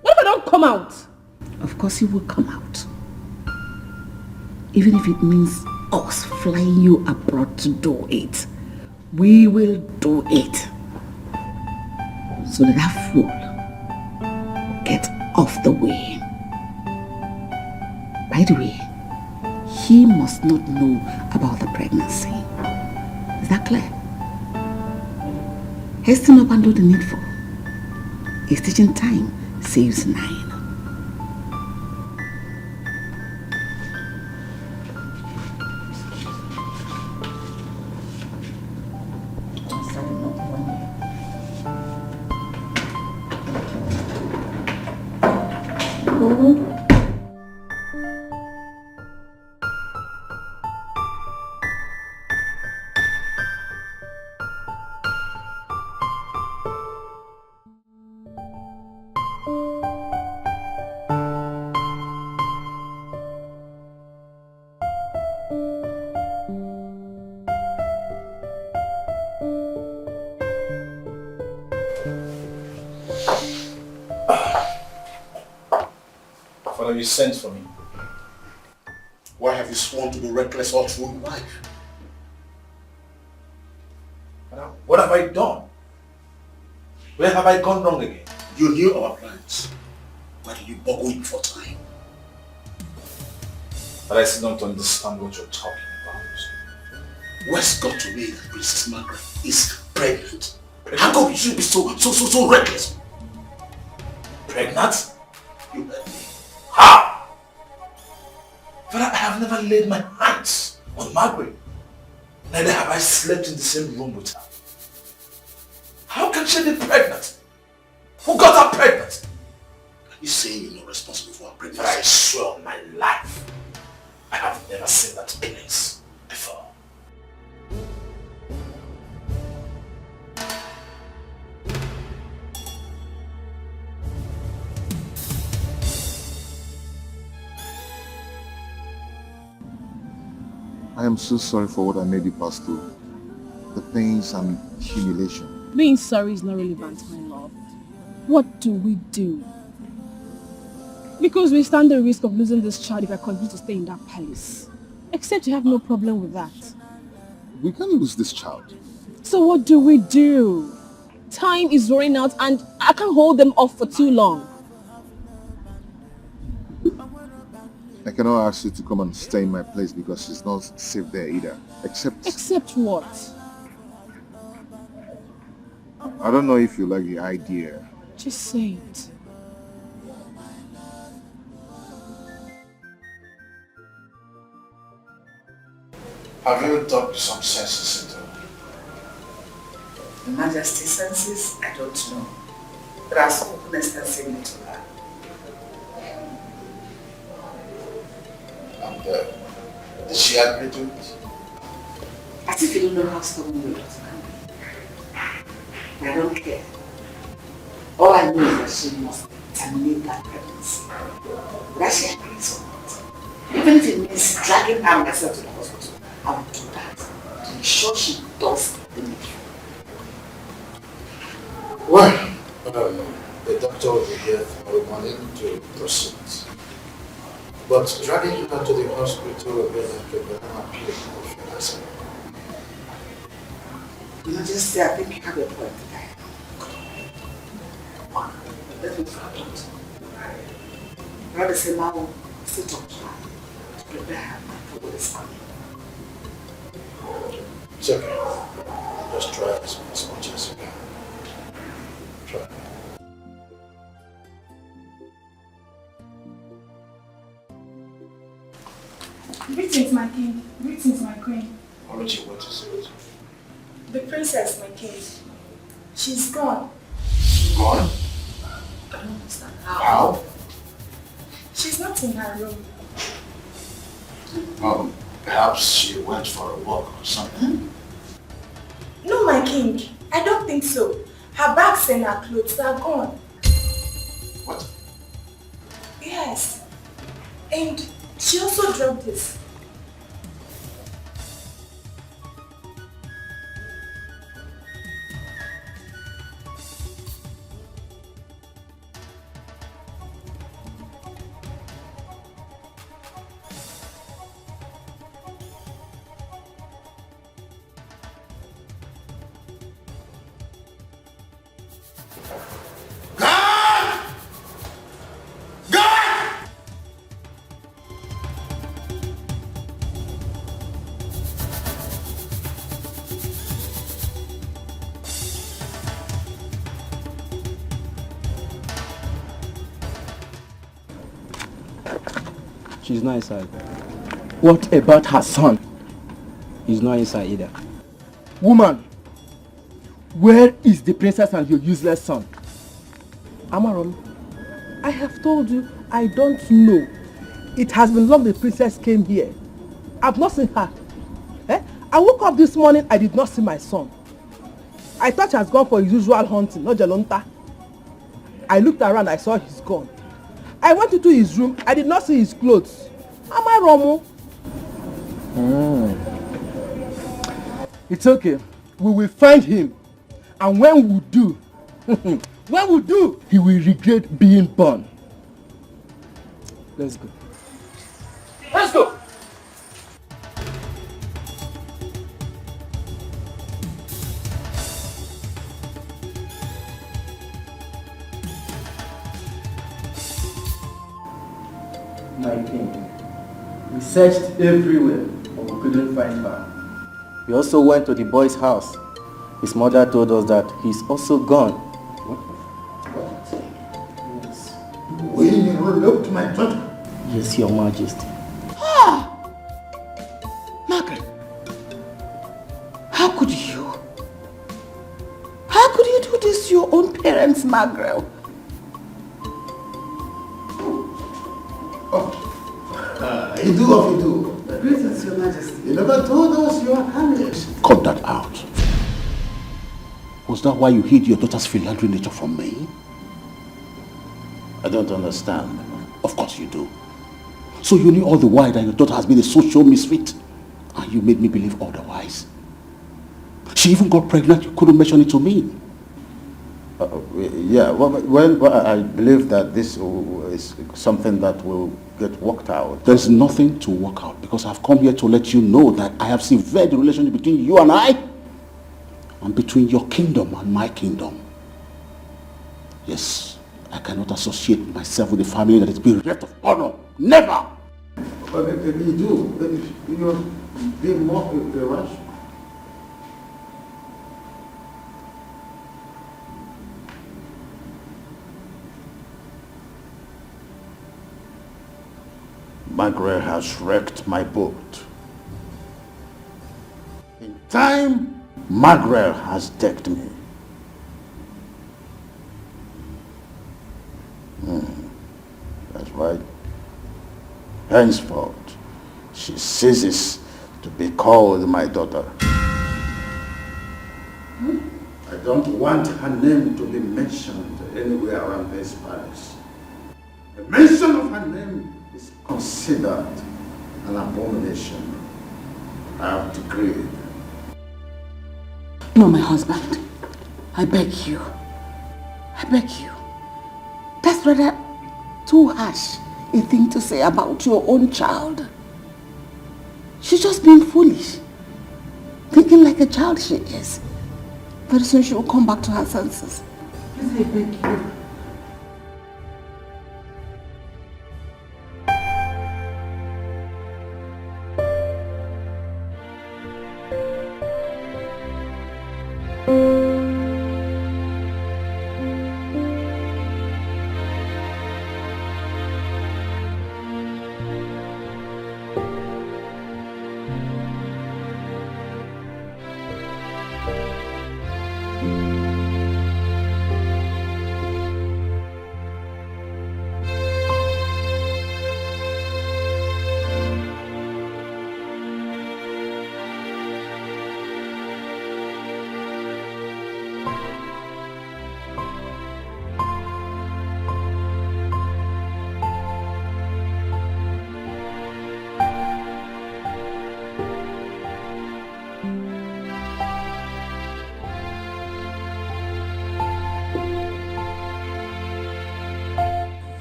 What if I don't come out? Of course you will come out. Even if it means us flying you abroad to do it. We will do it. So that fool get off the way. By the way, he must not know about the pregnancy. Is that clear? Hasten up and do the needful. A stitching time saves 9. Father, you sent for me. Why have you sworn to be reckless all through your life? What have I done? Where have I gone wrong again? You knew our plans. Why did you boggle it for time? But I still don't understand what you're talking about. What's got to me that Princess Margaret is pregnant? How could you be so reckless? Pregnant? You heard me. How? Father, I have never laid my hands on Margaret. Neither have I slept in the same room with her. How can she be pregnant? Who got her pregnant? You say you're not responsible for her pregnancy? But I swear on my life, I have never seen that place before. I am so sorry for what I made you pass through. The pains and humiliation. Being sorry is not relevant, my love. What do we do? Because we stand the risk of losing this child if I continue to stay in that palace. Except you have no problem with that. We can't lose this child. So what do we do? Time is running out and I can't hold them off for too long. I cannot ask you to come and stay in my place because she's not safe there either. Except what? I don't know if you like the idea. Just say it. Have you talked some senses into? Your Majesty's senses, I don't know. But I've spoken extensively to her. And did she agree to it? As if you don't know how stubborn your daughter can be. But I don't care. All I know is that she must terminate that pregnancy. Whether she agrees or not. Even if it means dragging her myself to the hospital, I will do that to ensure she does the needful. Well, the doctor will be here tomorrow morning to proceed. But dragging her to the hospital will be like a banana peel if you ask me. Your Majesty, I think you have a point there. Let me find out. Rather say now, still talk to her to prepare her for what is coming. It's okay. Just try as much as you can. Try. Greetings, my king. Greetings, my queen. Why don't you want to see it? The princess, my king. She's gone. Gone? I don't understand. How? She's not in her room. Perhaps she went for a walk or something. No, my king. I don't think so. Her bags and her clothes are gone. What? Yes. And she also dropped this. She's not inside. What about her son? He's not inside either. Woman, where is the princess and your useless son? Amarom, I have told you I don't know. It has been long the princess came here. I've not seen her. I woke up this morning, I did not see my son. I thought he has gone for his usual hunting, not Jalonta. I looked around, I saw he's gone. I went into his room, I did not see his clothes. Am I wrong? It's okay. We will find him. And when we do, he will regret being born. Let's go. Let's go! My king, we searched everywhere, but we couldn't find her. We also went to the boy's house. His mother told us that he's also gone. Yes. We eloped, my daughter. Yes, your majesty. Margaret, how could you? How could you do this to your own parents, Margaret? You do what you do. Greetings, your majesty. You never told us you are harmless. Cut that out. Was that why you hid your daughter's philandry nature from me? I don't understand. Of course you do. So you knew all the while that your daughter has been a social misfit? And you made me believe otherwise. She even got pregnant, you couldn't mention it to me. Yeah, well, I believe that this is something that will get worked out. There's nothing to work out because I've come here to let you know that I have severed the relationship between you and I and between your kingdom and my kingdom. Yes, I cannot associate myself with a family that is bereft of honor. Never! But if you do, you're being more irrational. Margaret has wrecked my boat. In time, Margaret has decked me. That's right. Henceforth, she ceases to be called my daughter. I don't want her name to be mentioned anywhere around this palace. The mention of her name is considered an abomination. I have decreed. No, my husband. I beg you. I beg you. That's rather too harsh a thing to say about your own child. She's just being foolish. Thinking like a child she is. Very soon she will come back to her senses. Please, I beg you.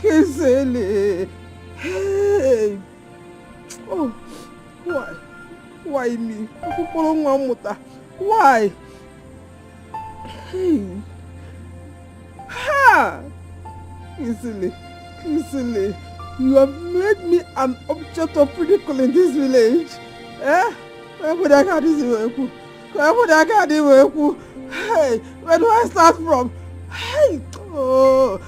Kisele. Hey. Oh, why? Why me? Why? Hey. Ha! Kisele. Kisele. You have made me an object of ridicule in this village. Eh? Where would I get this work? Where would I get this work? Hey, where do I start from? Hey! Oh.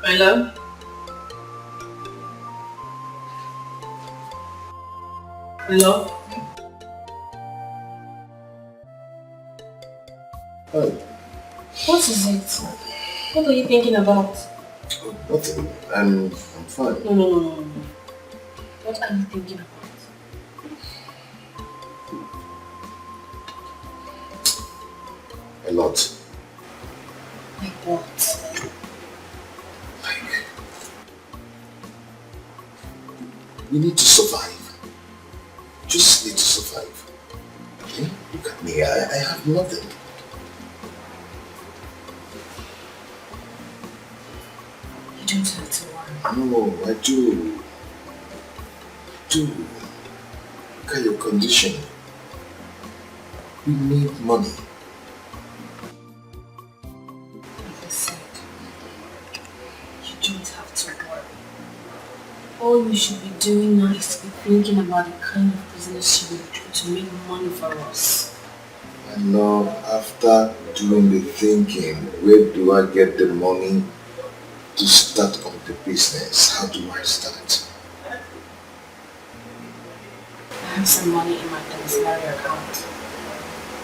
Hello? Hello? Oh. What is it? What are you thinking about? Nothing. I'm fine. No. What are you thinking about? A lot. Like what? We need to survive. Just need to survive. Okay? Look at me. I have nothing. You don't have to worry. No, I do. Look at your condition. We need money. Like I said, you don't have to worry. All you should be doing now is to be thinking about the kind of business you will do to make money for us. And now, after doing the thinking, where do I get the money to start up the business? How do I start? I have some money in my domiciliary account.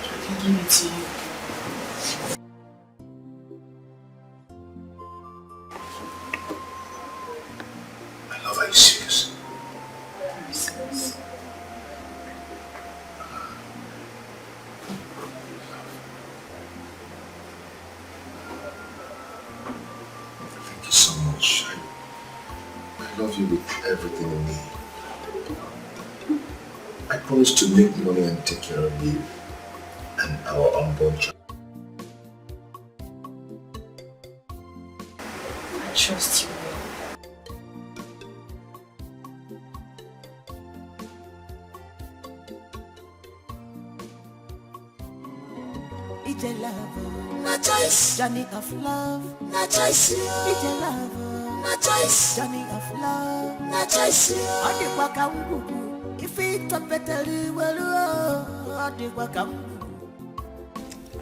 I can give it to you. My love, I love you with everything in me. I promise to make money and take care of you and our unborn child. I trust you. It's a love, no choice. Journey of love, no choice. It's a love, no choice. Journey of love, no choice. Adi waka ngugu, if it better well, adi waka.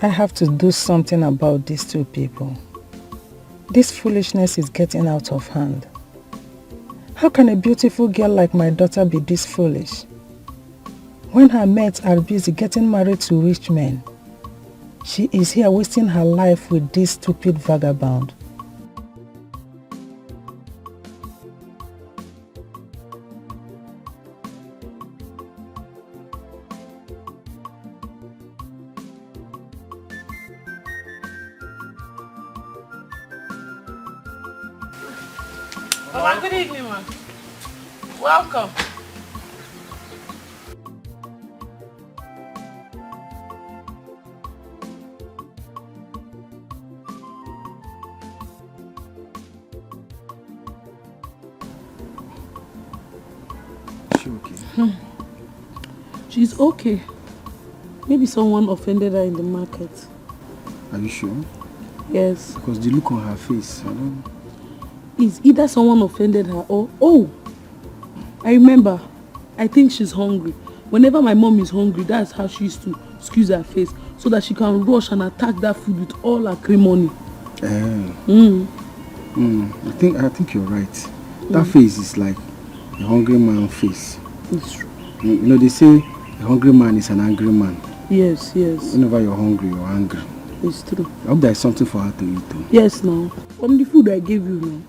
I have to do something about these two people. This foolishness is getting out of hand. How can a beautiful girl like my daughter be this foolish? When her mates are busy getting married to rich men, she is here wasting her life with this stupid vagabond. Oh, good evening, ma'am. Welcome. She's okay. Maybe someone offended her in the market. Are you sure? Yes. Because the look on her face, I don't... It's either someone offended her or... Oh! I remember. I think she's hungry. Whenever my mom is hungry, that's how she used to squeeze her face so that she can rush and attack that food with all her cream I think you're right. That face is like a hungry man face. It's true. You know, they say a hungry man is an angry man. Yes, yes. Whenever you're hungry, you're angry. It's true. I hope there's something for her to eat too. Yes, now. From the food I gave you now.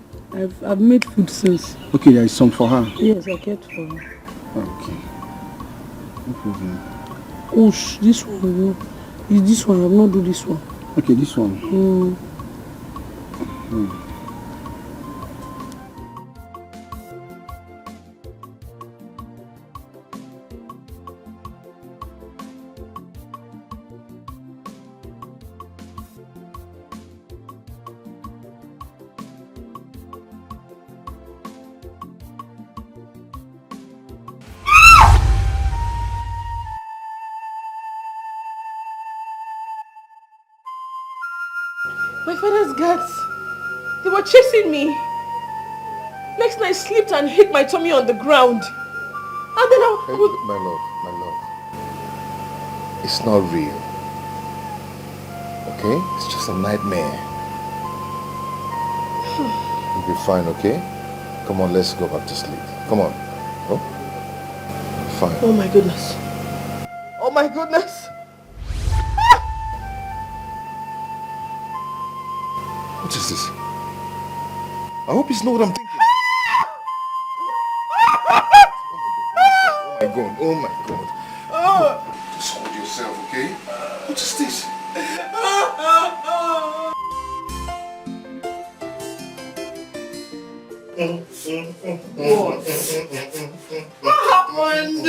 I've made food since. Okay, there is some for her. Yes, I kept for her. Okay. No problem. Oh, this one, is this one. I have not do this one. Okay, this one. My father's guards, they were chasing me. Next night I slipped and hit my tummy on the ground. And then My love. It's not real. Okay? It's just a nightmare. You'll be fine, okay? Come on, let's go back to sleep. Come on. Oh? Fine. Oh my goodness. Oh my goodness. What is this? I hope it's not what I'm thinking. Oh my God. Just hold yourself, okay? What is this? What happened?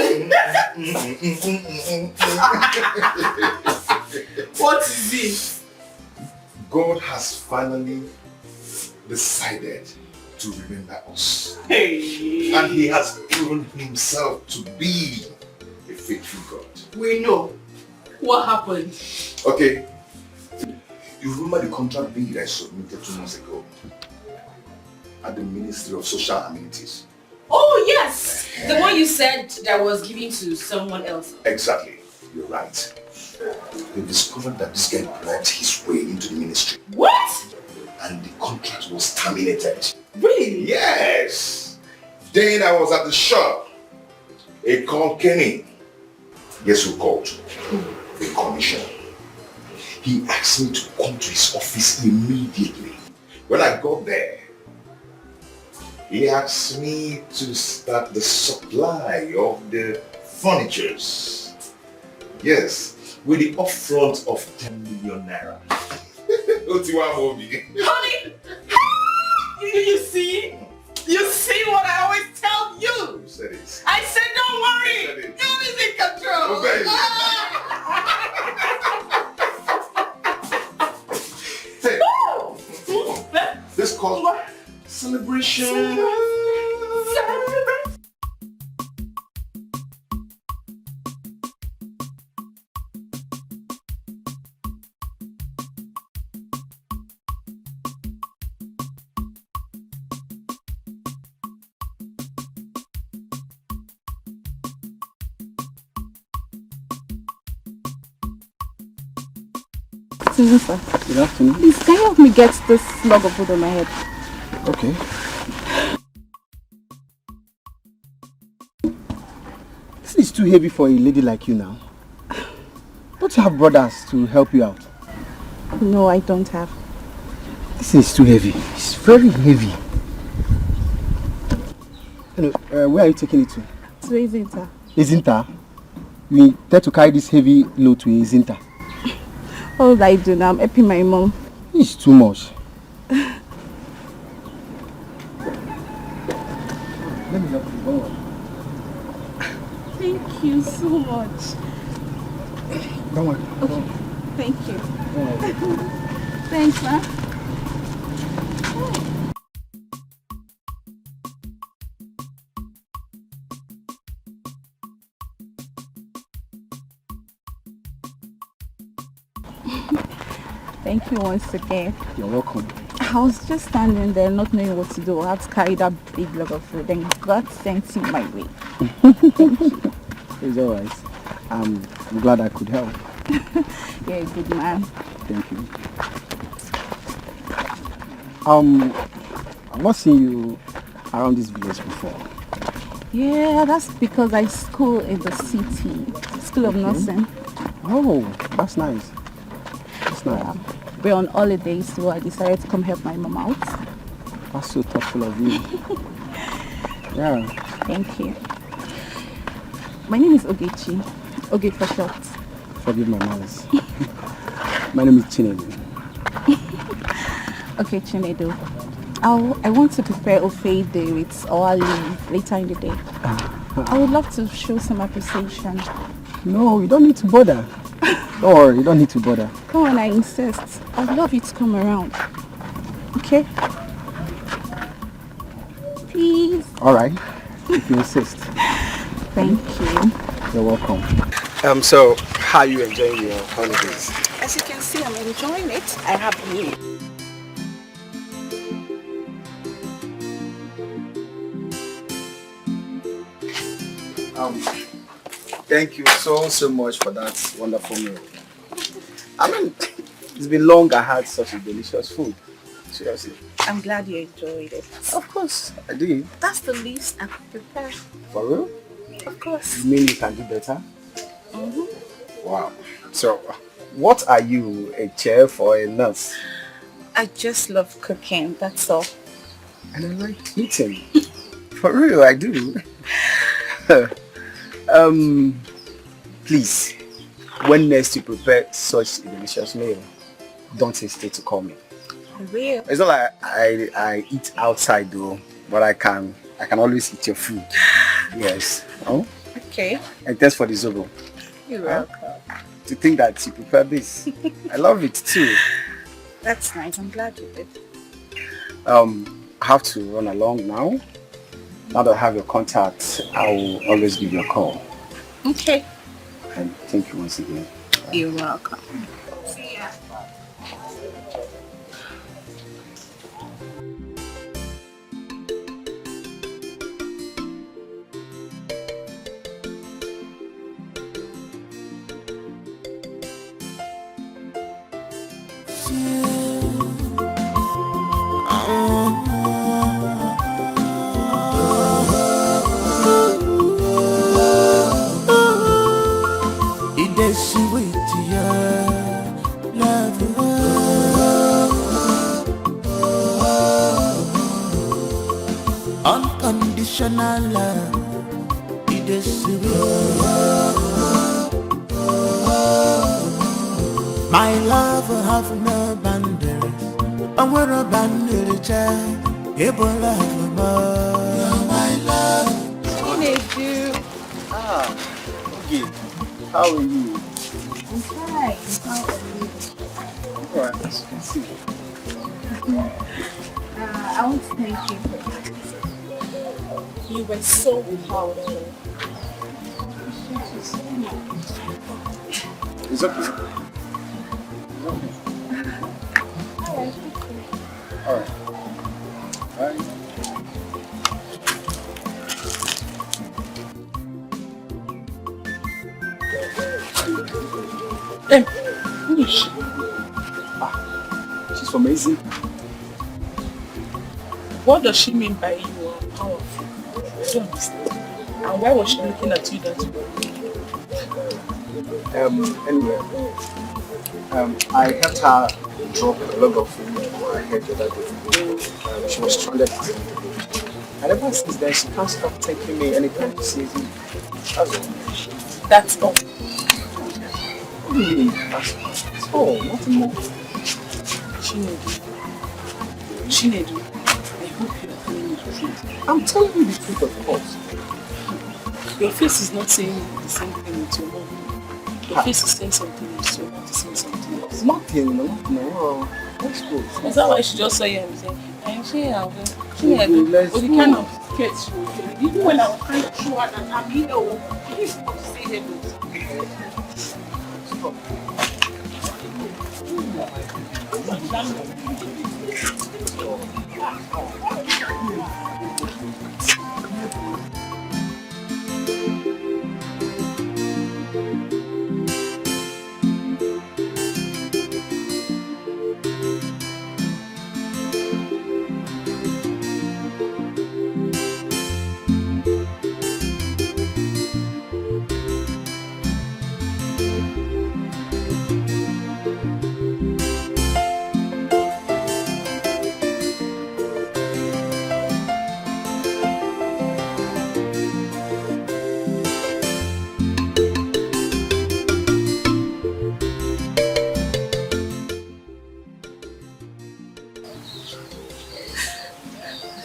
What is it? God has finally decided to remember us. Hey. And he has proven himself to be a faithful God. We know. What happened? Okay. You remember the contract bid I submitted 2 months ago at the Ministry of Social Amenities? Oh yes! The one you said that was given to someone else. Exactly. You're right. They discovered that this guy brought his way into the ministry. What? And the contract was terminated. Really? Yes! Then I was at the shop. A call came in. Guess who called? The commissioner. He asked me to come to his office immediately. When I got there, he asked me to start the supply of the furnitures. Yes, with the upfront of 10 million naira. Honey! You see? You see what I always tell you? You said it. I said don't worry. God is in control. Obey. Hey. This calls for celebration. Good afternoon, sir. Good afternoon. Please, can you help me get this log of food on my head? Okay. This is too heavy for a lady like you now. Don't you have brothers to help you out? No, I don't have. This is too heavy. It's very heavy. Anyway, where are you taking it to? To Izinta. Izinta? You intend to carry this heavy load to Izinta? All I do now, I'm helping my mom. It's too much. Let me help you. Don't worry. Thank you so much. Don't worry. Okay. Thank you. Don't worry. Thanks, ma. Thank you once again. You're welcome. I was just standing there not knowing what to do. I had to carry that big log of food and God sent you my way. It's alright. I'm glad I could help. You're a good man. Thank you. I've not seen you around this village before. Yeah, that's because I school in the city. School of Nursing. Oh, that's nice. That's nice. Yeah. We're on holidays, so I decided to come help my mom out. That's so thoughtful of you. Yeah. Thank you. My name is Ogechi. Oge for short. Forgive my manners. My name is Chinedu. Okay, Chinedu. I want to prepare Ofe Day with our leave later in the day. I would love to show some appreciation. No, you don't need to bother. Don't worry, you don't need to bother. Come on, I insist. I'd love you to come around. Okay? Please. Alright, if you insist. Thank you. You're welcome. So, how are you enjoying your holidays? As you can see, I'm enjoying it. I have you. Thank you so much for that wonderful meal. I mean, it's been long I had such a delicious food. Seriously. I'm glad you enjoyed it. Of course, I did. That's the least I could prepare. For real? Of course. You mean you can do better? Mm-hmm. Wow. So, what are you, a chef or a nurse? I just love cooking, that's all. And I like eating. For real, I do. Please, when next you prepare such a delicious meal, don't hesitate to call me. I will. It's not like I eat outside though, but I can always eat your food. Yes. Oh? Okay. And thanks for the zobo. You're welcome. To think that you prepare this. I love it too. That's nice. I'm glad you did. I have to run along now. Now that I have your contact, I will always give you a call. Okay. And thank you once again. You're welcome. See ya. Unconditional love, it is sweet. My love have no boundaries. I'm a boundary child. Able love You're my love. Ini Edo. Okay. How are you? I'm fine. How are you? Alright, as you can see. I want to thank you for that. You were so powerful. Thank you so much. It's okay. Alright. Bye. Hey, who is she? She's amazing. What does she mean by you are powerful? I don't understand. And why was she looking at you that way? Anyway, I helped her drop a log of food on her head the other day. She was stranded. And ever since then, she can't stop taking me anytime she sees me. That's all. That's all. What do you mean? That's all. Nothing more. Chinedu, I hope you are telling me the truth. I'm telling you the truth, of course. Your face is not saying the same thing with your mom. Your face is saying something else, your mouth is saying something else. Nothing, no. Let's go. Is that why she just saw you and saying, I'm Chinedu, but the kind of skirt she was wearing. Even when I was trying to show her that I'm Edo, please stop saying hello. Stop.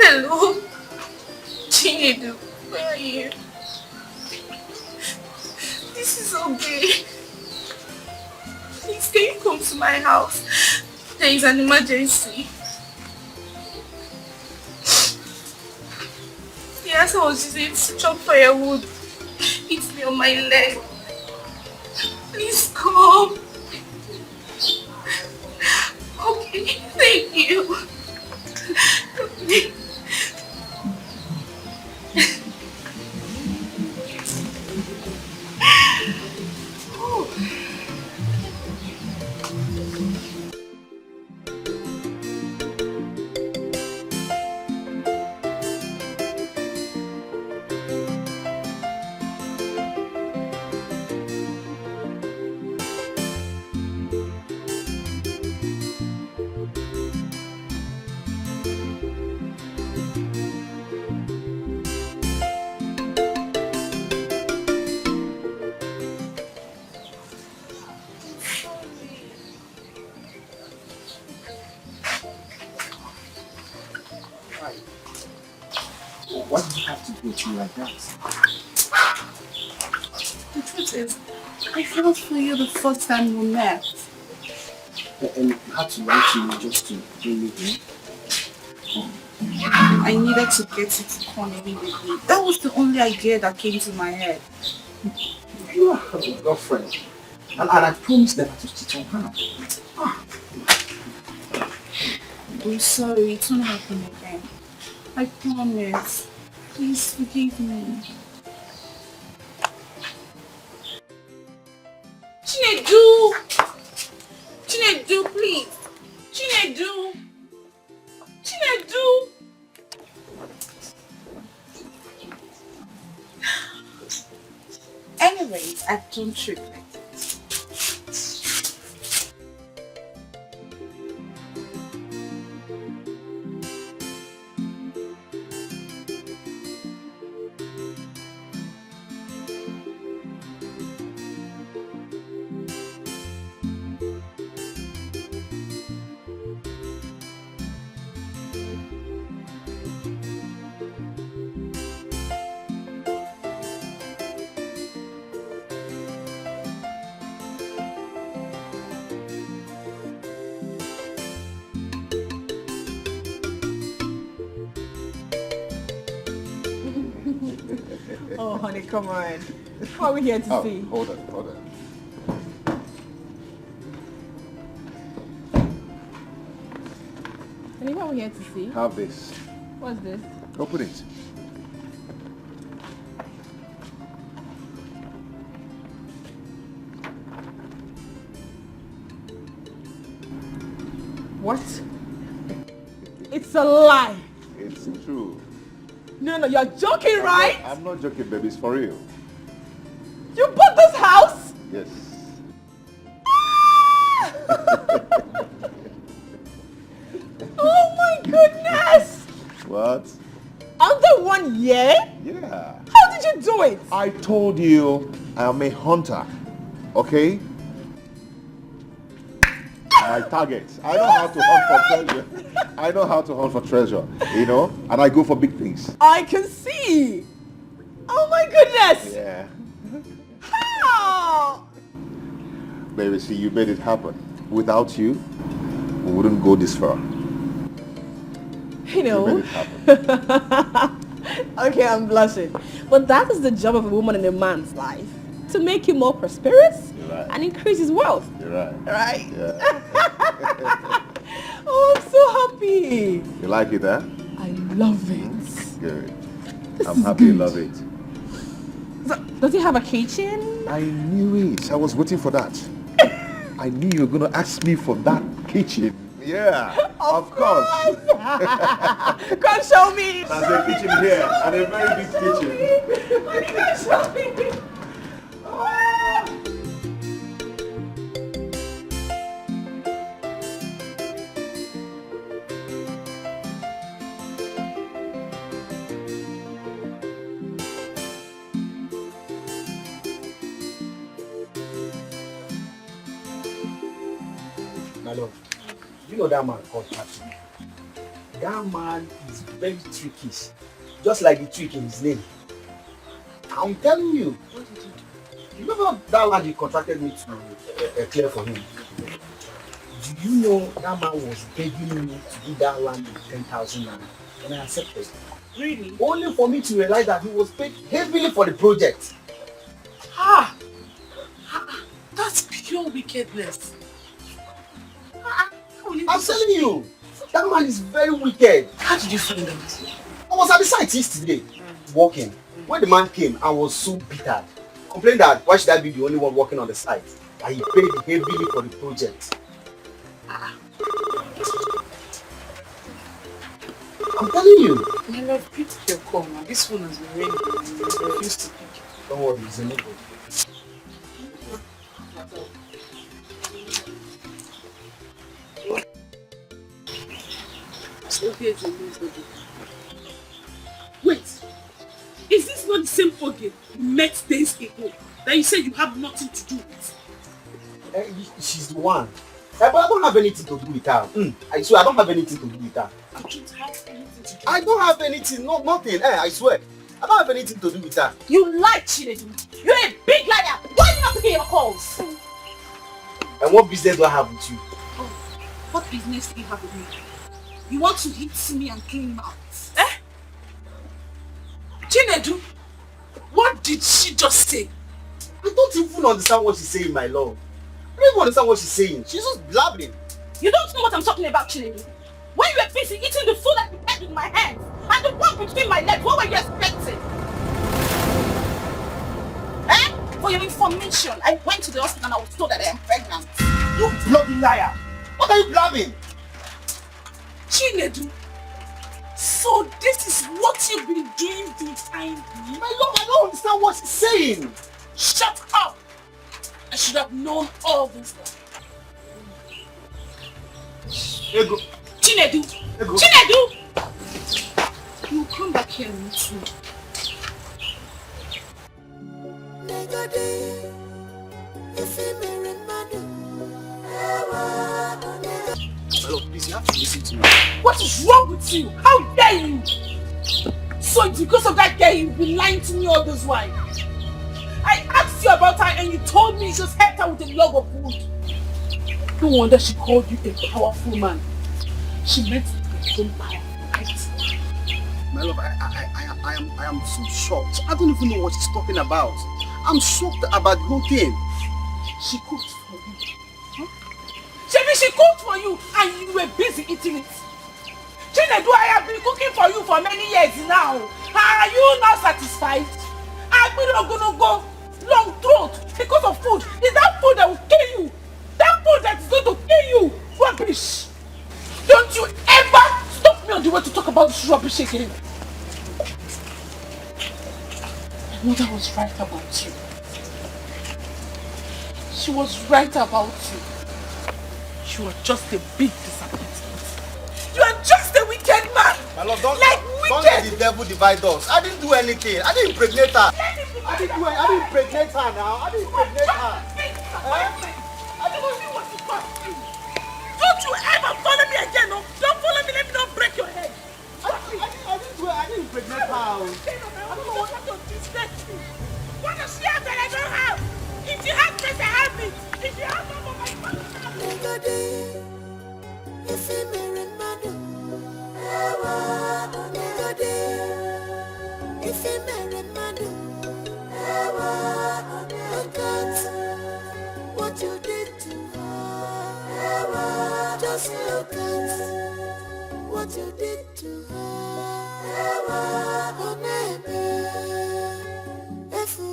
Hello, Chinedu, where are you? This is okay. Please, can you come to my house? There is an emergency. Yes, I was using to chop firewood. It's me on my leg. Please come. Okay, thank you. Why do you have to go through like that? The truth is, I felt for you the first time we met. And you had to lie to me just to bring me here? I needed to get it to come immediately. That was the only idea that came to my head. You are a girlfriend. And I promised never to cheat on her. I'm sorry, it won't happen again. I promise. Please forgive me. Chinedu! Chinedu, please! Chinedu! Chinedu! Anyways, I don't trip like this. Oh, honey, come on. What are we here to see? Hold on. Honey, what are we here to see? Have this. What's this? Open it. What? It's a lie. It's true. No, you're joking, right? I'm not joking, baby. It's for real. You bought this house? Yes. Oh my goodness! What? Under 1 year? Yeah. How did you do it? I told you I'm a hunter. Okay? I target. I know how to hunt for treasure. I know how to hunt for treasure, you know? And I go for big things. I can see. Oh my goodness. Yeah. How? Baby, see, you made it happen. Without you, we wouldn't go this far. You know. You made it happen. Okay, I'm blushing. But that is the job of a woman in a man's life. To make him more prosperous and increase his wealth. You're right. Right? Yeah. Oh, I'm so happy. You like it, huh? I love it. Good. I'm happy you love it. So, does he have a kitchen? I knew it. I was waiting for that. I knew you were going to ask me for that kitchen. Yeah, of course. Come show me. There's a kitchen here and a very big kitchen. Come show me. My love, you know that man called Patrick. That man is very tricky, just like the trick in his name. I'm telling you. What did you do? You remember that land he contracted me to clear for him? Do you know that man was begging me to do that land with 10,000 naira, and I accepted. Really? Only for me to realize that he was paid heavily for the project. That's pure wickedness. I'm telling you, that man is very wicked. How did you find out? I was at the site yesterday, walking. When the man came, I was so bitter. Complained that why should I be the only one working on the site? That he paid heavily for the project. I'm telling you. My love, pick your call now. This phone has been ringing. I refuse to pick it. Don't worry, it's a neighbor. Wait, is this not the same Oge you met days ago that you said you have nothing to do with? She's the one. But I don't have anything to do with her. I swear, I don't have anything to do with her. You don't have anything to do. I don't have anything, nothing. I swear. I don't have anything to do with her. You lie, Chinedu. You're a big liar. Why are you not picking your calls? And what business do I have with you? Oh, what business do you have with me? You want to hit me and clean mouth? Chinedu, what did she just say? I don't even understand what she's saying, my love. I don't even understand what she's saying. She's just blabbering. You don't know what I'm talking about, Chinedu. When you were busy eating the food I prepared with my hands and the one between my legs, what were you expecting? For your information, I went to the hospital and I was told that I am pregnant. You bloody liar! What are you blabbing? Chinedu, so this is what you've been doing behind me? My love, I don't understand what she's saying. Shut up! I should have known all this. Ego. Chinedu! Ego. Chinedu! You come back here and meet me. Hello, please, you have to listen to me. What is wrong with you? How dare you? So it's because of that girl you've been lying to me all this while. I asked you about her and you told me you just helped her with a log of wood. No wonder she called you a powerful man. She meant to be so powerful, right? My love, I am so shocked. I don't even know what she's talking about. I'm shocked about the whole thing. She cooked for you. Huh? She cooked for you and you were busy eating it. Chinedu, I have been cooking for you for many years now. Are you not satisfied? I've been gonna go long throat because of food. Is that food that will kill you? That food that is going to kill you? Rubbish! Don't you ever stop me on the way to talk about this rubbish again. My mother was right about you. She was right about you. You are just a big disappointment. You are just a wicked man. My love, don't wicked. let the devil divide us. I didn't do anything. I didn't impregnate her. I didn't impregnate her now. I didn't impregnate her. Don't you ever follow me again, no? Don't follow me, let me not break your head. I didn't impregnate her. I don't know what to disrespect you. What does she have that I don't have? If you have this, I have it. If you have some of my money, If you marry mother, if you marry mother, look at what you did to her. Just look at what you did to her. Oh, neighbor, if you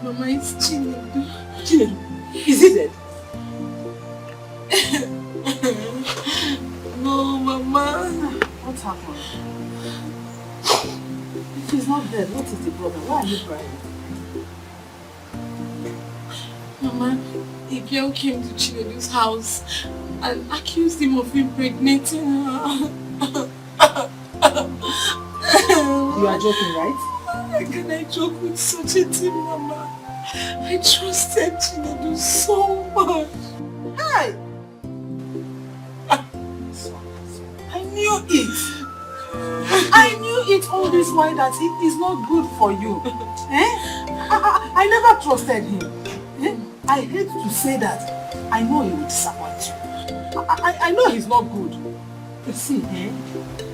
Mama, it's Chinedu. Chinedu, is he dead? No, Mama. What happened? If he's not dead, what is the problem? Why are you crying? Mama, a girl came to Chinedu's house and accused him of impregnating her. You are joking, right? How can I joke with such a thing, Mama? I trusted Chinedu so much. Hey! I knew it. I knew it all this while that it is not good for you. I never trusted him. I hate to say that. I know he will disappoint you. I know he's not good. You see,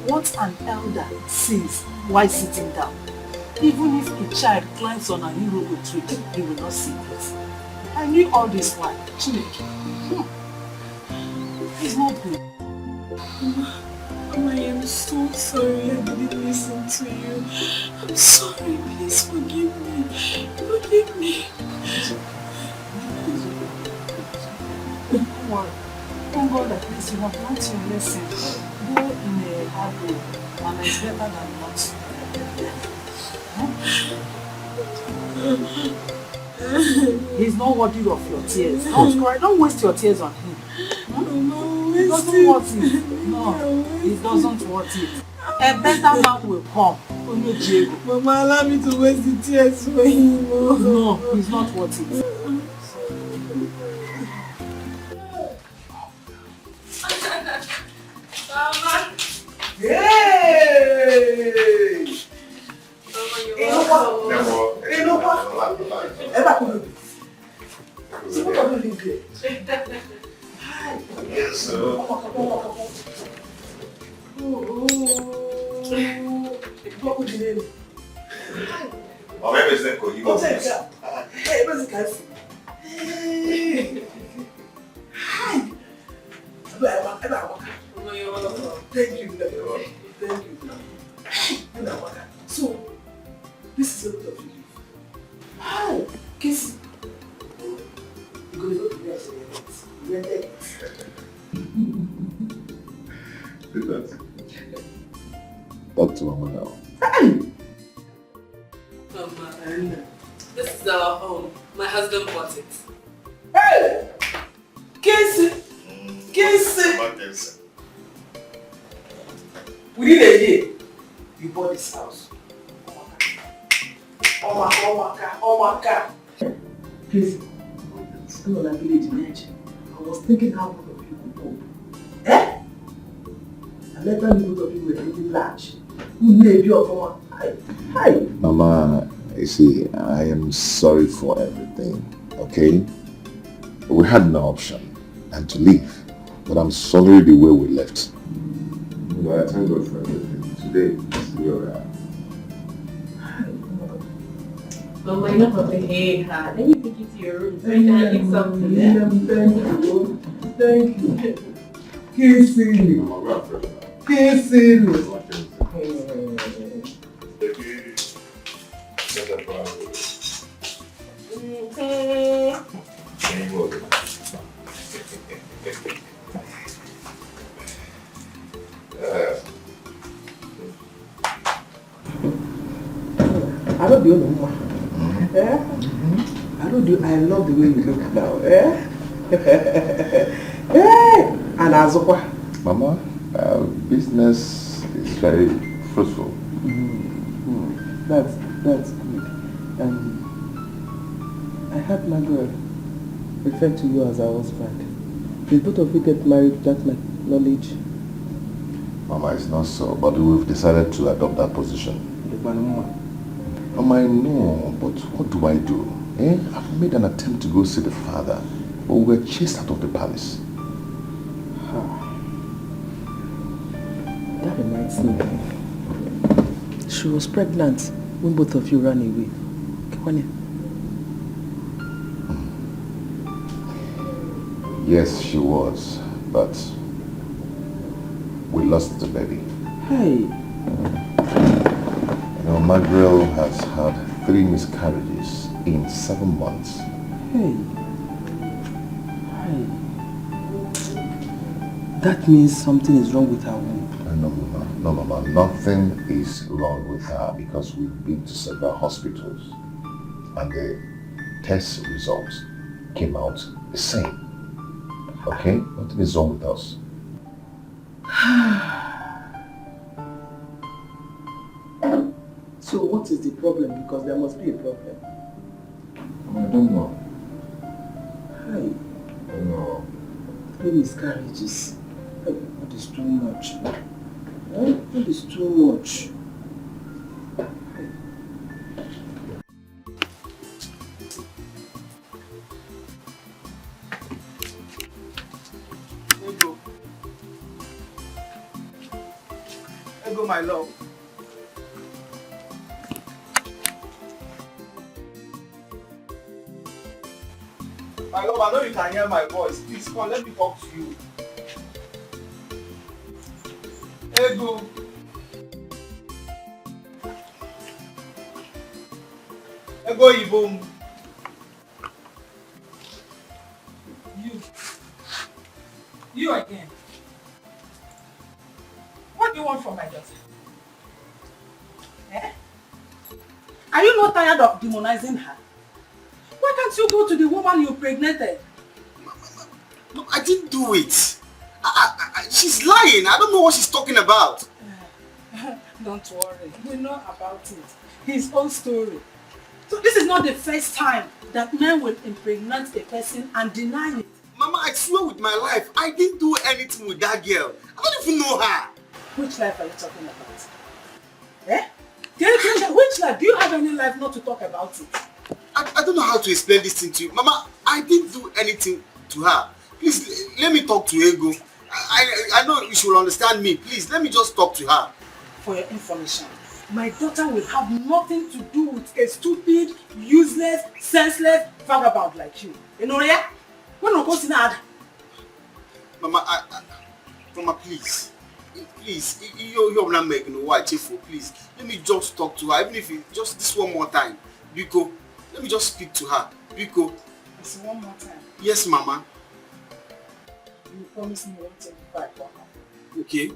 what an elder sees while sitting down, even if a child climbs on an iroko tree, he will not see it. I knew all this while. He's not good. Mama, I am so sorry I didn't listen to you. I'm sorry, please forgive me. Forgive me. Don't worry. Thank God at least you have learned your lesson. Go in a hard way, and it's better than not. He's not worthy of your tears. Don't cry. Don't waste your tears on him. He doesn't want it. No, he doesn't want it. A better man will come. Mama, allow me to waste the tears for him. No, he's not worth it. Mama. Hey! What would you name? Or maybe it's not good. You want to Hey, where's the guy? Hey. Hi. Thank you. Thank you. So, this is a lot of you. Hi. Kiss. You're going to go to bed today. Talk to Mama now. Mama, this is our home. My husband bought it. Hey! Kiss it! Kiss it! Within a year, you bought this house. Oh my God. Please, still on that village imagine. I was thinking how both of you could cope. Eh? And later both of you were getting large. Who may be of one? Hi. Mama, you see, I am sorry for everything, okay? We had no option and to leave, but I'm sorry the way we left. But I thank God for everything. Today, we are here. Mama, enough of the hey hat. Let me take you to your room so you can eat something there. Thank you. Kissing me. Kissing me. I don't do no more. I love the way you look now. And Azokwa. Mama, business is very fruitful. That's good. I heard Margaret refer to you as our husband. Did both of you get married without my knowledge? Mama, it's not so, but we've decided to adopt that position. Mama, I know, but what do I do? I've made an attempt to go see the father, but we were chased out of the palace. That reminds me. She was pregnant when both of you ran away. Yes, she was, but we lost the baby. Hey. You know, Margaret has had 3 miscarriages in 7 months. Hey. That means something is wrong with her womb. No, Mama, nothing is wrong with her because we've been to several hospitals and the test results came out the same. Okay? Nothing is wrong with us. So what is the problem? Because there must be a problem. I don't know. Hi. I don't know. 3 miscarriages. That is too much. That is too much. Ego, my love. My love, I know you can hear my voice. Please come, let me talk to you. Ego. Ego Ibom. You again. What do you want from my daughter? Are you not tired of demonizing her? Why can't you go to the woman you impregnated? No, I didn't do it. She's lying. I don't know what she's talking about. Don't worry. We know about it. His own story. So this is not the first time that men will impregnate a person and deny it. Mama, I swear with my life, I didn't do anything with that girl. I don't even know her. Which life are you talking about? Which life? Do you have any life not to talk about it? I don't know how to explain this thing to you. Mama, I didn't do anything to her. Please, let me talk to Ego. I know you should understand me. Please, let me just talk to her. for your information, my daughter will have nothing to do with a stupid, useless, senseless vagabond like you. You know, yeah? When we go to Nada. Mama, Mama, please. Please, you're not making no white for please. Let me just talk to her, even if it's just this one more time. Biko, let me just speak to her. Biko. It's one more time. Yes, Mama. You promise me 125. Okay.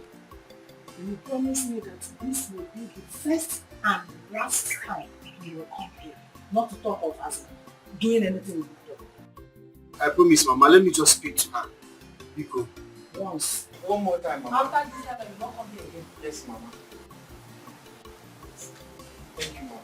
You promise me that this will be the first and last time you will come here. Not to talk of us doing anything with your daughter. I promise, Mama. Let me just speak to her. Biko. Once. One more time, Mama. After this time, you will not come here again. Yes, Mama. Thank you, Mama.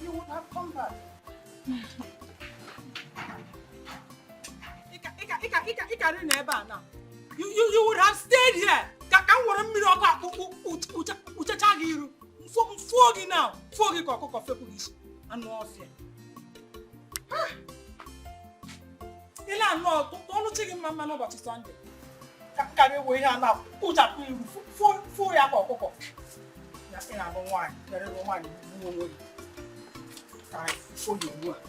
You would have come back. You would have stayed here. Now. And no fear. Don't chicken mama no but Sunday. Carry away here now. Put up for ya cocoa. Nothing I don't want. There is no one who will for you work.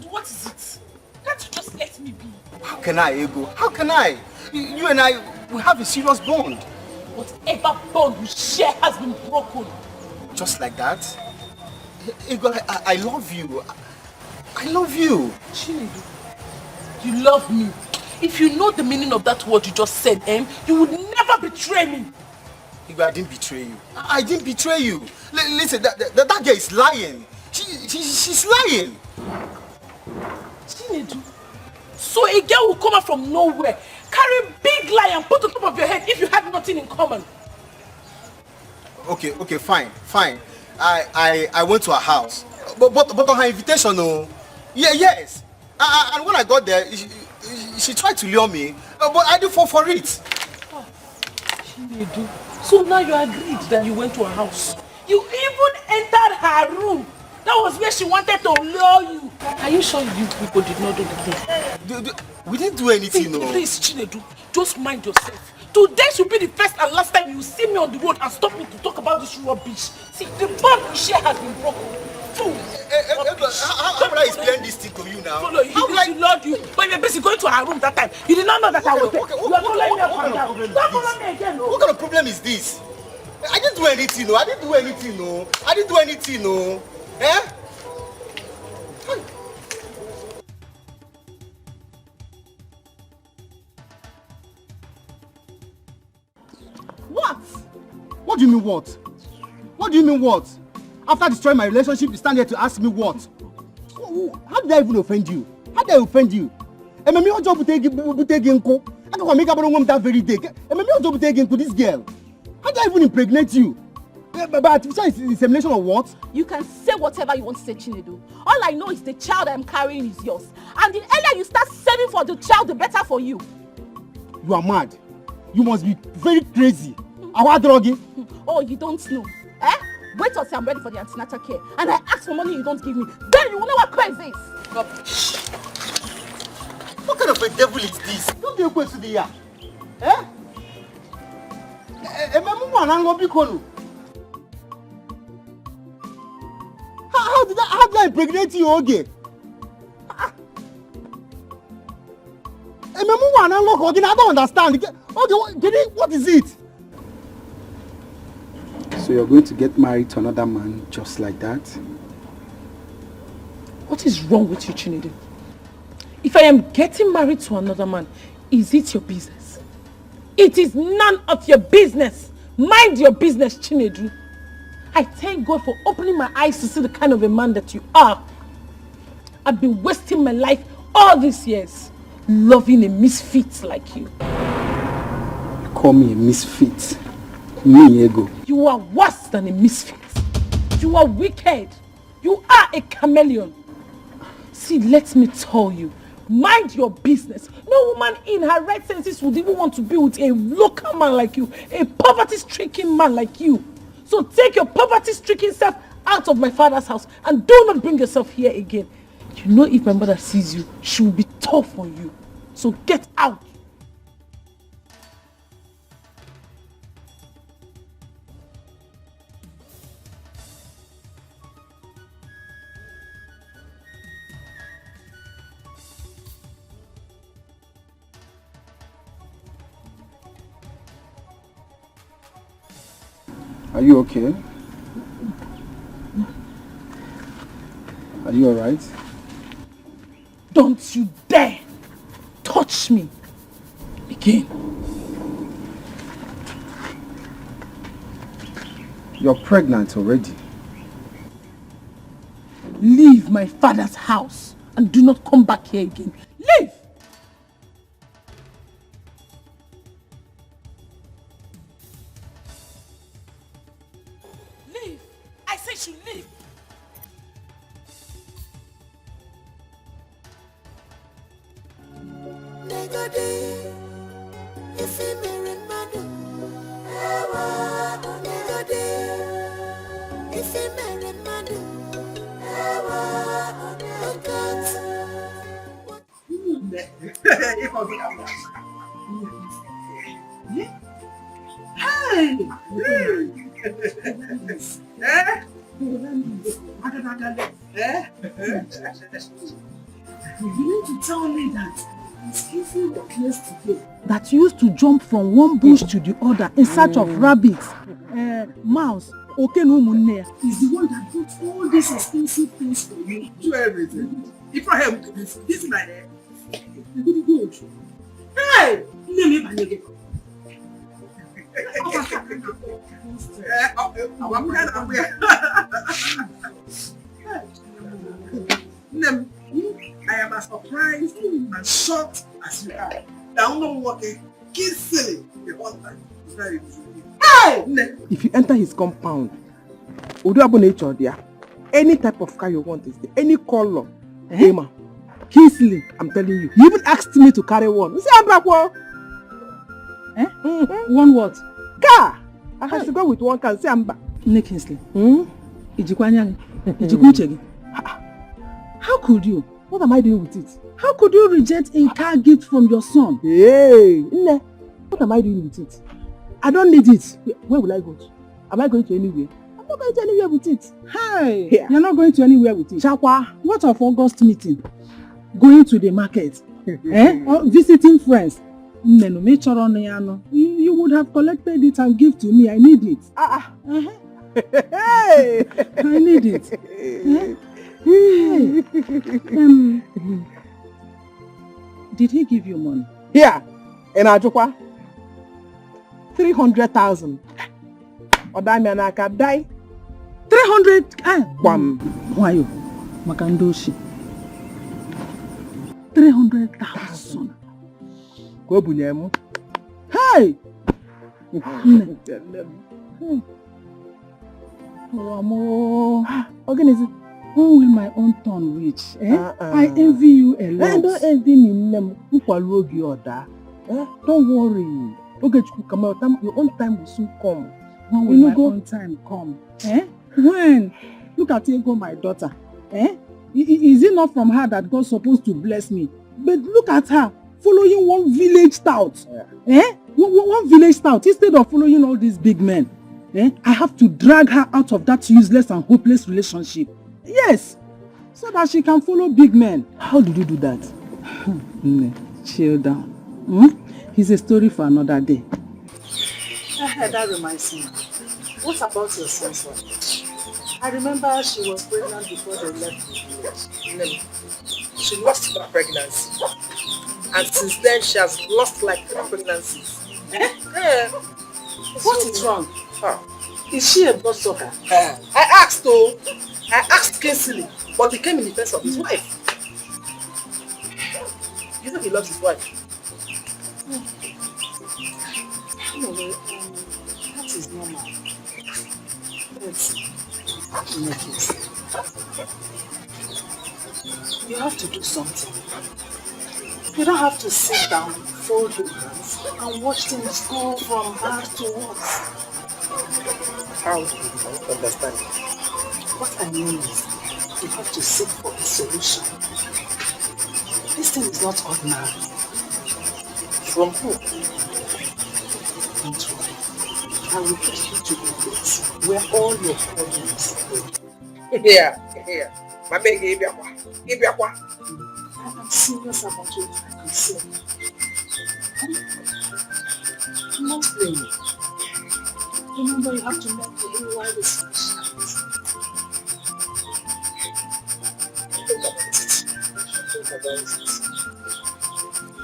What is it? Can't you just let me be? How can I, Ego? How can I? You and I, we have a serious bond. Whatever bond we share has been broken. Just like that? Ego, I love you. I love you. Chinedu, you love me. If you know the meaning of that word you just said, you would never betray me. Ego, I didn't betray you. I didn't betray you. Listen, that girl is lying. She's lying. Chinedu, so a girl will come out from nowhere, carry a big lie and put on top of your head if you had nothing in common. Okay, fine. I went to her house, but on her invitation, no. Yes. And when I got there, she tried to lure me, but I didn't fall for it. Chinedu, so now you agreed that you went to her house. You even entered her room. That was where she wanted to lure you. Are you sure you people did not do the thing? We didn't do anything, no. Please, Chinedu, just mind yourself. Today should be the first and last time you see me on the road and stop me to talk about this rubbish. See, the bond we share has been broken. How would I explain this thing to you now? Follow you. She loved you. But you were busy going to her room that time. You did not know that I was there. You are following me up and down. Don't follow me again, no. What kind of problem is this? I didn't do anything, no. I didn't do anything, no. Eh? What? What do you mean what? What do you mean what? After destroying my relationship, you stand here to ask me what? How did I even offend you? How did I offend you? Ememi ojo butegi nko. I can make up that very day. Ememi ojo butegi nko this girl. How did I even impregnate you? But artificial insemination or what? You can say whatever you want to say, Chinedu. All I know is the child I'm carrying is yours. And the earlier you start saving for the child, the better for you. You are mad. You must be very crazy. Our druggy. Oh, you don't know. Wait till I'm ready for the antenatal care. And I ask for money you don't give me. Then you will know what crime is. What kind of a devil is this? Don't be a question to the year. How did I impregnate you again? I don't understand. Okay, what is it? So you're going to get married to another man just like that? What is wrong with you, Chinedu? If I am getting married to another man, is it your business? It is none of your business. Mind your business, Chinedu. I thank God for opening my eyes to see the kind of a man that you are. I've been wasting my life all these years loving a misfit like you. You call me a misfit? Ini Edo. You are worse than a misfit. You are wicked. You are a chameleon. See, let me tell you, mind your business. No woman in her right senses would even want to be with a local man like you, a poverty-stricken man like you. So take your poverty-stricken self out of my father's house and do not bring yourself here again. You know if my mother sees you, she will be tough on you. So get out. Are you okay? Are you alright? Don't you dare touch me again. You're pregnant already. Leave my father's house and do not come back here again. Leave! Leave! I said you leave! You need to tell me that it's easy the place today. That used to jump from one bush to the other in search of rabbits, mouse, He's the one that bought all these expensive things for you. Do everything. If I have this is my head. Good. Hey! I am as surprised and shocked as you are. I don't know what a kid silly the whole time. Very true. Hey! If you enter his compound, any type of car you want is there, any color, Kingsley, I'm telling you. You even asked me to carry one. You say I'm back one. One what? Car. I have to go with one car. Say I'm back. Kingsley. How could you? What am I doing with it? How could you reject a car gift from your son? Hey, what am I doing with it? I don't need it. Where will I go to? Am I going to anywhere? I'm not going to anywhere with it. Hi, yeah. You're not going to anywhere with it. Chakwa, what of August meeting? Going to the market? Or visiting friends? You would have collected it and give to me. I need it. Hey! I need it. Hey. Did he give you money? Yeah. In Ajukwa. 300,000. Odamianaka die. 300? One. Why you? Makandoshi. 300,000. Go bunyemu. Hey! Organism. When will my own turn reach? I envy you a lot. Don't envy me. Don't worry. Your own time will soon come. When will my own time come? When? Look at Ego, my daughter. Is it not from her that God's supposed to bless me? But look at her, following one village stout. One village stout instead of following all these big men. I have to drag her out of that useless and hopeless relationship. Yes, so that she can follow big men. How did you do that? Chill down. It's a story for another day. That reminds me. What about your son's wife? I remember she was pregnant before they left the village. She lost her pregnancy. And since then, she has lost like 3 pregnancies. Yeah. What is wrong? Is she a bloodsucker? I asked though. I asked Kingsley, but he came in defense of his wife. You know he loves his wife. Anyway, that is normal. You have to do something. You don't have to sit down, fold your hands, and watch things go from bad to worse. How do you understand? What I mean is, you have to seek for a solution. This thing is not ordinary. From who? Don't worry. I will take you to a place where all your problems will. Here. My baby, give me a I am serious about what I can say. I'm not playing. Remember, you have to make the AY decisions. Think about it. Think about it.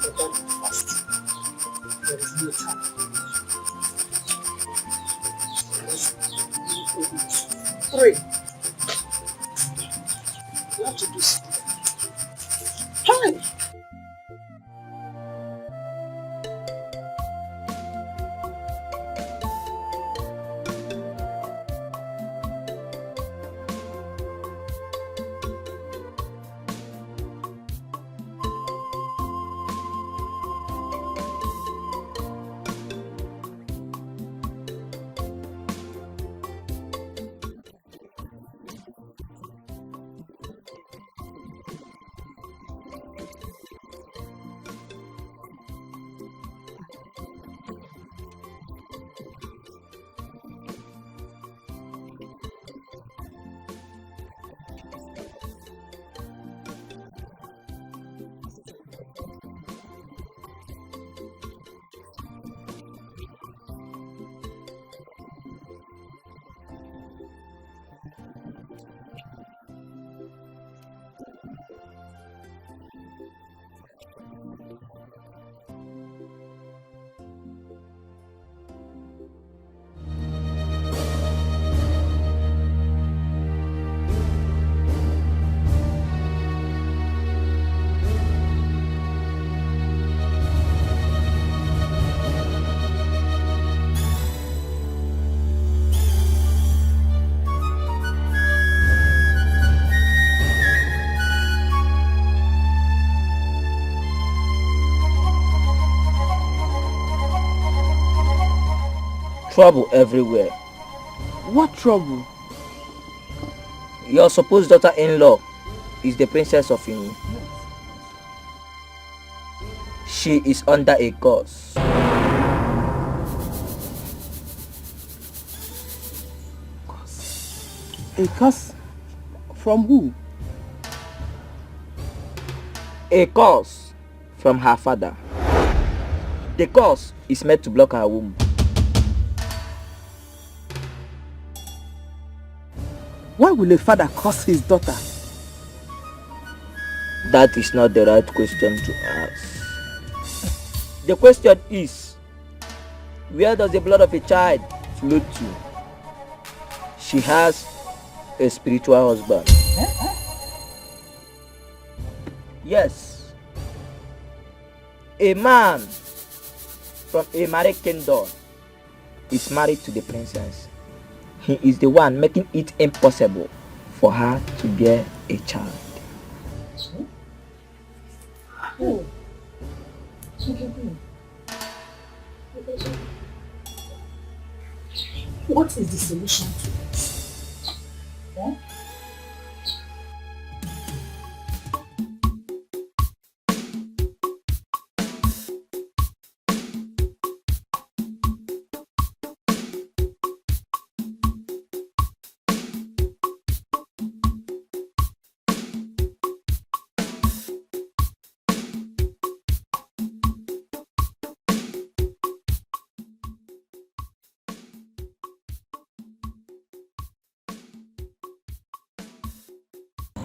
Forget it fast. There is no time. Three. You have to do something. Hi. Trouble everywhere. What trouble? Your supposed daughter-in-law is the princess of Ini. She is under a curse. A curse? From who? A curse from her father. The curse is meant to block her womb. Why will a father curse his daughter? That is not the right question to ask. The question is, where does the blood of a child flow to? She has a spiritual husband. Yes. A man from a married kingdom is married to the princess. He is the one making it impossible for her to bear a child. Oh. What is the solution to this? Yeah?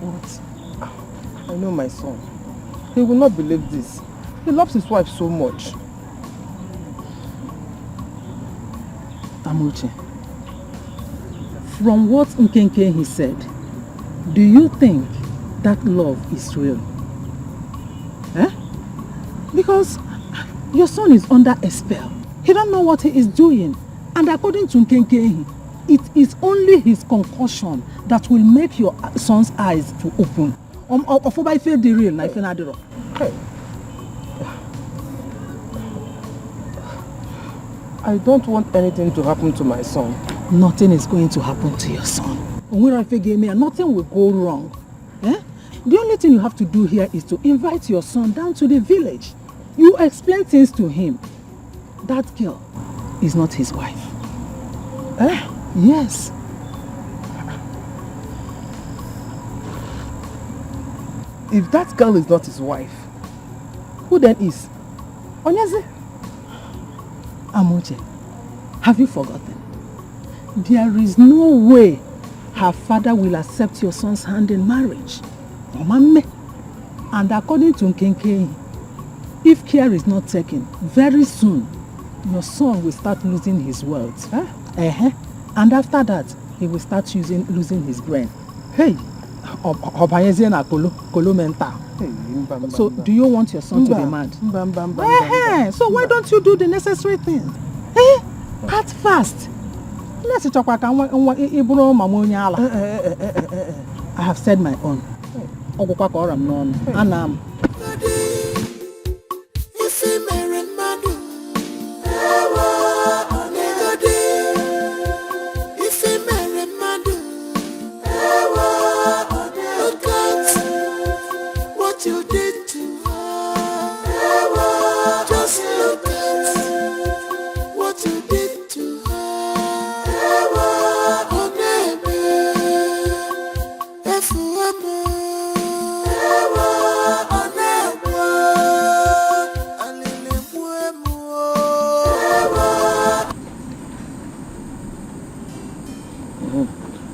What? I know my son. He will not believe this. He loves his wife so much. Amuche, from what Nkenke he said, do you think that love is real? Eh? Because your son is under a spell. He don't know what he is doing. And according to Nkenke, it is only his concussion that will make your son's eyes to open. Hey. I don't want anything to happen to my son. Nothing is going to happen to your son. Nothing will go wrong. Eh? The only thing you have to do here is to invite your son down to the village. You explain things to him. That girl is not his wife. Eh? Yes. If that girl is not his wife, who then is? Onyeze? Amuche, have you forgotten? There is no way her father will accept your son's hand in marriage. And according to Nkenke, if care is not taken, very soon your son will start losing his wealth. Huh? And after that, he will start losing his brain. Hey! So, do you want your son to be mad? So why don't you do the necessary things? Act fast. I have said my own. Anam.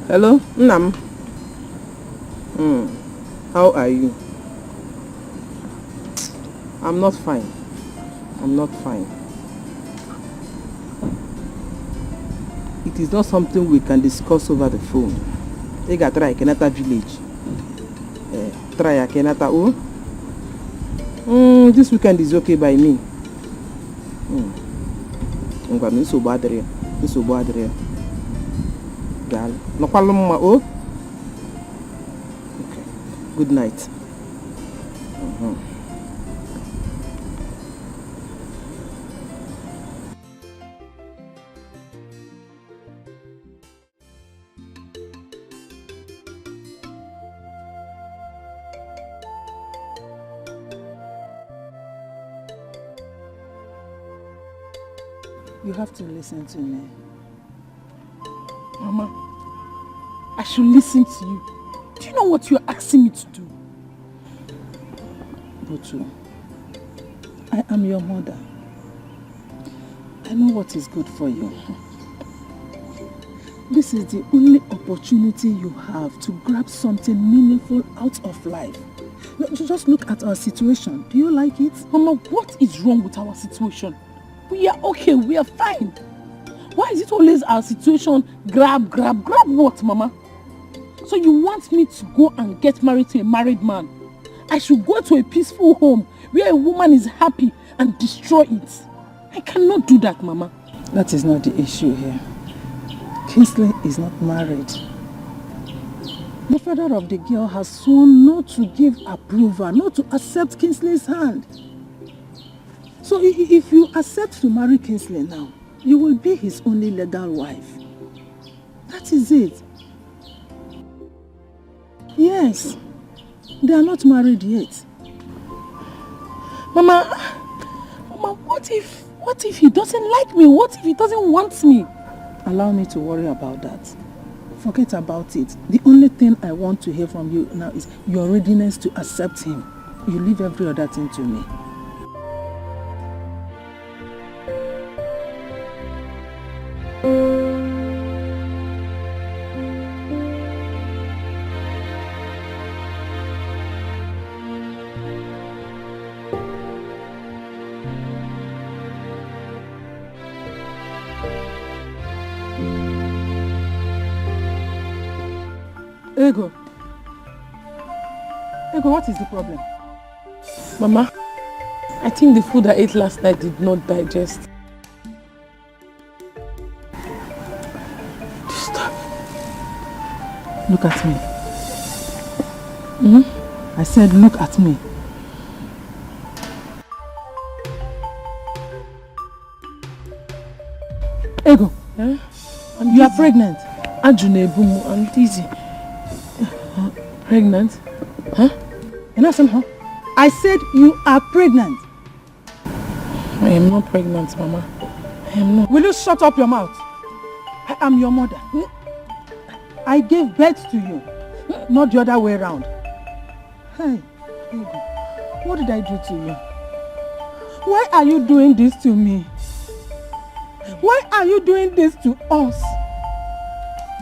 Hello, Nam. How are you? I'm not fine. I'm not fine. It is not something we can discuss over the phone. They got try Kenata village. Try Kenata this weekend is okay by me. I'm going to bad area. This is bad area. No problem, okay. Good night. You have to listen to me. Mama, I should listen to you. Do you know what you're asking me to do? Butu, I am your mother. I know what is good for you. This is the only opportunity you have to grab something meaningful out of life. Just look at our situation. Do you like it? Mama, what is wrong with our situation? We are okay, we are fine. Why is it always our situation grab what, Mama? So you want me to go and get married to a married man? I should go to a peaceful home where a woman is happy and destroy it. I cannot do that, Mama. That is not the issue here. Kingsley is not married. The father of the girl has sworn not to give approval, not to accept Kingsley's hand. So if you accept to marry Kingsley now, you will be his only legal wife. That is it. Yes, they are not married yet. Mama, what if he doesn't like me? What if he doesn't want me? Allow me to worry about that. Forget about it. The only thing I want to hear from you now is your readiness to accept him. You leave every other thing to me. Ego. Ego, what is the problem? Mama, I think the food I ate last night did not digest. Stop. Look at me. I said look at me. Ego, you are pregnant. Ajunebumu, I'm dizzy. Pregnant? Huh? You're not saying, huh? I said you are pregnant. I am not pregnant, Mama. I am not. Will you shut up your mouth? I am your mother. I gave birth to you, not the other way around. Hey, Ego, what did I do to you? Why are you doing this to me? Why are you doing this to us?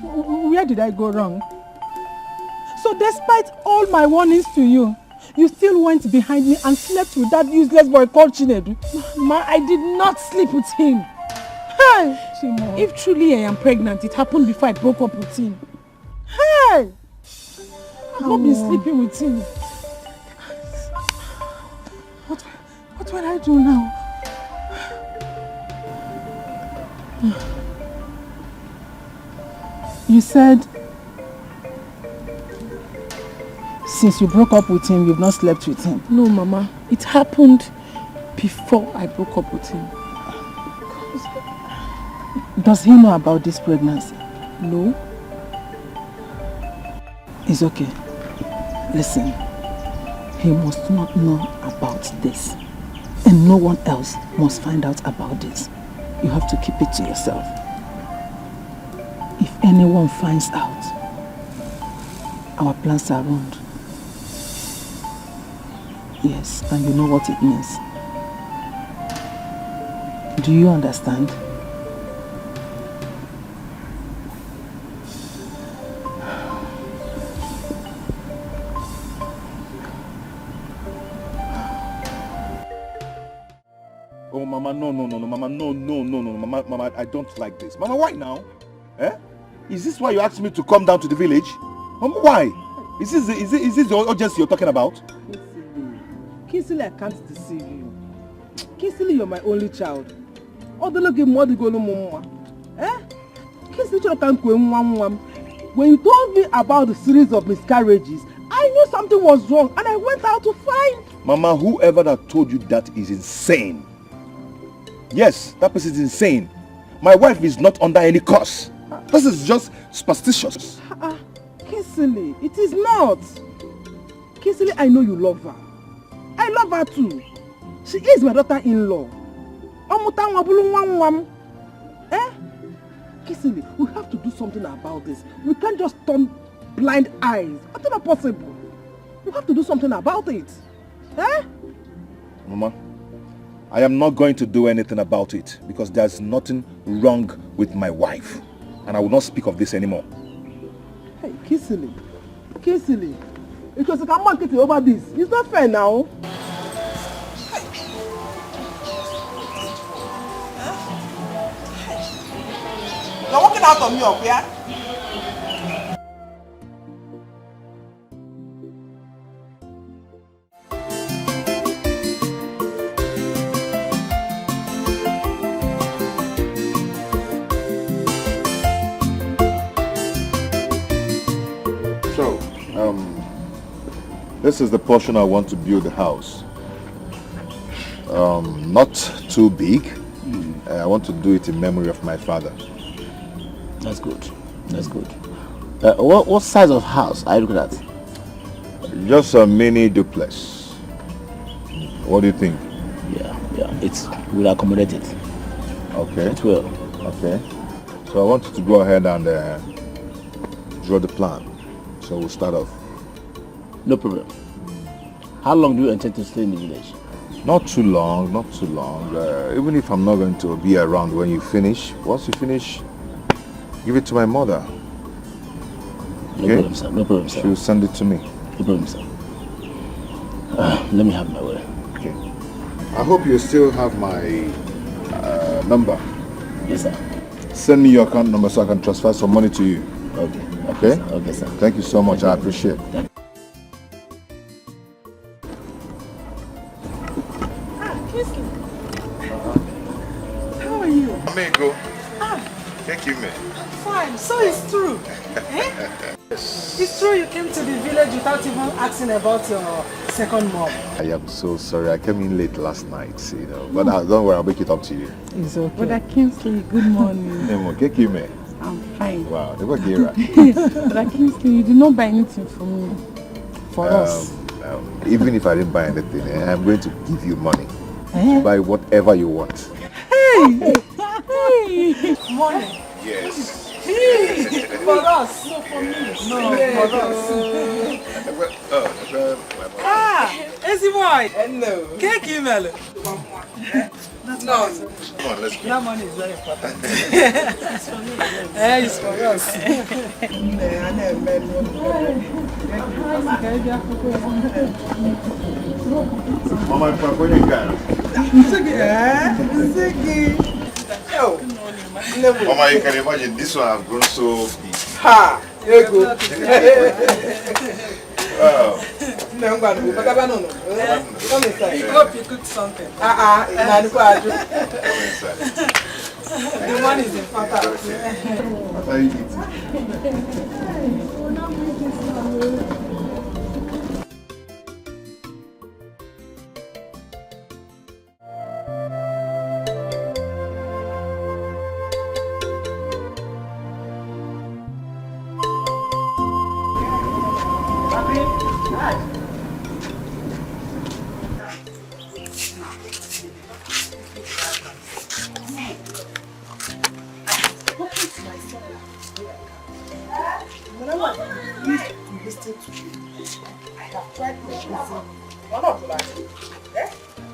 Where did I go wrong? So despite all my warnings to you, you still went behind me and slept with that useless boy called Chinedu. Ma, I did not sleep with him. Hey, Chimo. If truly I am pregnant, it happened before I broke up with him. Hey! I've not been sleeping with him. What will I do now? You said since you broke up with him, you've not slept with him. No, Mama. It happened before I broke up with him. Does he know about this pregnancy? No. It's okay. Listen, he must not know about this. And no one else must find out about this. You have to keep it to yourself. If anyone finds out, our plans are ruined. Yes, and you know what it means. Do you understand? Oh, Mama, no, Mama, no, Mama, I don't like this. Mama, why now? Eh? Is this why you asked me to come down to the village? Mama, why? Is this the urgency you're talking about? Kinsley, I can't deceive you. Kinsley, you're my only child. Kinsley, when you told me about the series of miscarriages, I knew something was wrong and I went out to find. Mama, whoever that told you that is insane. Yes, that person is insane. My wife is not under any curse. This is just superstitious. Kinsley, it is not. Kinsley, I know you love her. I love her too. She is my daughter-in-law. Kinsley, we have to do something about this. We can't just turn blind eyes. That's not possible. We have to do something about it. Eh? Mama, I am not going to do anything about it because there's nothing wrong with my wife. And I will not speak of this anymore. Hey, Kinsley, it was a come get over this. It's not fair now. You're walking out on me up, yeah? So, this is the portion I want to build the house. Not too big. I want to do it in memory of my father. That's good. That's good. What size of house are you looking at? Just a mini duplex. What do you think? Yeah. It will accommodate it. Okay. It will. Okay. So I want you to go ahead and draw the plan. So we'll start off. No problem. How long do you intend to stay in the village? Not too long. Even if I'm not going to be around when you finish, once you finish, give it to my mother. No problem, sir. No problem, sir. She'll send it to me. No problem, sir. Let me have my way. Okay. I hope you still have my number. Yes, sir. Send me your account number so I can transfer some money to you. Okay. Okay? Okay, sir. Thank you so much. I appreciate it. How are you? Amigo. Thank you, man. Fine. So it's true. Eh? It's true you came to the village without even asking about your second mom. I am so sorry. I came in late last night, But don't worry, I'll make it up to you. It's okay. Brother Kingsley, good morning. Thank you, man. I'm fine. Wow, they were here. Brother Kingsley, you did not buy anything for me. For us. Even if I didn't buy anything, I'm going to give you money. Eh? Buy whatever you want. Hey! Hey! Money. Yes. Hey! For us. No, for me. No, for us. Easy boy. Hello. Cake email. No. Come on, let's go. That money is very important. It's for me. It's for us. Mama, I'm going to go. Mama, you can imagine this one have grown so big. Ha! You're good. Wow. Come inside. I hope you cooked something. The one is important. What are you eating?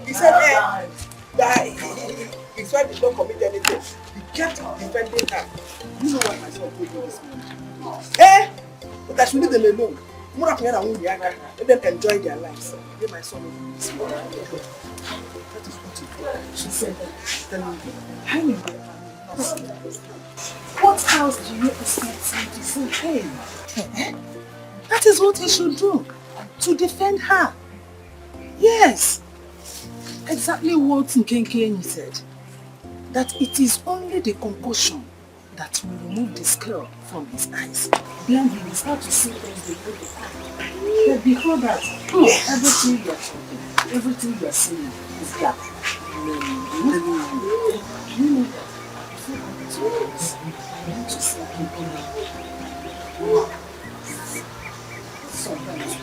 He said that his wife did not commit anything. He kept defending her. You know what my son told you this morning? But I should leave them alone. Let them enjoy their lives. Let my son know this morning. That is what he did. She said, tell me, how you what else do you expect him to say? Hey, that is what he should do. To defend her. Yes. Exactly what Nkenkenyi said. That it is only the concussion that will remove the scale from his eyes. Then he will start to see things the way they are. But before that, everything you are talking, everything you are saying is that. You know that before I do this, I want to say sometimes.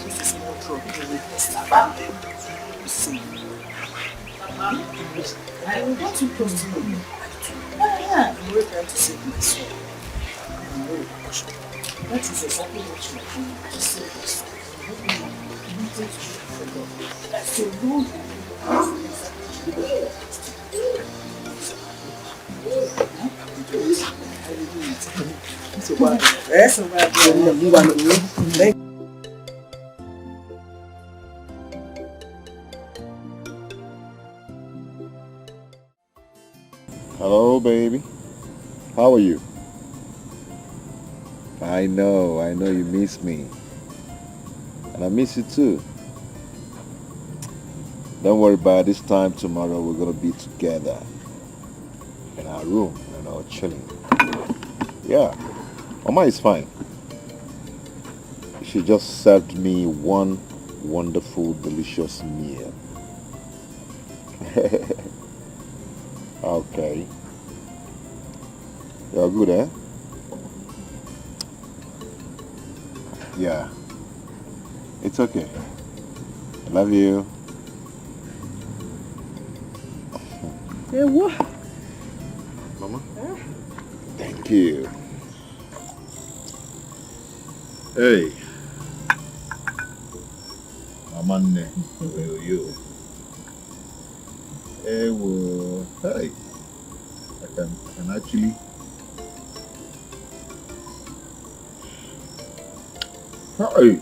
This is more trouble with see. I will get too close to you. I'm very trying to save my soul. That is exactly what you are doing to save yourself. So Lord, Hello, baby. How are you? I know you miss me. And I miss you too. Don't worry about it. This time tomorrow we're gonna be together in our room, chilling. Yeah, Mama is fine. She just served me one wonderful, delicious meal. Okay. You're good, eh? Yeah. It's okay. I love you. Hey, what? Mama? Thank you. Hey. Mama, you. Hey, well, hey. I can actually. Hey.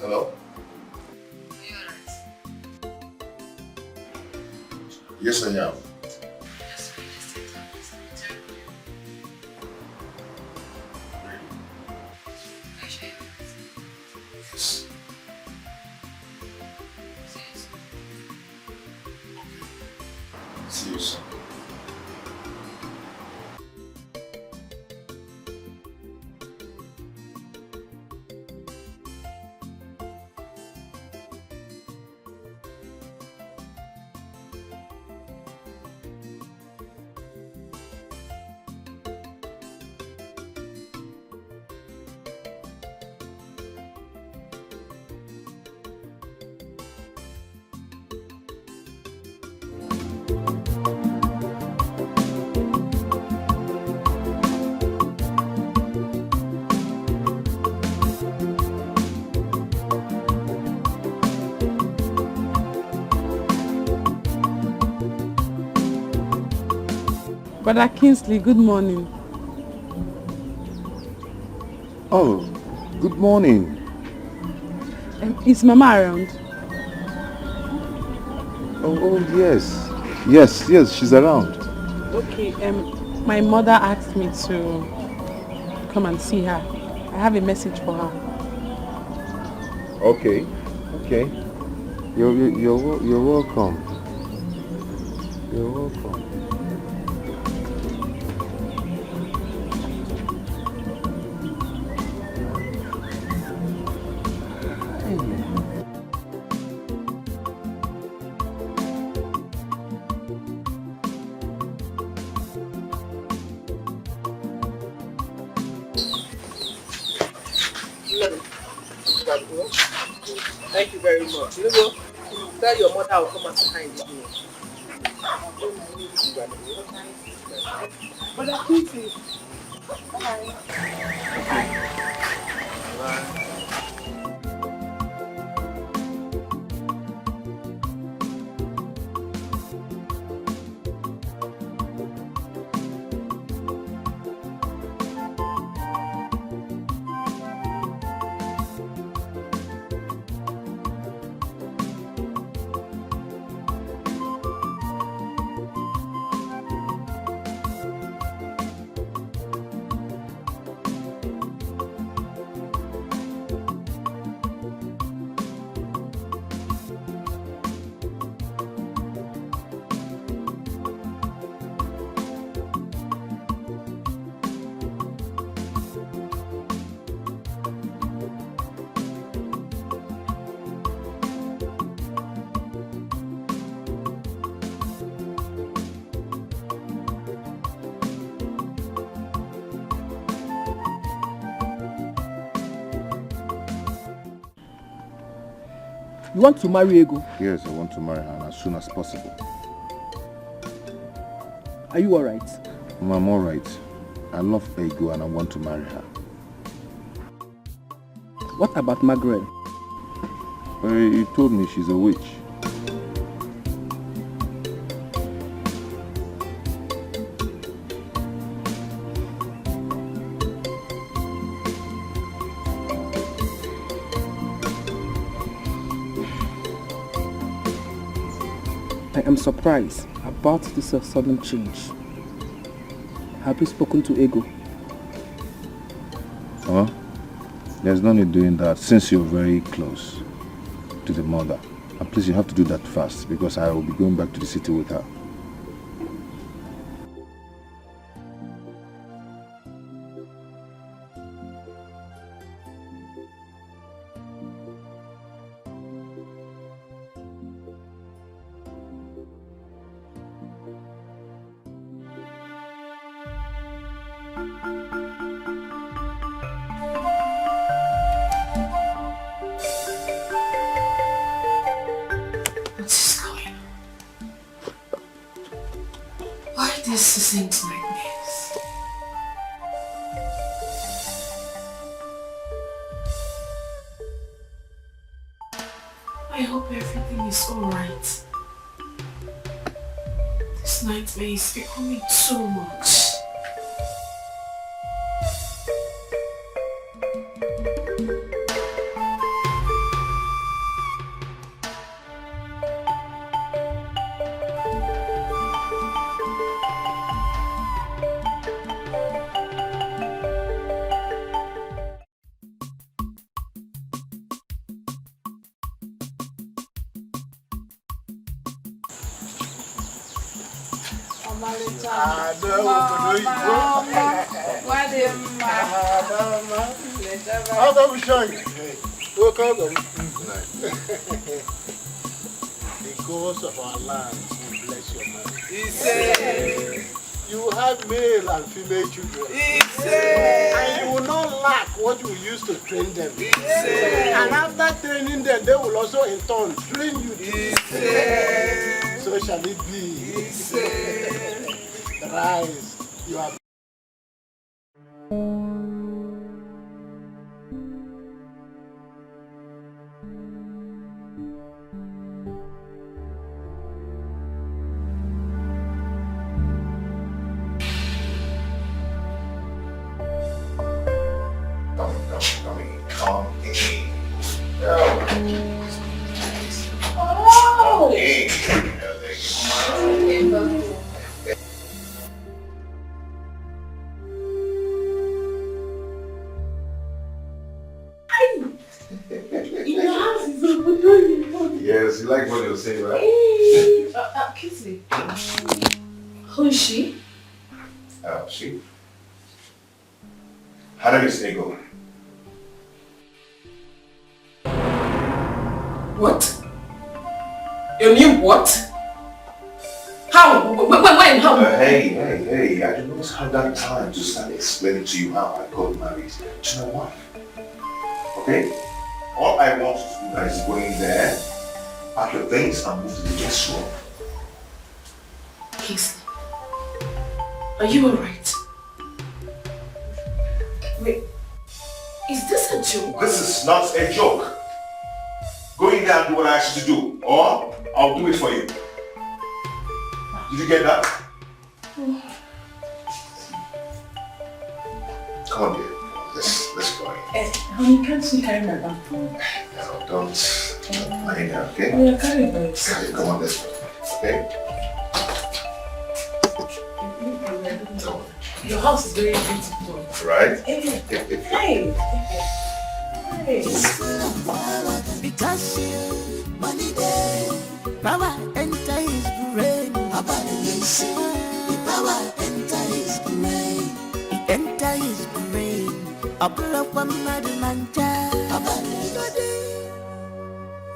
Hello? Yes, I am. Yes. See you soon. Brother Kingsley, good morning. Oh, good morning. Is Mama around? Oh, yes. Yes, she's around. Okay, my mother asked me to come and see her. I have a message for her. Okay. You're welcome. You're welcome. Thank you very much. You know, tell your mother I'll come and say hi in the evening. But I think it's... You want to marry Ego? Yes, I want to marry her as soon as possible. Are you alright? I'm alright. I love Ego and I want to marry her. What about Margaret? You told me she's a witch. I am surprised about this sudden change. Have you spoken to Ego? Huh? There's no need doing that since you're very close to the mother. And please, you have to do that fast because I will be going back to the city with her. This isn't nightmares. I hope everything is alright. This nightmare is becoming too much. The gods of our land will bless your marriage. You have male and female children. And you will not lack what you used to train them. And after training them, they will also in turn train you. So shall it be. Rise. You are. Yes, you like what you're saying, right? Kissy. Who is she? She? Her name is Ego. What? Your name what? How? When? How? Hey, I do not have that time to start explaining to you how I got married to my wife. Okay? All I want to do is go in there, pack your things and move to the guest room. Kingsley, are you alright? Wait, is this a joke? This is not a joke. Go in there and do what I asked you to do, or I'll do it for you. Did you get that? Come on, dear. Let's go in. Honey, can't you carry my bag for me? No, don't lie down, okay? Oh, yeah, carry it by yourself. Carry it. Come on, let's go. Okay? Your house is very beautiful. Right? Hey. Because you money day, power enter his brain. The power enter his brain. It enter his brain. A pull up a mad man child.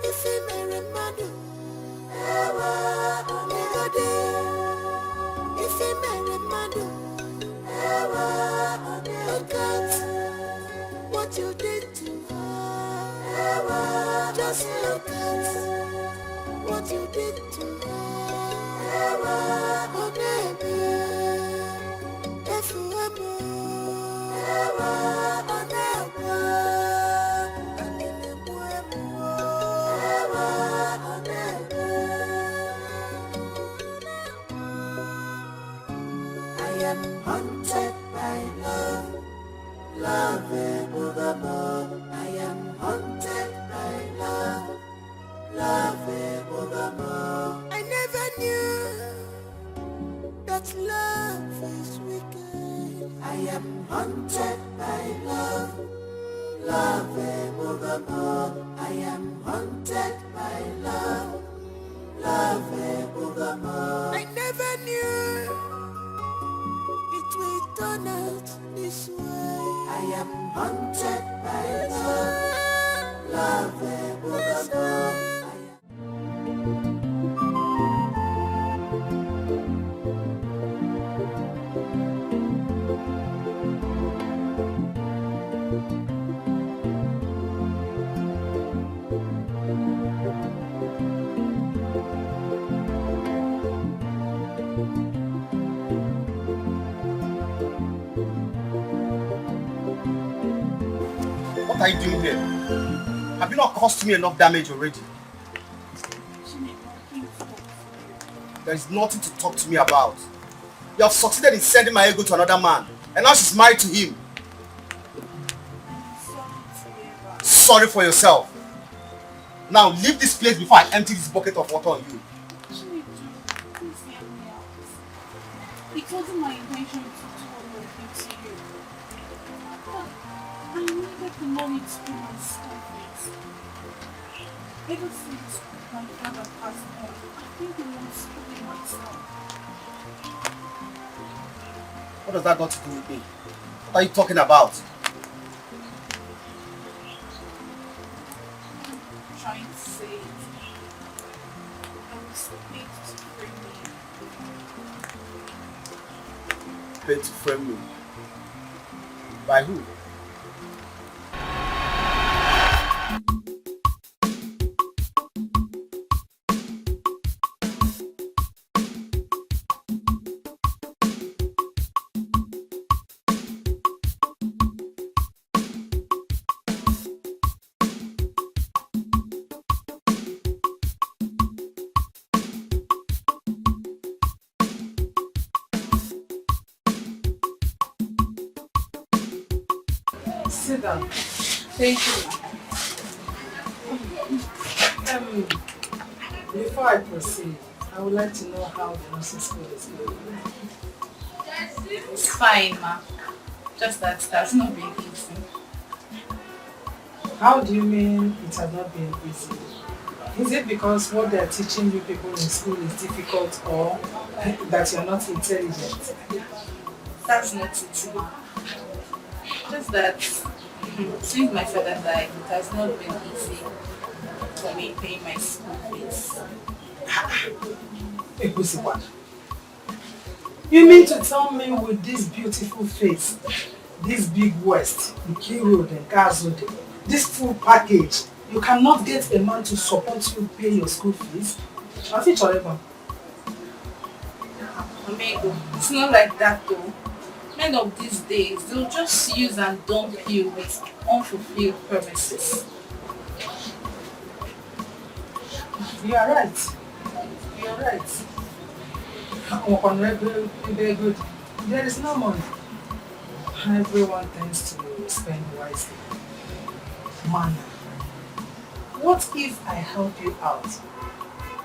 If he marry madu, if he marry madu, look at what you did to her. Just look at what you did to her. Oh baby, if you ever, oh never. I am haunted by love, love evermore. I am haunted by love, love evermore. I never knew that love is wicked. I am haunted by love, love evermore. I am haunted by love, love evermore. I never knew it will turn out this way. I am haunted by love, love evermore. are you doing here? Have you not caused me enough damage already? There is nothing to talk to me about. You have succeeded in sending my ego to another man, and now she's married to him. Sorry for yourself. Now leave this place before I empty this bucket of water on you. It wasn't my intention to do all of it to you. But I needed the money to pay my school fees. Ever since my father passed on, I've been the one schooling myself. What does that got to do with me? What are you talking about? I'm trying to say it. I was paid to free me. Paid to frame me. By who? Sit down. Thank you. Before I proceed, I would like to know how the nursing school is going. It's fine, ma. Just that it has not been easy. How do you mean it has not been easy? Is it because what they are teaching you people in school is difficult, or that you are not intelligent? That's not it, ma. Just that since my father died, it has not been easy for me paying my school fees. You mean to tell me with this beautiful face, this big waist, the key road and gas road, this full package, you cannot get a man to support you pay your school fees? I think Amigo, it's not like that though. End of these days, they'll just use and dump you with unfulfilled promises. You are right. You are right. Very good. There is no money. Everyone tends to spend wisely. Man, what if I help you out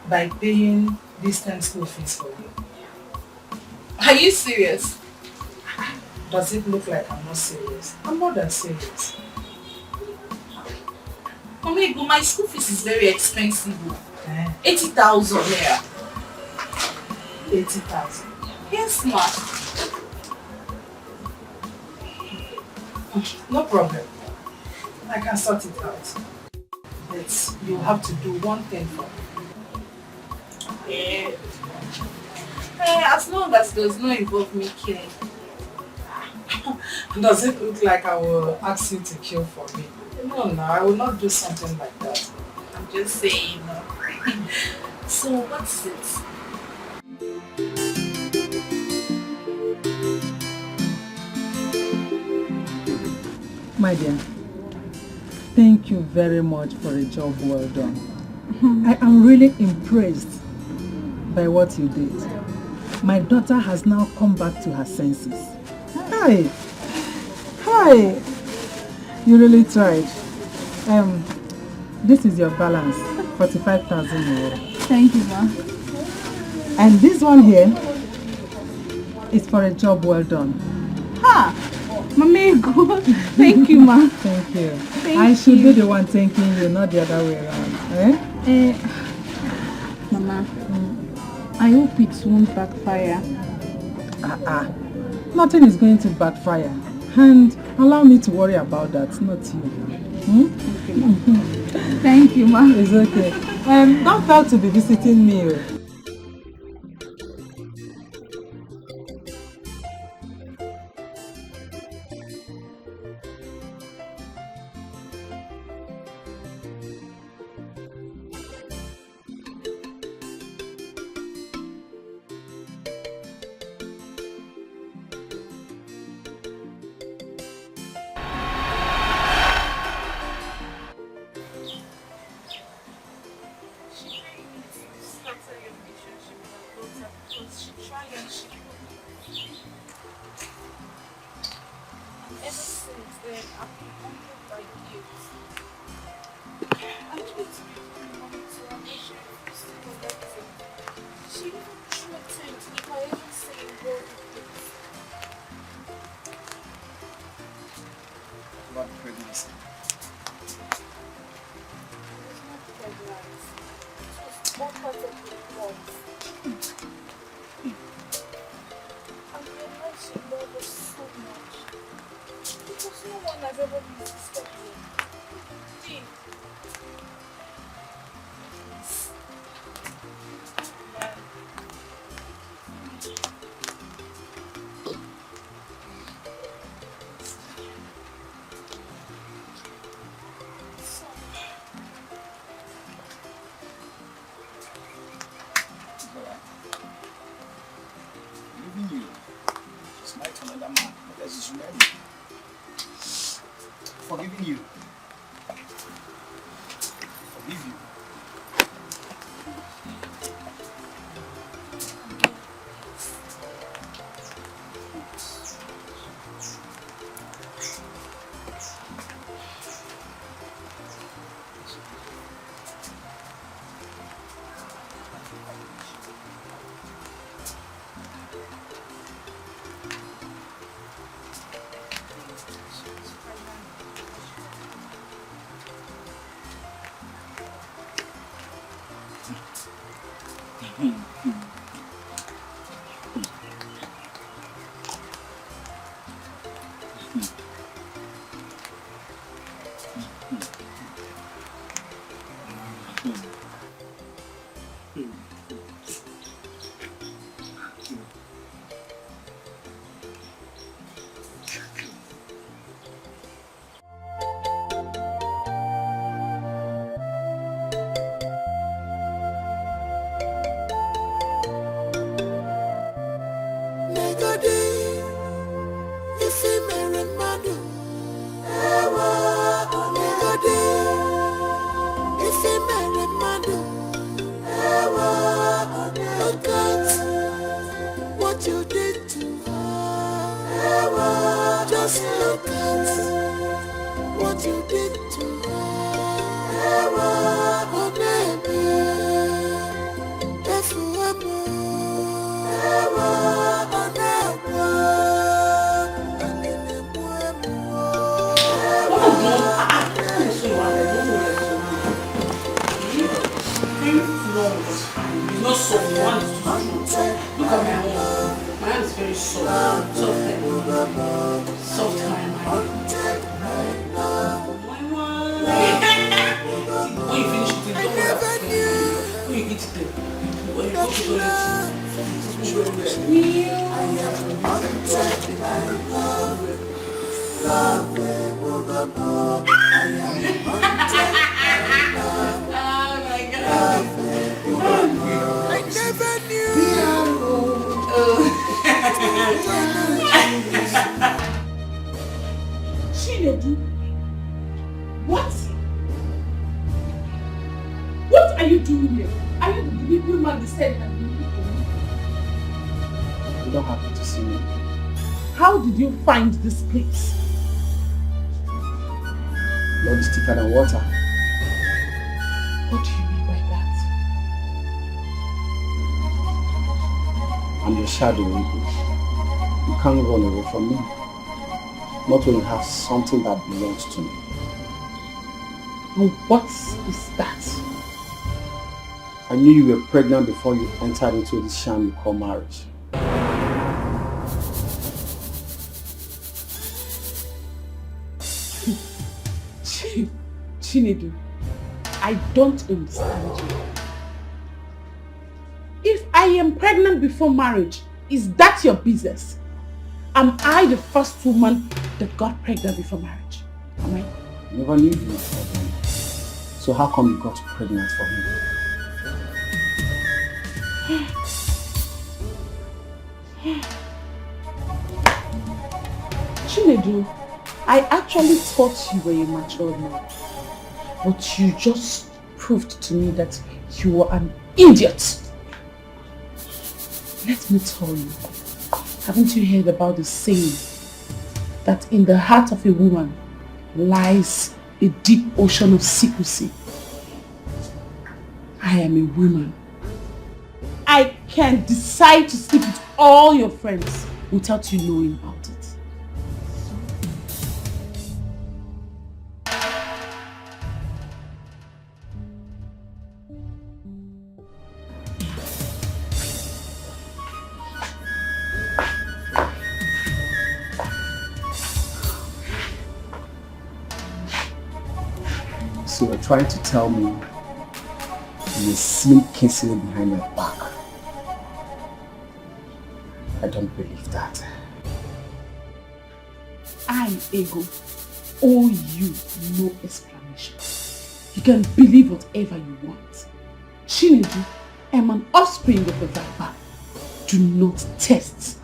by paying this time school fees for you? Are you serious? Does it look like I'm not serious? I'm more than serious. Amigo, my school fees is very expensive. 80,000 naira. 80,000? Yes, ma. No problem. I can sort it out. But you have to do one thing for me. As long as does not involve me killing. Does it look like I will ask you to kill for me? No, I will not do something like that. I'm just saying. So what's it? My dear, thank you very much for a job well done. I am really impressed by what you did. My daughter has now come back to her senses. Hi! You really tried. This is your balance, 45,000 naira. Thank you, ma. And this one here is for a job well done. Ha! Mamigo, thank you, ma. Thank you. Thank I should you. be the one thanking you, not the other way around. Mama, I hope it won't backfire. Nothing is going to backfire. And allow me to worry about that, not you. Thank you, ma. It's okay. Don't fail to be visiting me. because she tried and she couldn't. And ever since then, I've been haunted by guilt. I tried to be money to her, but she refused to collect it. She even threatened if I ever say a word with it. About pregnancy. It was not pregnant. It was all part of the plot. I realized she loved us so much. Because no one has ever resisted me. Please. Leaving you. It's night to another man. Unless it's ready. Forgiving you. Forgive you. What? What are you doing here? Are you the delivery man that said that you need for me? You don't happen to see me. How did you find this place? Blood is thicker than water. What do you mean by that? I'm your shadow, Ebube. You can't run away from me. Not when you have something that belongs to me. And what is that? I knew you were pregnant before you entered into this sham you call marriage. Chinedu, I don't understand you. If I am pregnant before marriage, is that your business? Am I the first woman that got pregnant before marriage? Am I? I never knew you before then. So how come you got pregnant for him? Chinedu, I actually thought you were a mature man. But you just proved to me that you were an idiot. Let me tell you, haven't you heard about the saying that in the heart of a woman lies a deep ocean of secrecy? I am a woman. I can decide to sleep with all your friends without you knowing about it. So you're trying to tell me you seen Kingsley behind my back? I don't believe that. I, Ego, owe you no explanation. You can believe whatever you want. Chinedu, I am an offspring of the Viper. Do not test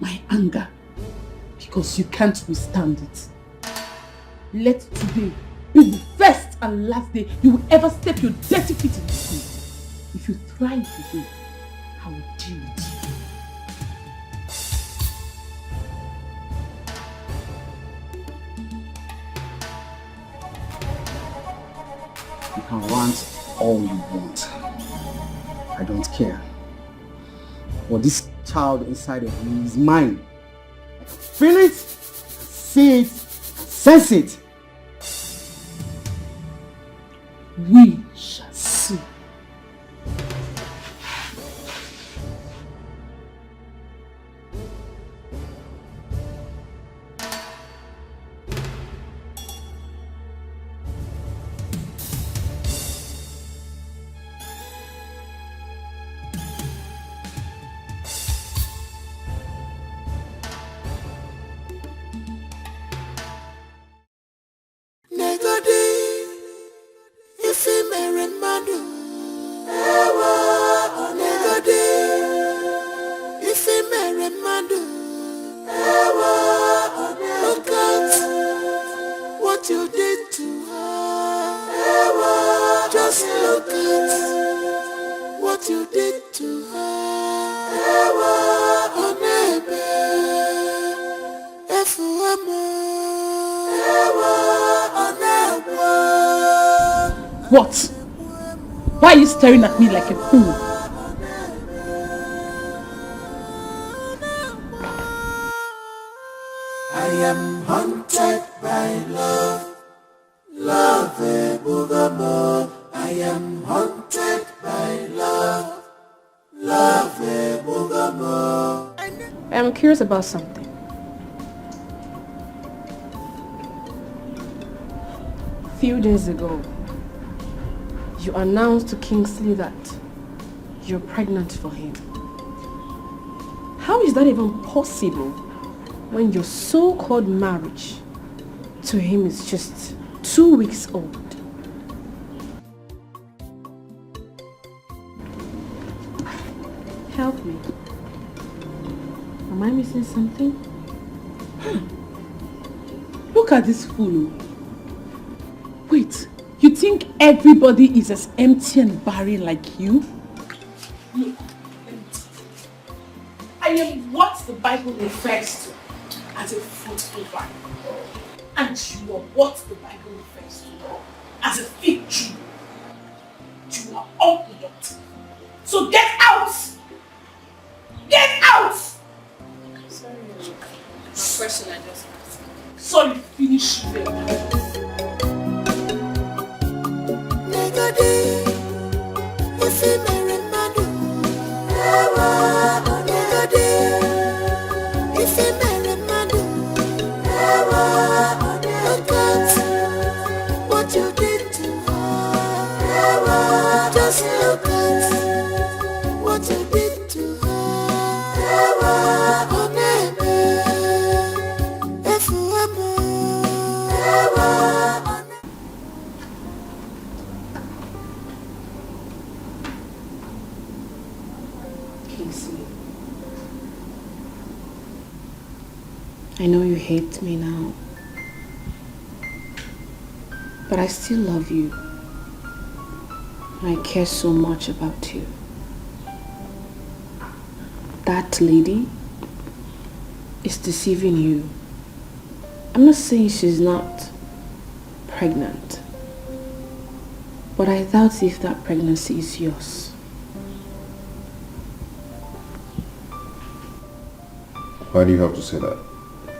my anger because you can't withstand it. Let today be the first and last day you will ever step your dirty feet in this room. If you try it again, I will deal with you. You can rant all you want. I don't care. But this child inside of me is mine. I can feel it, see it, and sense it. We shall see. What? Why are you staring at me like a fool? I am haunted by love, love Ebube Obio. I am haunted by love, love Ebube Obio. I'm curious about something. A few days ago, you announced to Kingsley that you're pregnant for him. How is that even possible when your so-called marriage to him is just 2 weeks old? Help me. Am I missing something? Look at this fool. Wait, you think everybody is as empty and barren like you? Look, I am what the Bible refers to as a fruitful vine. And you are what the Bible refers to as a fig tree. You are unproductive. So get out! Get out! Sorry, my question I just asked. Sorry, finish it. What you did to her, just look at what you did to her. I know you hate me now, but I still love you. And I care so much about you. that lady is deceiving you. I'm not saying she's not pregnant, but I doubt if that pregnancy is yours. Why do you have to say that?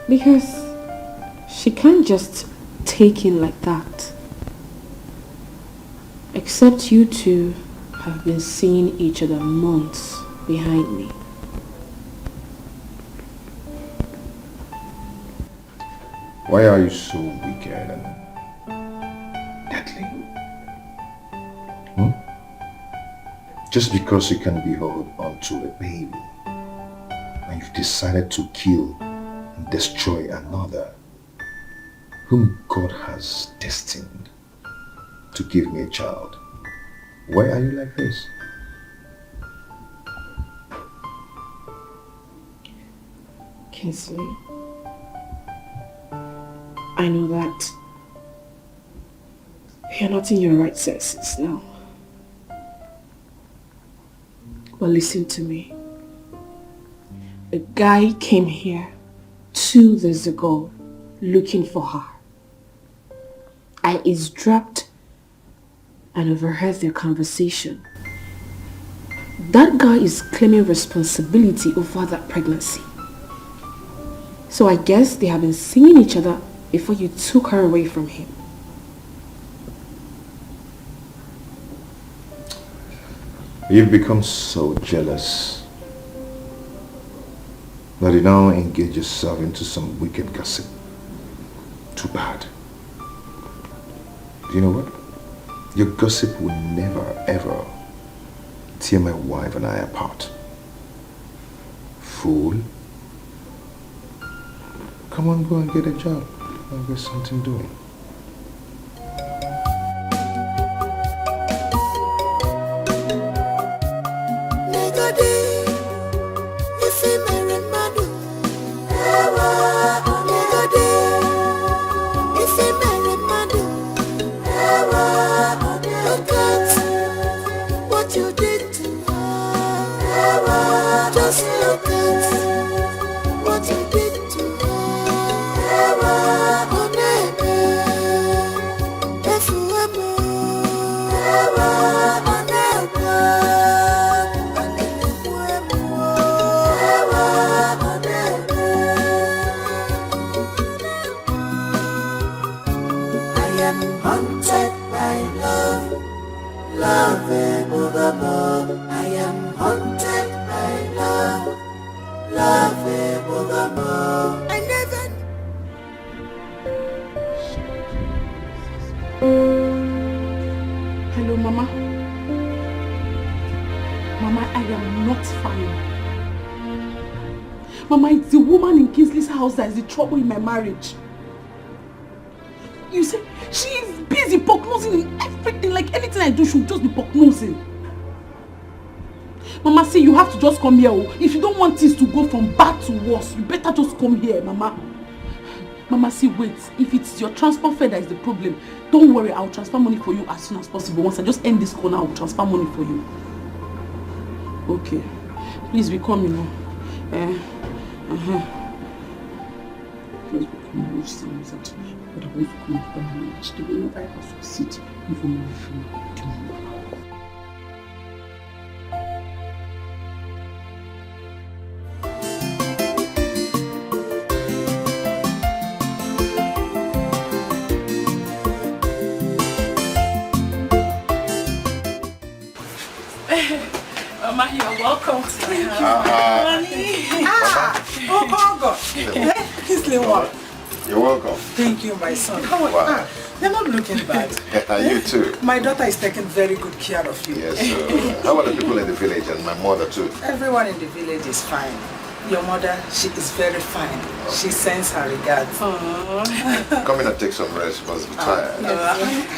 Because she can't just take in like that. Except you two have been seeing each other months behind me. Why are you so wicked and deadly? Just because you can be held onto a baby and you've decided to kill and destroy another whom God has destined to give me a child. Why are you like this? Kinsley, I know that you're not in your right senses now. But listen to me. A guy came here 2 days ago looking for her. I eavesdropped and overheard their conversation. That guy is claiming responsibility over that pregnancy. So I guess they have been seeing each other before you took her away from him. You've become so jealous that you now engage yourself into some wicked gossip. Too bad. Do you know what? Your gossip will never ever tear my wife and I apart. Fool. Come on, go and get a job. I'll get something doing. Hello, Mama. Mama, I am not fine. Mama, it's the woman in Kingsley's house that is the trouble in my marriage. You see, she is busy poke-nosing in everything. Like anything I do, she'll just be poke-nosing. Mama, see, you have to just come here. If you don't want things to go from bad to worse, you better just come here, Mama. Mama, see, wait. If it's your transport fare that is the problem, don't worry. I'll transfer money for you as soon as possible. Once I just end this corner, I'll transfer money for you. Okay. Please be coming now. Please be coming. Which thing is that? But I want to come from marriage. The way I have to sit before my friend. Mama, you're welcome to my house. Oh God. Kingsley, what? You're welcome. Thank you, my son. How are you? Wow. You're not looking bad. You too. My daughter is taking very good care of you. Yes, how about the people in the village and my mother too? Everyone in the village is fine. Your mother, she is very fine. She sends her regards. Come in and take some rest. You must be tired.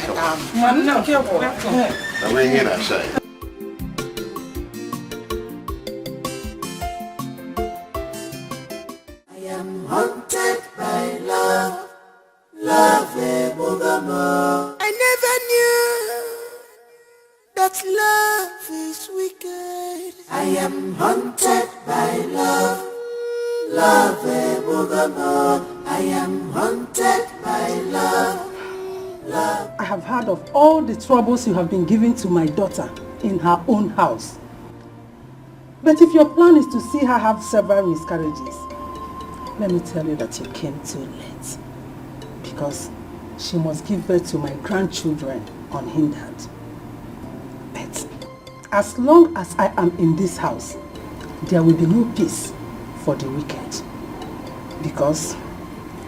Come on. No, careful. Now bring in and shine. Haunted by love, love evermore. I never knew that love is wicked. I am haunted by Love, I am haunted by love. Love. I have heard of all the troubles you have been giving to my daughter in her own house. But if your plan is to see her have several miscarriages, let me tell you that you came too late. Because she must give birth to my grandchildren unhindered. But as long as I am in this house, there will be no peace for the wicked. Because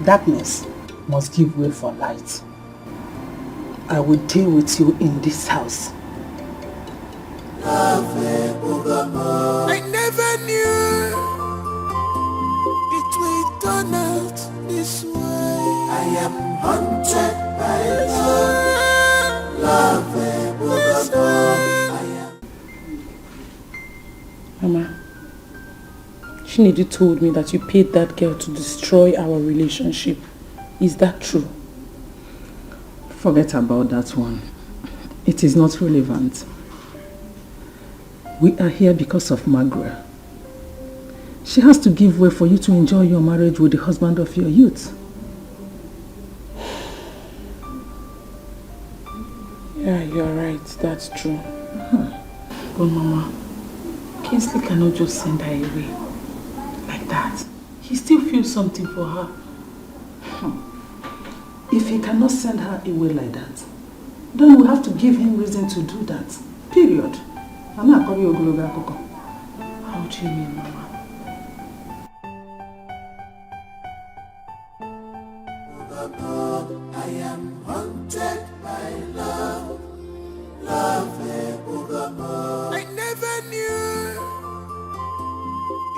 darkness must give way for light. I will deal with you in this house. I never knew it will turn out this way. I am haunted by love. Mama, Chinedu told me that you paid that girl to destroy our relationship. Is that true? Forget about that one. It is not relevant. We are here because of Margaret. She has to give way for you to enjoy your marriage with the husband of your youth. Yeah, you're right. That's true. But Mama, Kingsley cannot just send her away like that. He still feels something for her. If he cannot send her away like that, then we have to give him reason to do that. Period. How do you mean, Mama? I am haunted by love. Love, I never knew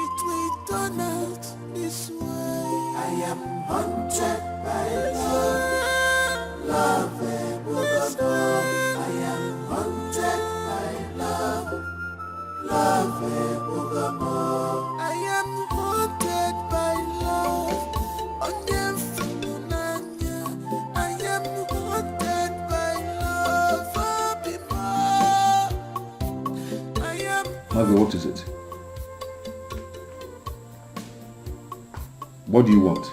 it will turn out this way. I am haunted by love. Love, I am haunted by love. Love, I am haunted by love. I am haunted by love. Margaret, what is it? What do you want?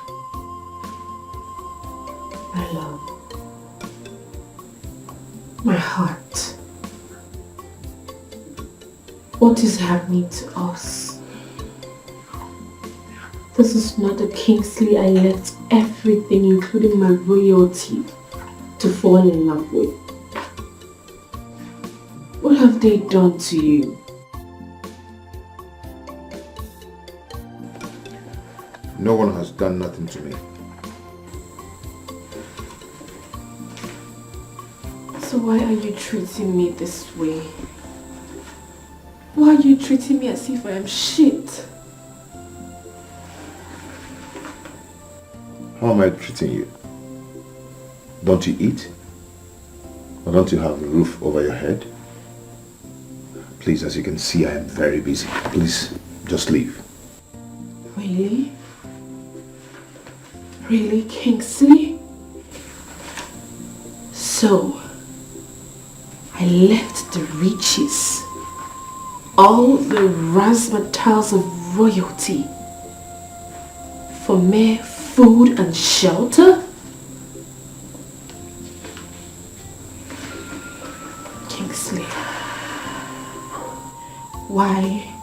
My love. My heart. What is happening to us? This is not the Kingsley I left everything, including my royalty, to fall in love with. What have they done to you? No one has done nothing to me. So why are you treating me this way? Why are you treating me as if I am shit? How am I treating you? Don't you eat? Or don't you have a roof over your head? Please, as you can see, I am very busy. Please, just leave. Really? Really, Kingsley? So, I left the riches, all the razzmatazz of royalty, for mere food and shelter? Kingsley, why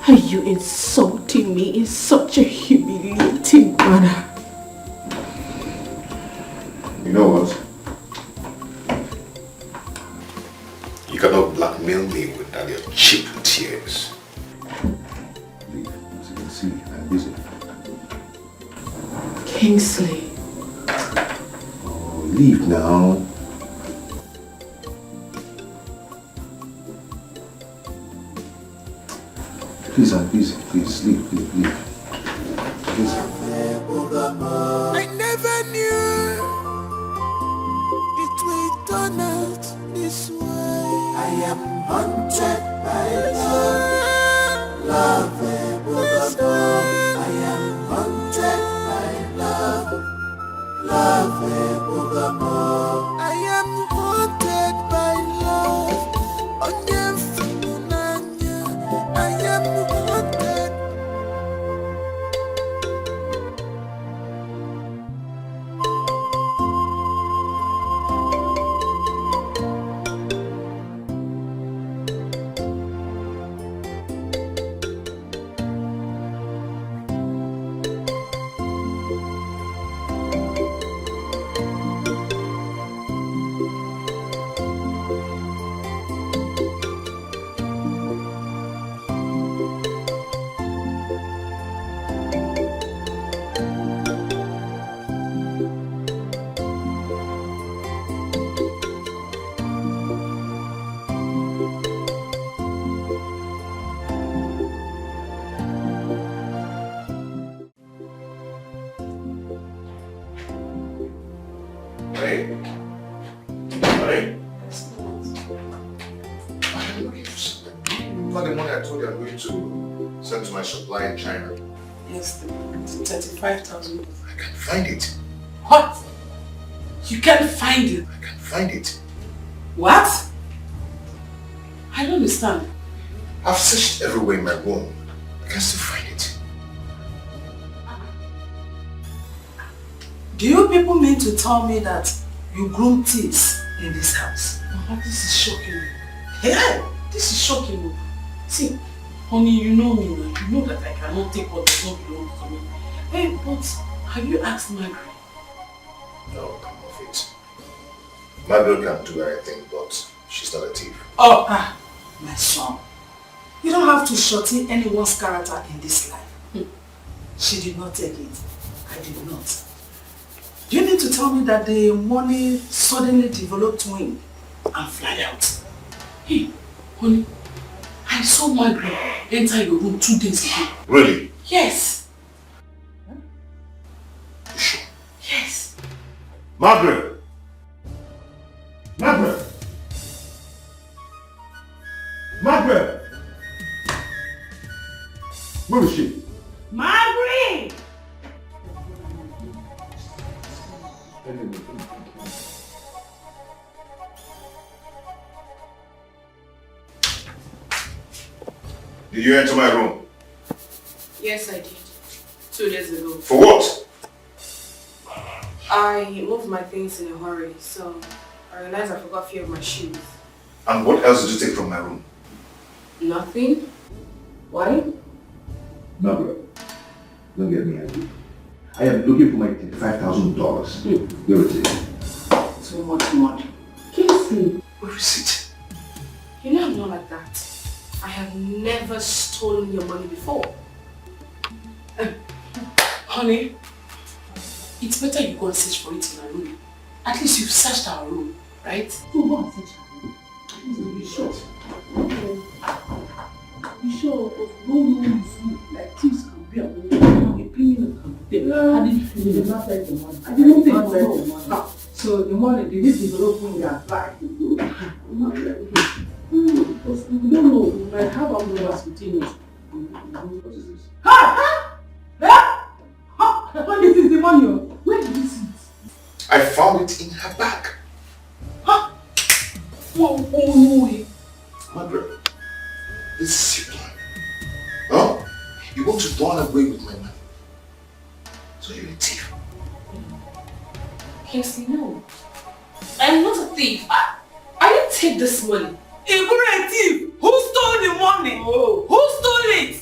are you insulting me in such a humiliating manner? You know what? You cannot blackmail me with that your cheap tears. Leave. As you can see, I'm busy. Kingsley. Oh, leave now. Please, I'm busy. Please, leave, leave, leave. Please. I never knew it will turn out this way. I am haunted by love. Love, I am haunted by love. Love, I am haunted by love. I am haunted. Honey? Honey? I'm looking for something. Not the money I told you I'm going to send to my supplier in China. Yes, the 35,000. I can't find it. What? You can't find it? I can't find it. What? I don't understand. I've searched everywhere in my room. I can't still find it. Do you people mean to tell me that you groom thieves in this house? Mama, this is shocking me. Hey, this is shocking me. See, honey, you know me now. You know that I cannot take what does not belong to me. Hey, but have you asked Margaret? No, come off it. Margaret can do anything, but she's not a thief. Oh, my son. You don't have to shorten anyone's character in this life. She did not take it. I did not. You need to tell me that the money suddenly developed wing and fly out. Hey, honey, I saw Margaret enter your room 2 days ago. Really? Yes. You sure? Yes. Margaret! Margaret! Margaret! Where is she? Margaret! Did you enter my room? Yes, I did. 2 days ago. For what? I moved my things in a hurry, so I realized I forgot a few of my shoes. And what else did you take from my room? Nothing. Why? Margaret, don't get me angry. I am looking for my $35,000. Where is it? Too much money. Casey. Where is it? You know I'm not like that. I have never stolen your money before. Honey, it's better you go and search for it in our room. At least you've searched our room, right? So go and search our room. You sure? You sure? No one is like thieves can be a criminal can be there. How did you feel? You did not take the money. I did not take the money. So the money, did it develop when you applied? Because we don't know, we might have our numbers within us. What is this? What is this, the money? Where did you see it? I found it in her bag. Huh? Oh, no. Margaret, this is your plan. Huh? You want to run away with my money. So you're a thief. Casey, no. I'm not a thief. I didn't take this money. You're a thief! Who stole the money? Oh. Who stole it?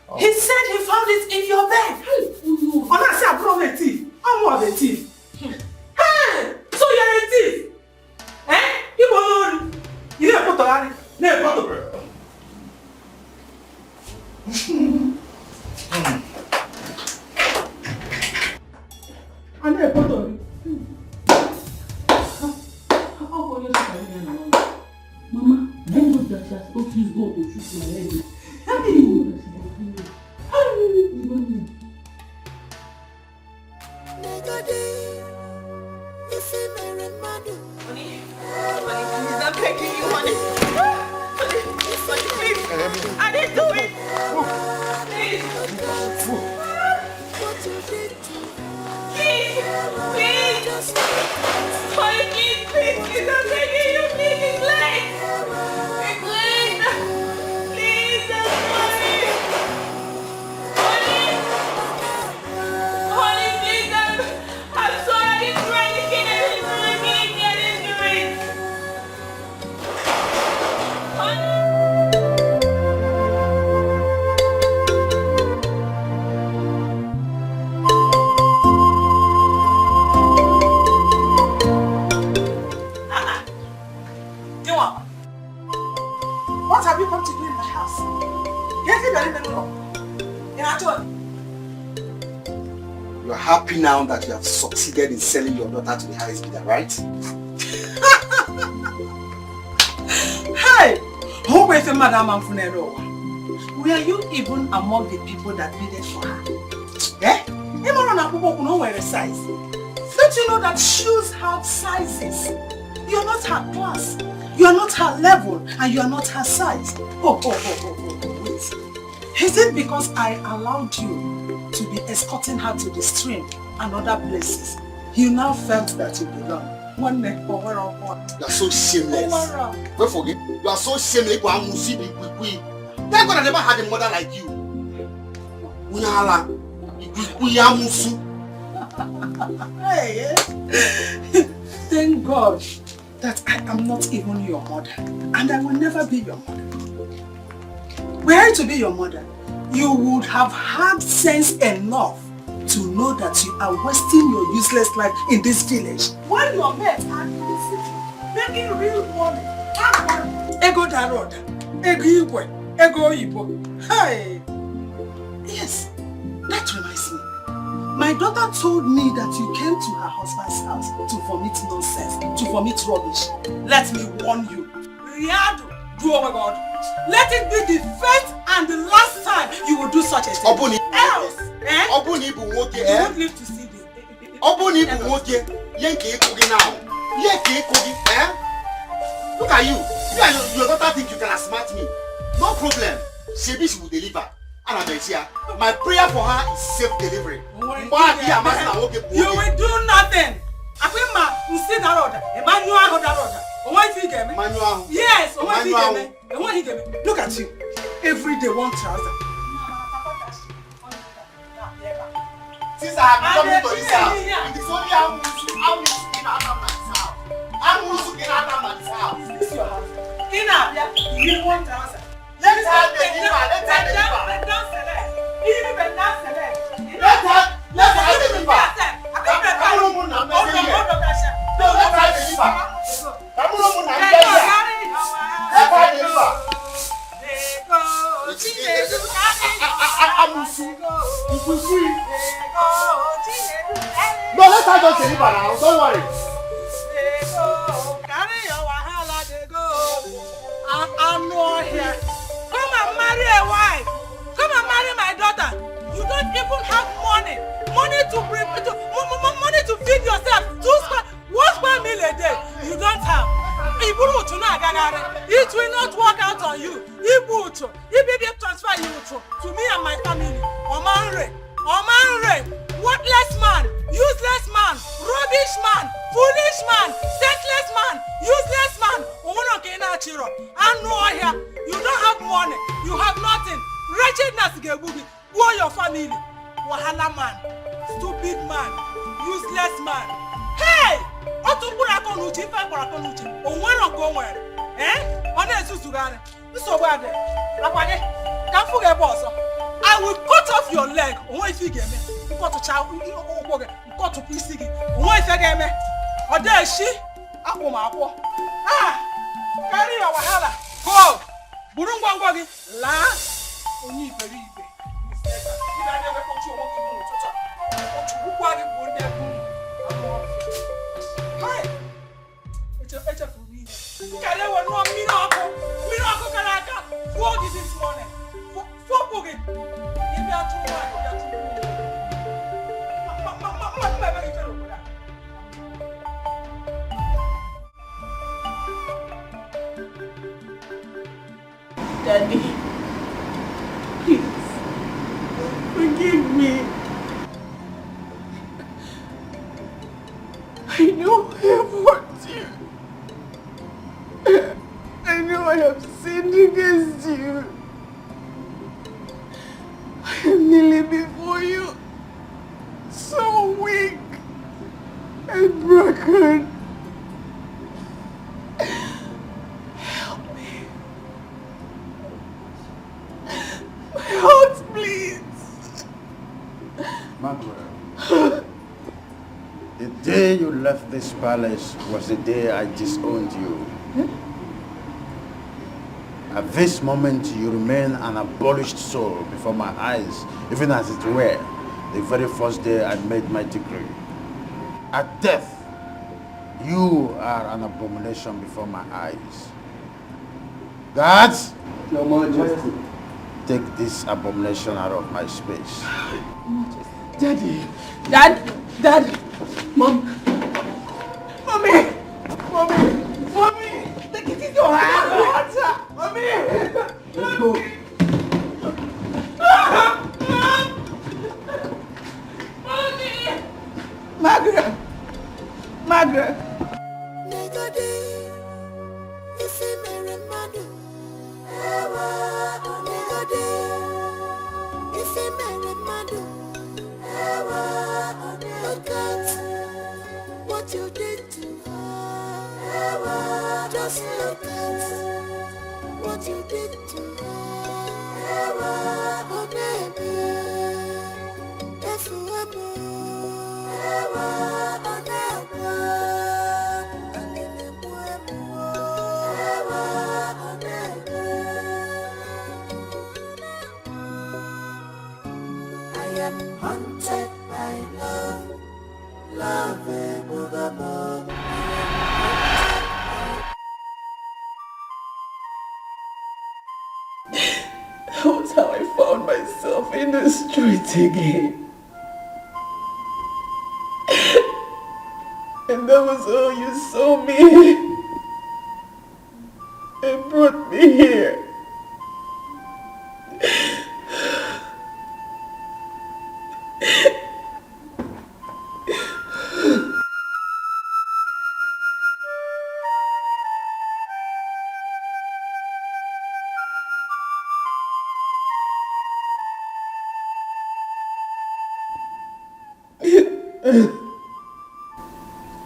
Oh. He said he found it in your bed. Oh, no. I said I'm a thief. I'm not a thief. Hey! So you're a thief? Eh? You didn't put on it. Never put on I never put on it. Mama, I know that she has got to go to shoot my leg. How do you know that she has been there? How do you know? Please, I'm begging you, honey. Please, I didn't do it. Please. Please. Honey, please, I'm begging you, please, it's late. It's late. Please, I'm sorry. Honey, please, I'm sorry, I didn't do anything, I didn't do it. What have you come to do in my house? You're happy now that you have succeeded in selling your daughter to the highest bidder, right? Hey! Who was the Madam Amfunero? Were you even among the people that bidded for her? Eh? You don't know where the size. Look Don't you know that shoes have sizes? You're not her class. You're not her level. And you're not her size. Oh, wait. Is it because I allowed you to be escorting her to the stream and other places? You now felt that you belong. One neck for her or what? You are so shameless. Don't forget, you are so shameless. Thank God I never had a mother like you. Hey, thank God that I am not even your mother. And I will never be your mother. Were I to be your mother, you would have had sense enough to know that you are wasting your useless life in this village. While your mates are in the city, making real money. Ego Daroda, Ego Igwe, Ego Ibo. Hey! Yes, that reminds me. My daughter told me that you came to her husband's house to vomit nonsense, to vomit rubbish. Let me warn you. Riado, oh my God. Let it be the first and the last time you will do such a thing. Else, you won't live to see this. Look at you. Your daughter think you can smart me. No problem. She will deliver. My prayer for her is safe delivery. You will do nothing. Yes, look at you. Every day one trouser. Since I have come into this house, it is only I'm looking out of my house. I'm looking out of my house. Is this your house? You want trouser. Let her deliver. Let her deliver. No, let her just deliver now. Don't worry. I'm not here. Come and marry a wife. Come and marry my daughter. You don't even have money. Money to feed yourself. One square meal a day. You don't have. It will not work out on you. If you transfer you to me and my family. Omanre. Worthless man. Useless man. Rubbish man. Foolish man. Senseless man. Useless man. You don't have money. You have nothing. Wretchedness gebugi. Who are your family? Wahala man. Stupid man. Useless man. Hey! I will cut off your leg. Carry your wahala. Go! Burungwangwagi. La. Onyi iberibe. Daddy, please, forgive me. I know I have hurt you. I know I have sinned against you. I am kneeling before you, so weak and broken. Heart, please. Margaret, the day you left this palace was the day I disowned you. At this moment, you remain an abolished soul before my eyes, even as it were the very first day I made my decree. At death, you are an abomination before my eyes. Guards! Your Majesty. Take this abomination out of my space. Daddy! Dad! Mom! Mommy! Mommy! Mommy! Take it in your hand! Water! Mommy! Let's go. Mommy! Margaret! Margaret! Look at what you did to her. Just look at what you did to her. Oh baby, if you ever, oh never, and in the I am haunted by love, love Ebube Obio. That was how I found myself in the street again. And that was how you saw me and brought me here.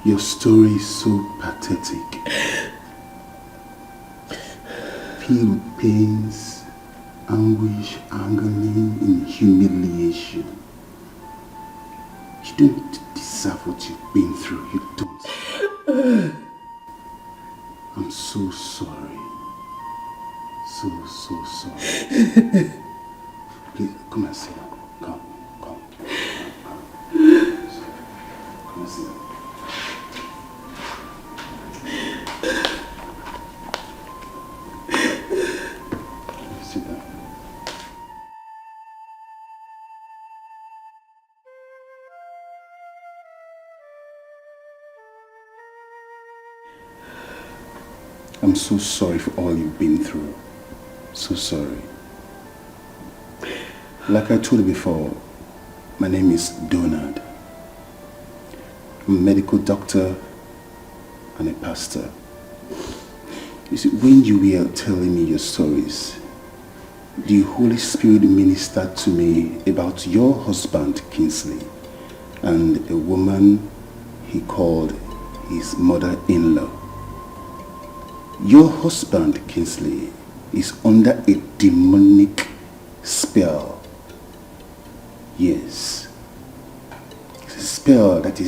Your story is so pathetic. Filled with pains, anguish, agony, and humiliation. You don't deserve what you've been through. You don't. I'm so sorry. So sorry. Please, come and sit down. Come. Come and sit down. Sit down. I'm so sorry for all you've been through. So sorry. Like I told you before, my name is Donald. I'm a medical doctor and a pastor. You see, when you were telling me your stories, the Holy Spirit ministered to me about your husband, Kingsley, and a woman he called his mother-in-law. Your husband, Kingsley, is under a demonic spell. Yes. It's a spell that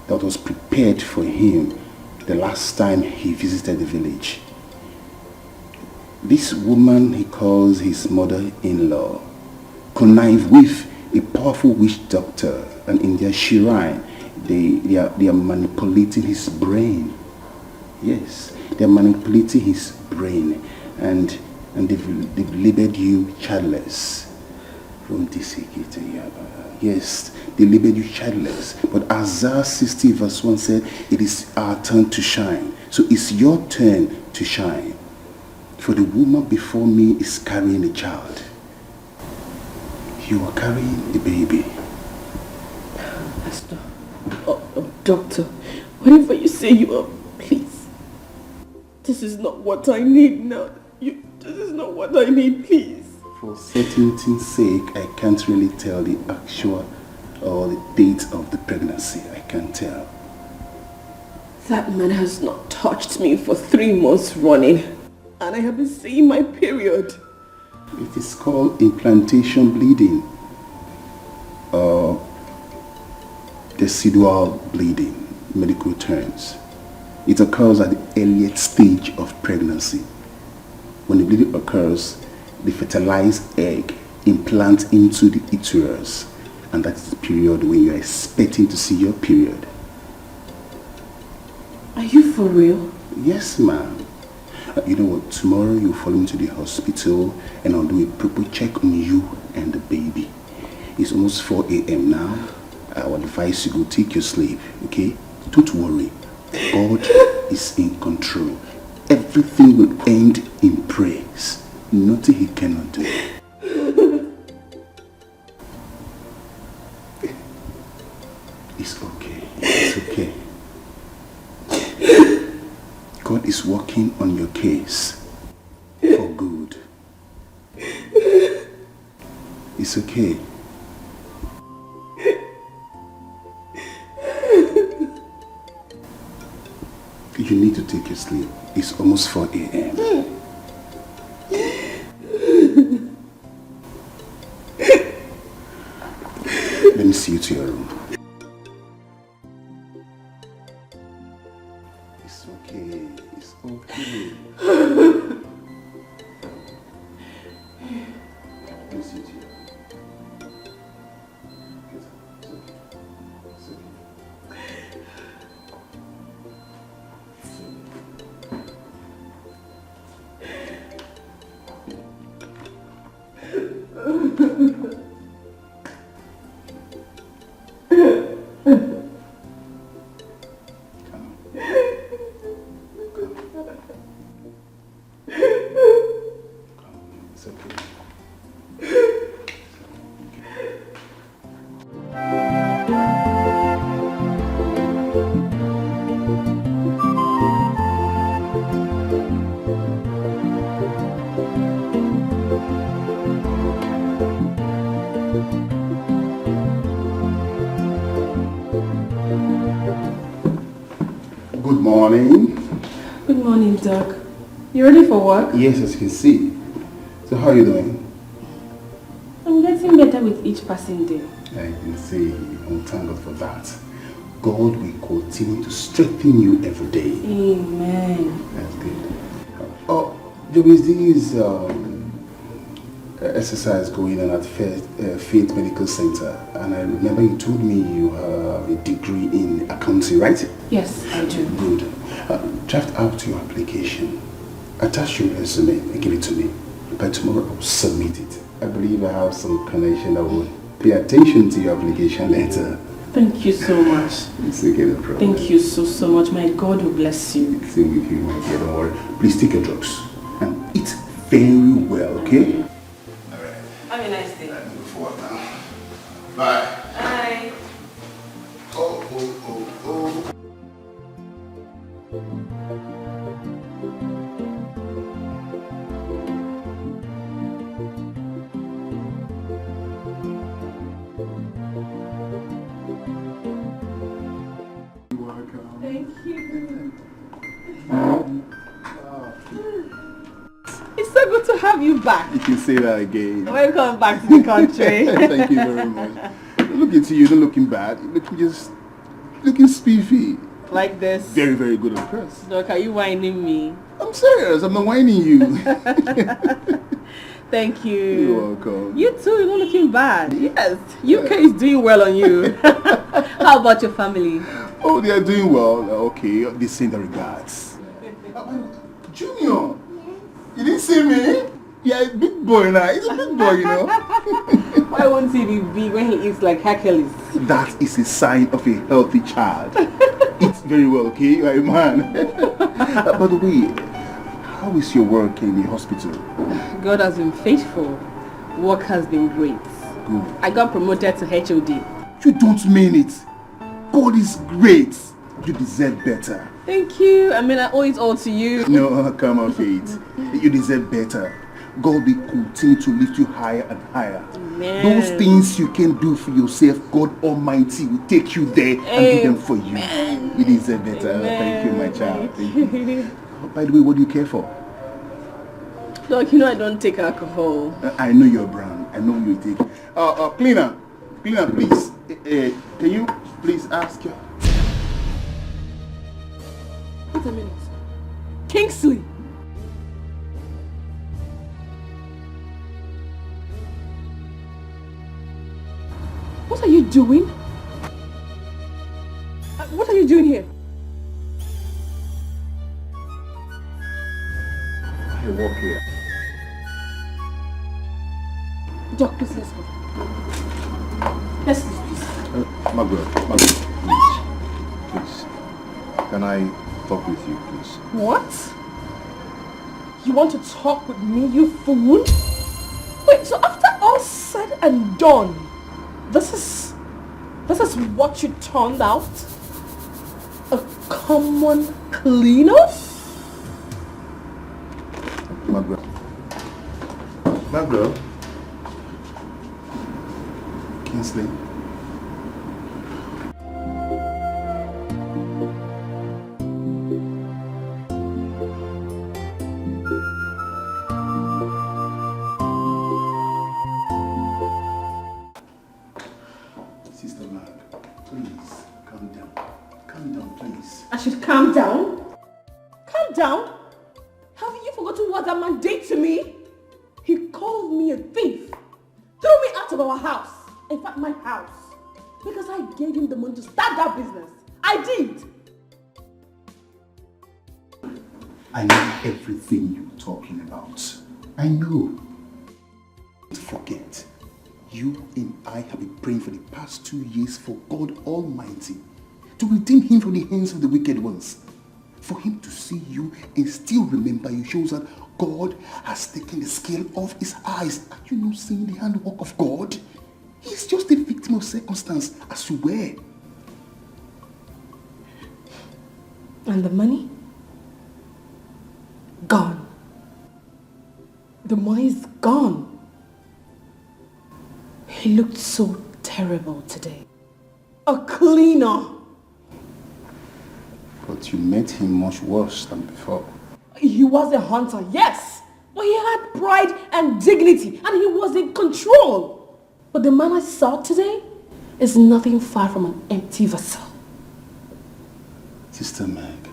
was prepared for him the last time he visited the village. This woman he calls his mother-in-law connived with a powerful witch doctor, and in their shrine they are manipulating his brain. Yes, they are manipulating his brain, and they've labeled you childless. Yes, they labeled you childless. But Isaiah 60 verse 1 said, it is our turn to shine. So it's your turn to shine. For the woman before me is carrying a child. You are carrying a baby. Pastor, doctor, whatever you say you are, please. This is not what I need now. This is not what I need, please. For certainty's sake, I can't really tell the actual or the date of the pregnancy. I can't tell. That man has not touched me for 3 months running, and I have been seeing my period. It is called implantation bleeding or decidual bleeding, medical terms. It occurs at the earliest stage of pregnancy. When the bleeding occurs, the fertilized egg implants into the uterus, and that is the period when you are expecting to see your period. Are you for real? Yes, ma'am. You know what? Tomorrow you follow me to the hospital and I'll do a proper check on you and the baby. It's almost 4 a.m. now. I will advise you go take your sleep, okay? Don't worry. God is in control. Everything will end in praise. Nothing he cannot do. It's okay. It's okay. God is working on your case for good. It's okay. You need to take your sleep. It's almost 4 a.m. Let me see you to your room. It's okay. It's okay. Let me see you to your room. It's okay. Good morning. Good morning, Doc. You ready for work? Yes, as you can see. So how are you doing? I'm getting better with each passing day. I can see. Oh, thank God for that. God will continue to strengthen you every day. Amen. That's good. Oh, there is this exercise going on at Faith Medical Center, and I remember you told me you have a degree in accounting, right? Yes, I do. Good. Draft out your application, attach your resume and give it to me. By tomorrow I'll submit it. I believe I have some connection that will pay attention to your application later. Thank you so much. It's okay, no problem. Thank you so much. My God will bless you. Same with you, my dear. Don't worry. Please take your drugs and eat very well, okay? Have a nice day. I'm moving forward now. Bye. Bye. Oh. Thank you. It's so good to have you back. You can say that again. Welcome back to the country. Thank you very much. Look at you, you're not looking bad. You're looking spiffy. Like this. Very, very good at first. Doc, are you whining me? I'm serious, I'm not whining you. Thank you. You're welcome. You too, you're not looking bad. Yes, UK is doing well on you. How about your family? Oh, they are doing well. Okay, they send the regards. Junior, you didn't see me? Yeah, a big boy now. He's a big boy, you know. Why won't he be big when he eats like Hercules? That is a sign of a healthy child. Eat very well, okay? You are a man. By the way, how is your work in the hospital? God has been faithful. Work has been great. Good. I got promoted to HOD. You don't mean it. God is great. You deserve better. Thank you. I mean, I owe it all to you. No, come on, Faith. You deserve better. God will continue to lift you higher and higher. Amen. Those things you can do for yourself, God Almighty will take you there and do them for you. You deserve better. Amen. Thank you, my child. Thank you. By the way, what do you care for? Look, you know I don't take alcohol. I know your brand. I know you take. Cleaner, please. Can you please ask your... Wait a minute. Kingsley! What are you doing? What are you doing here? I walk here. Doc, please, let's go. Let's go, please. Margaret, please. Can I talk with you, please? What? You want to talk with me, you fool? Wait, so after all said and done, this is what you turned out? A common cleaner? Margaret. Kingsley. Sister Mag, please, calm down. Calm down, please. I should calm down? Calm down? Haven't you forgotten what that man did to me? He called me a thief, threw me out of our house, in fact my house, because I gave him the money to start that business. I did. I know everything you're talking about. I know. Don't forget, you and I have been praying for the past 2 years for God Almighty to redeem him from the hands of the wicked ones. For him to see you and still remember you shows that God has taken the scale off his eyes. Are you not seeing the handwork of God? He's just a victim of circumstance, as you were. And the money? Gone. The money's gone. He looked so terrible today. A cleaner. But you met him much worse than before. He was a hunter, yes. But he had pride and dignity and he was in control. But the man I saw today is nothing far from an empty vessel. Sister Meg,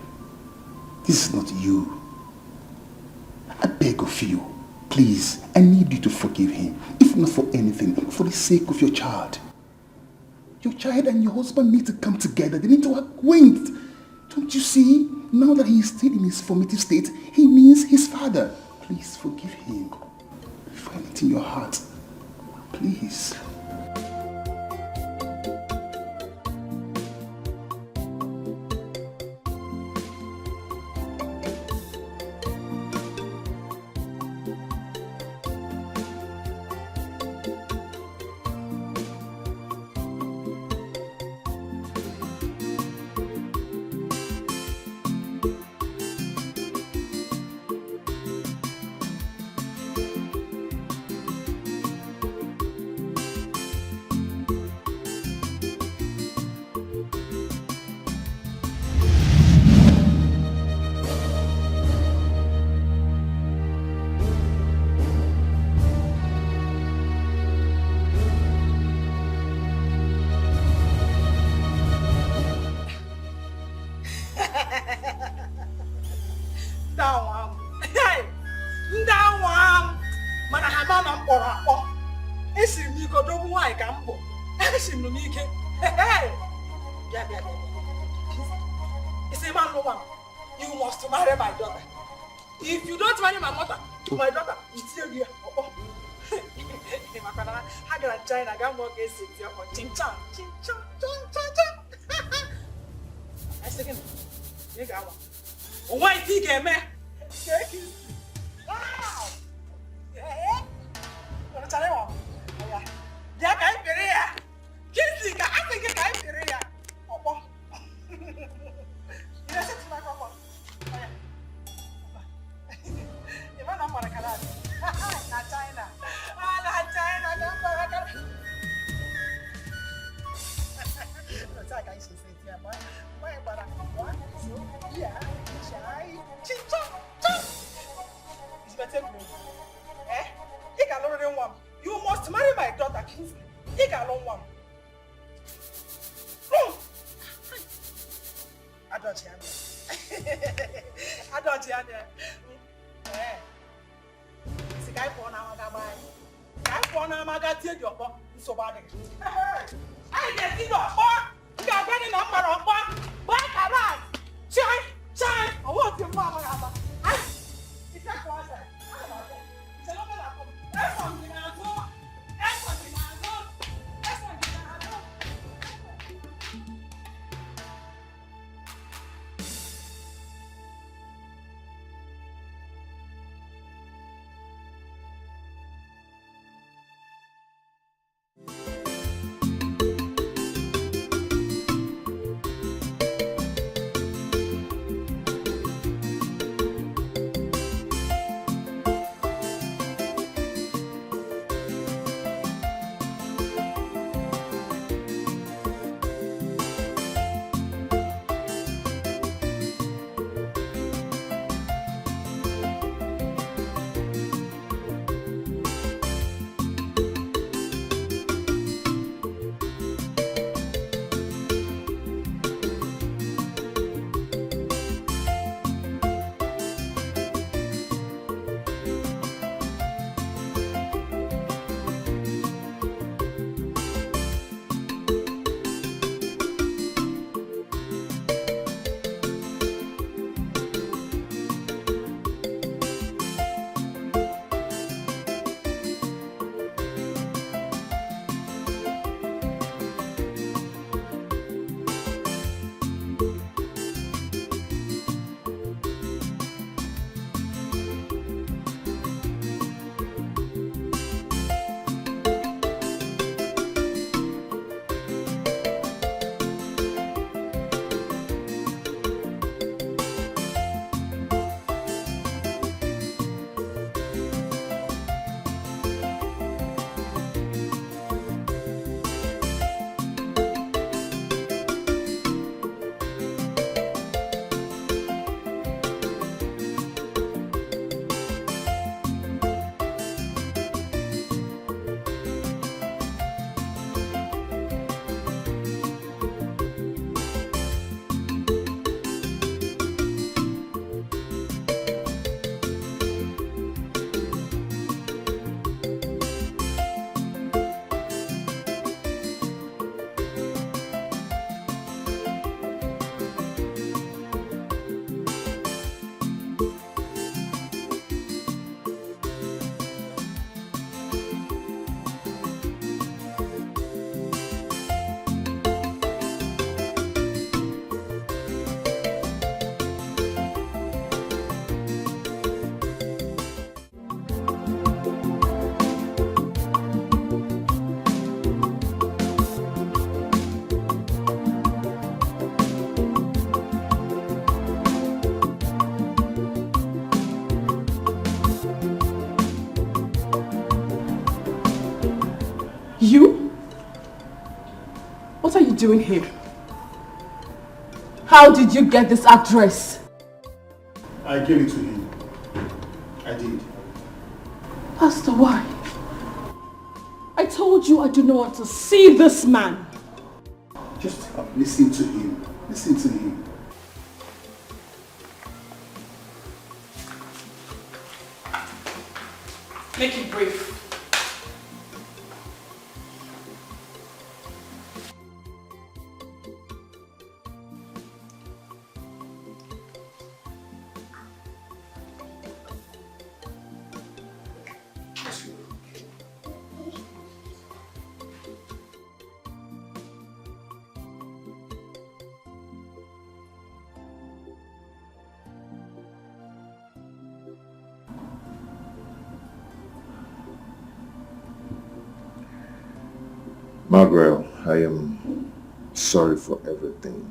this is not you. I beg of you, please, I need you to forgive him. If not for anything, for the sake of your child. Your child and your husband need to come together. They need to acquaint. Don't you see? Now that he is still in his formative state, he means his father. Please forgive him. Find it in your heart. Please. You must marry my daughter. If you don't marry my mother, my daughter will still be how can I China can work a city for chin-chan, chin-chan, chin-chan. I second. You got one. Why think I man? Wow! Yeah? What a channel. Yeah, I'm very here. Kiss me, I think I'm very here. Oh, you listen to my microphone. You want to Canada? Not China. Not China. Don't Canada. That's like I should say, yeah, but what? So, yeah, chai. It's better for me. Eh? You can learn one. You must marry my daughter, Kingsley. You can learn one. I don't hear. I don't hear. Eh? Si guy for now, guy for now, I got your book. So bad. I get your book. You got any number of book. Why around? Chai. I want your mama. It's not one side. It's a number of that's something I do. That's something I do. That's something I do. doing here? How did you get this address? I gave it to him. I did. Pastor, why? I told you I do not want to see this man. Just listen to him. Listen to him. Make it brief. Margaret, I am sorry for everything.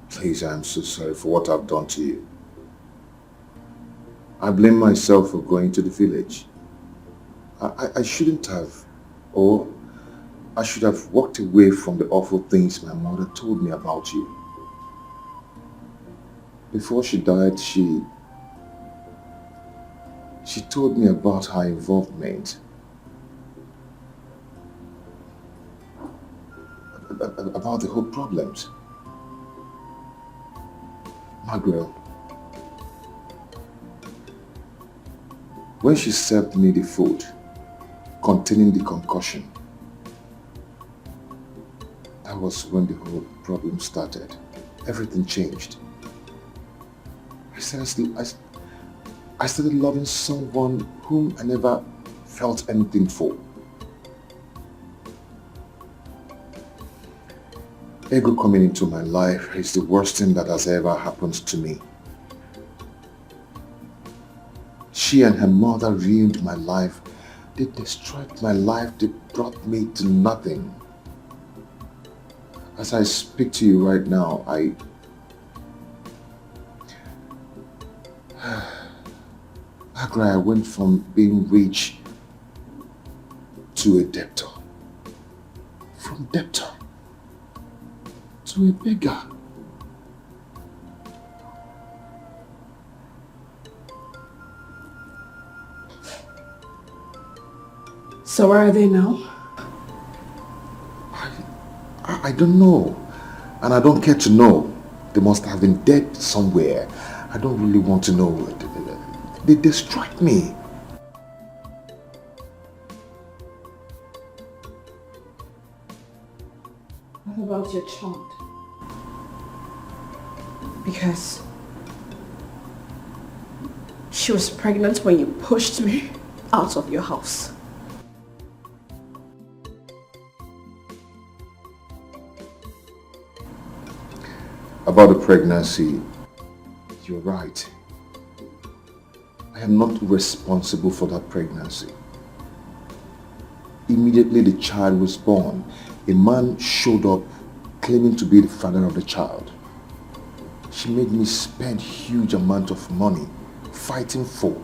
Please, I am so sorry for what I've done to you. I blame myself for going to the village. I shouldn't have, or I should have walked away from the awful things my mother told me about you. Before she died, she told me about her involvement. About the whole problems. Margaret, when she served me the food containing the concussion, that was when the whole problem started. Everything changed. I started loving someone whom I never felt anything for. Ego coming into my life is the worst thing that has ever happened to me. She and her mother ruined my life. They destroyed my life. They brought me to nothing. As I speak to you right now, I went from being rich to a debtor. From debtor to a beggar. So where are they now? I don't know. And I don't care to know. They must have been dead somewhere. I don't really want to know. They destroyed me. What about your child? Because she was pregnant when you pushed me out of your house. About the pregnancy, you're right. I am not responsible for that pregnancy. Immediately the child was born, a man showed up claiming to be the father of the child. She made me spend huge amount of money fighting for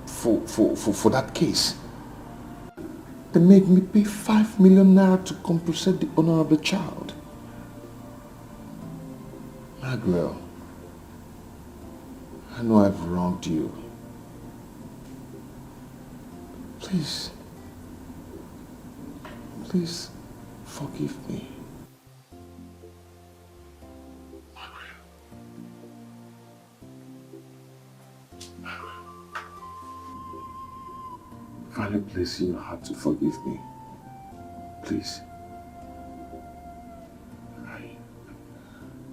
that case. They made me pay 5 million naira to compensate the owner of the child. Margaret, I know I've wronged you. Please forgive me. Finally, place in your heart to forgive me. Please.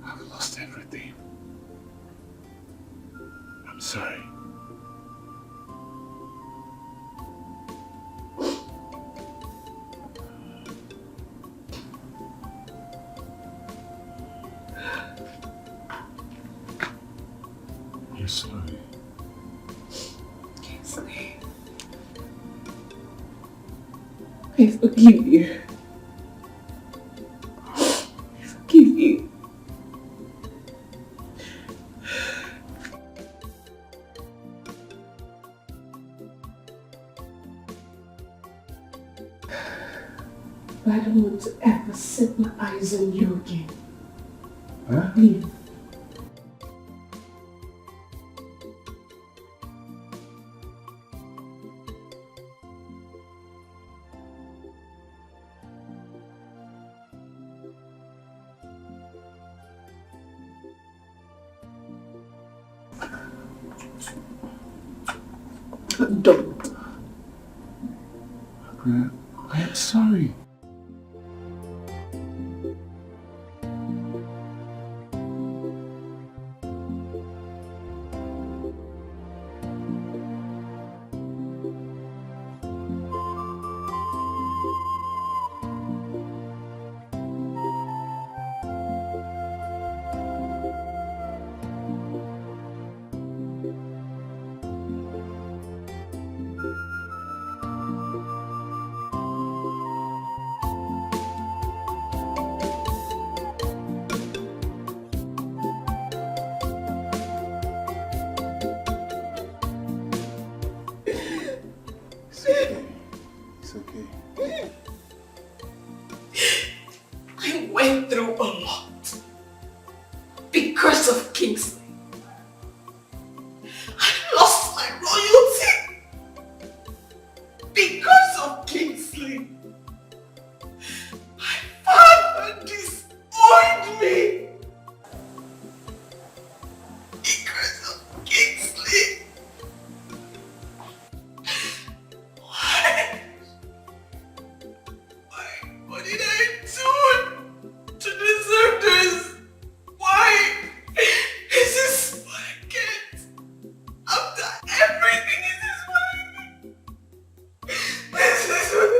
I've lost everything. I'm sorry. I'm sorry. Kingsley, I forgive you. I forgive you. But I don't want to ever set my eyes on you again. Huh? Leave. Don't. I am sorry. It's okay. I went through a lot because of Kingsley. I lost my royalty because of Kingsley. My father disowned me because of Kingsley. What did I do to deserve this? Why is this what I get? After everything is this what I get? This is what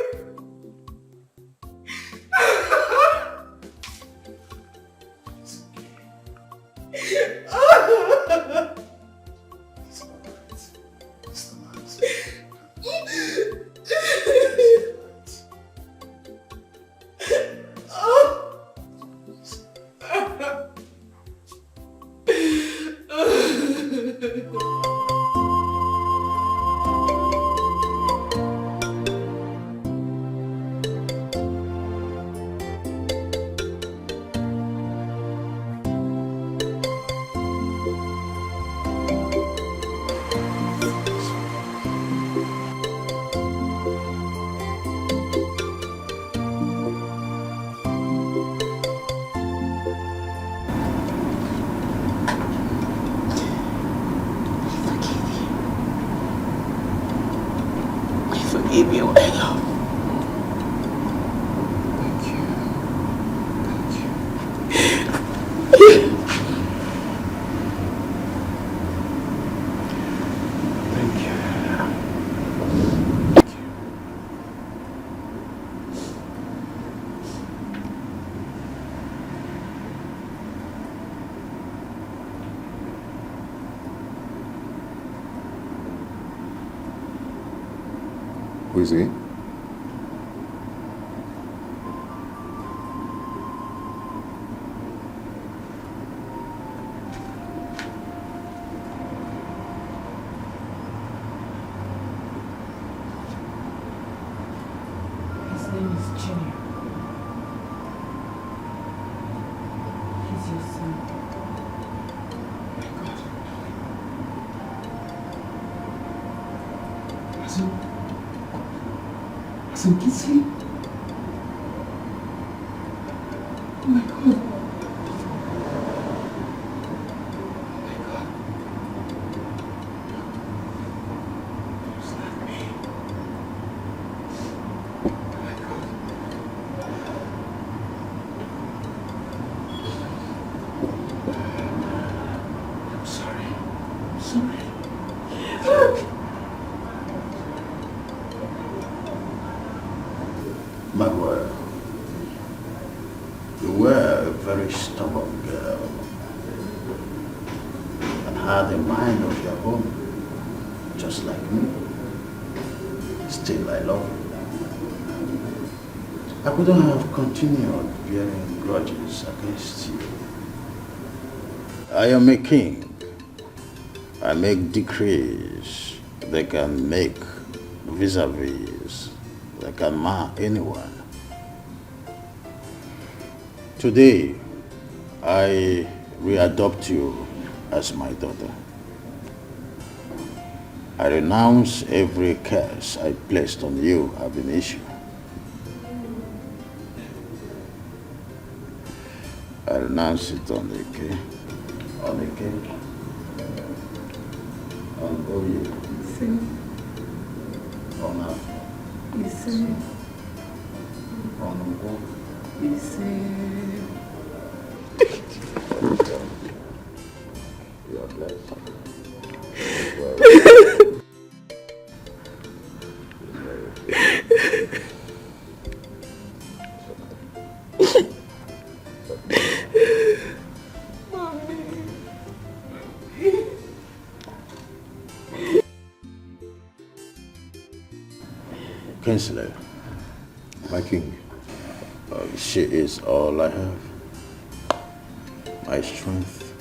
Ebube Obio. Who is he? His name is Junior. He's your son. Some Kingsley? Oh my God. Manuel, you were a very stubborn girl and had a mind of your own, just like me. Still, I love you. I couldn't have continued bearing grudges against you. I am a king. I make decrees. They can make vis-a-vis. They can mar anyone. Today, I readopt you as my daughter. I renounce every curse I placed on you ab initio. I renounce it on Dikeh, on Obio, on Afro, on Ngo. You are blessed. Kinsler, my king. She is all I have. My strength.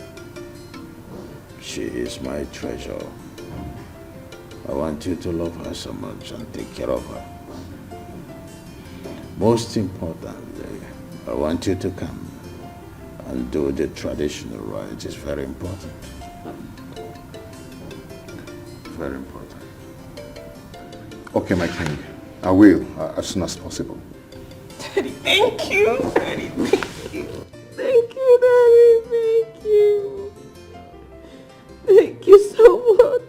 She is my treasure. I want you to love her so much and take care of her. Most importantly, I want you to come and do the traditional rites. It's very important. Very important. Okay, my king. I will, as soon as possible. Daddy, thank you. Daddy, thank you. Thank you, Daddy. Thank you. Thank you so much.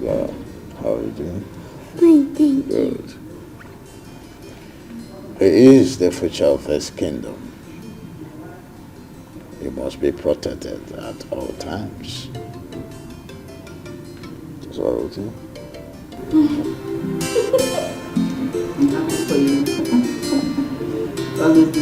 Yeah, how are you doing? Good. He is the future of his kingdom. He must be protected at all times. That's what I will do. I'm happy for you. Always do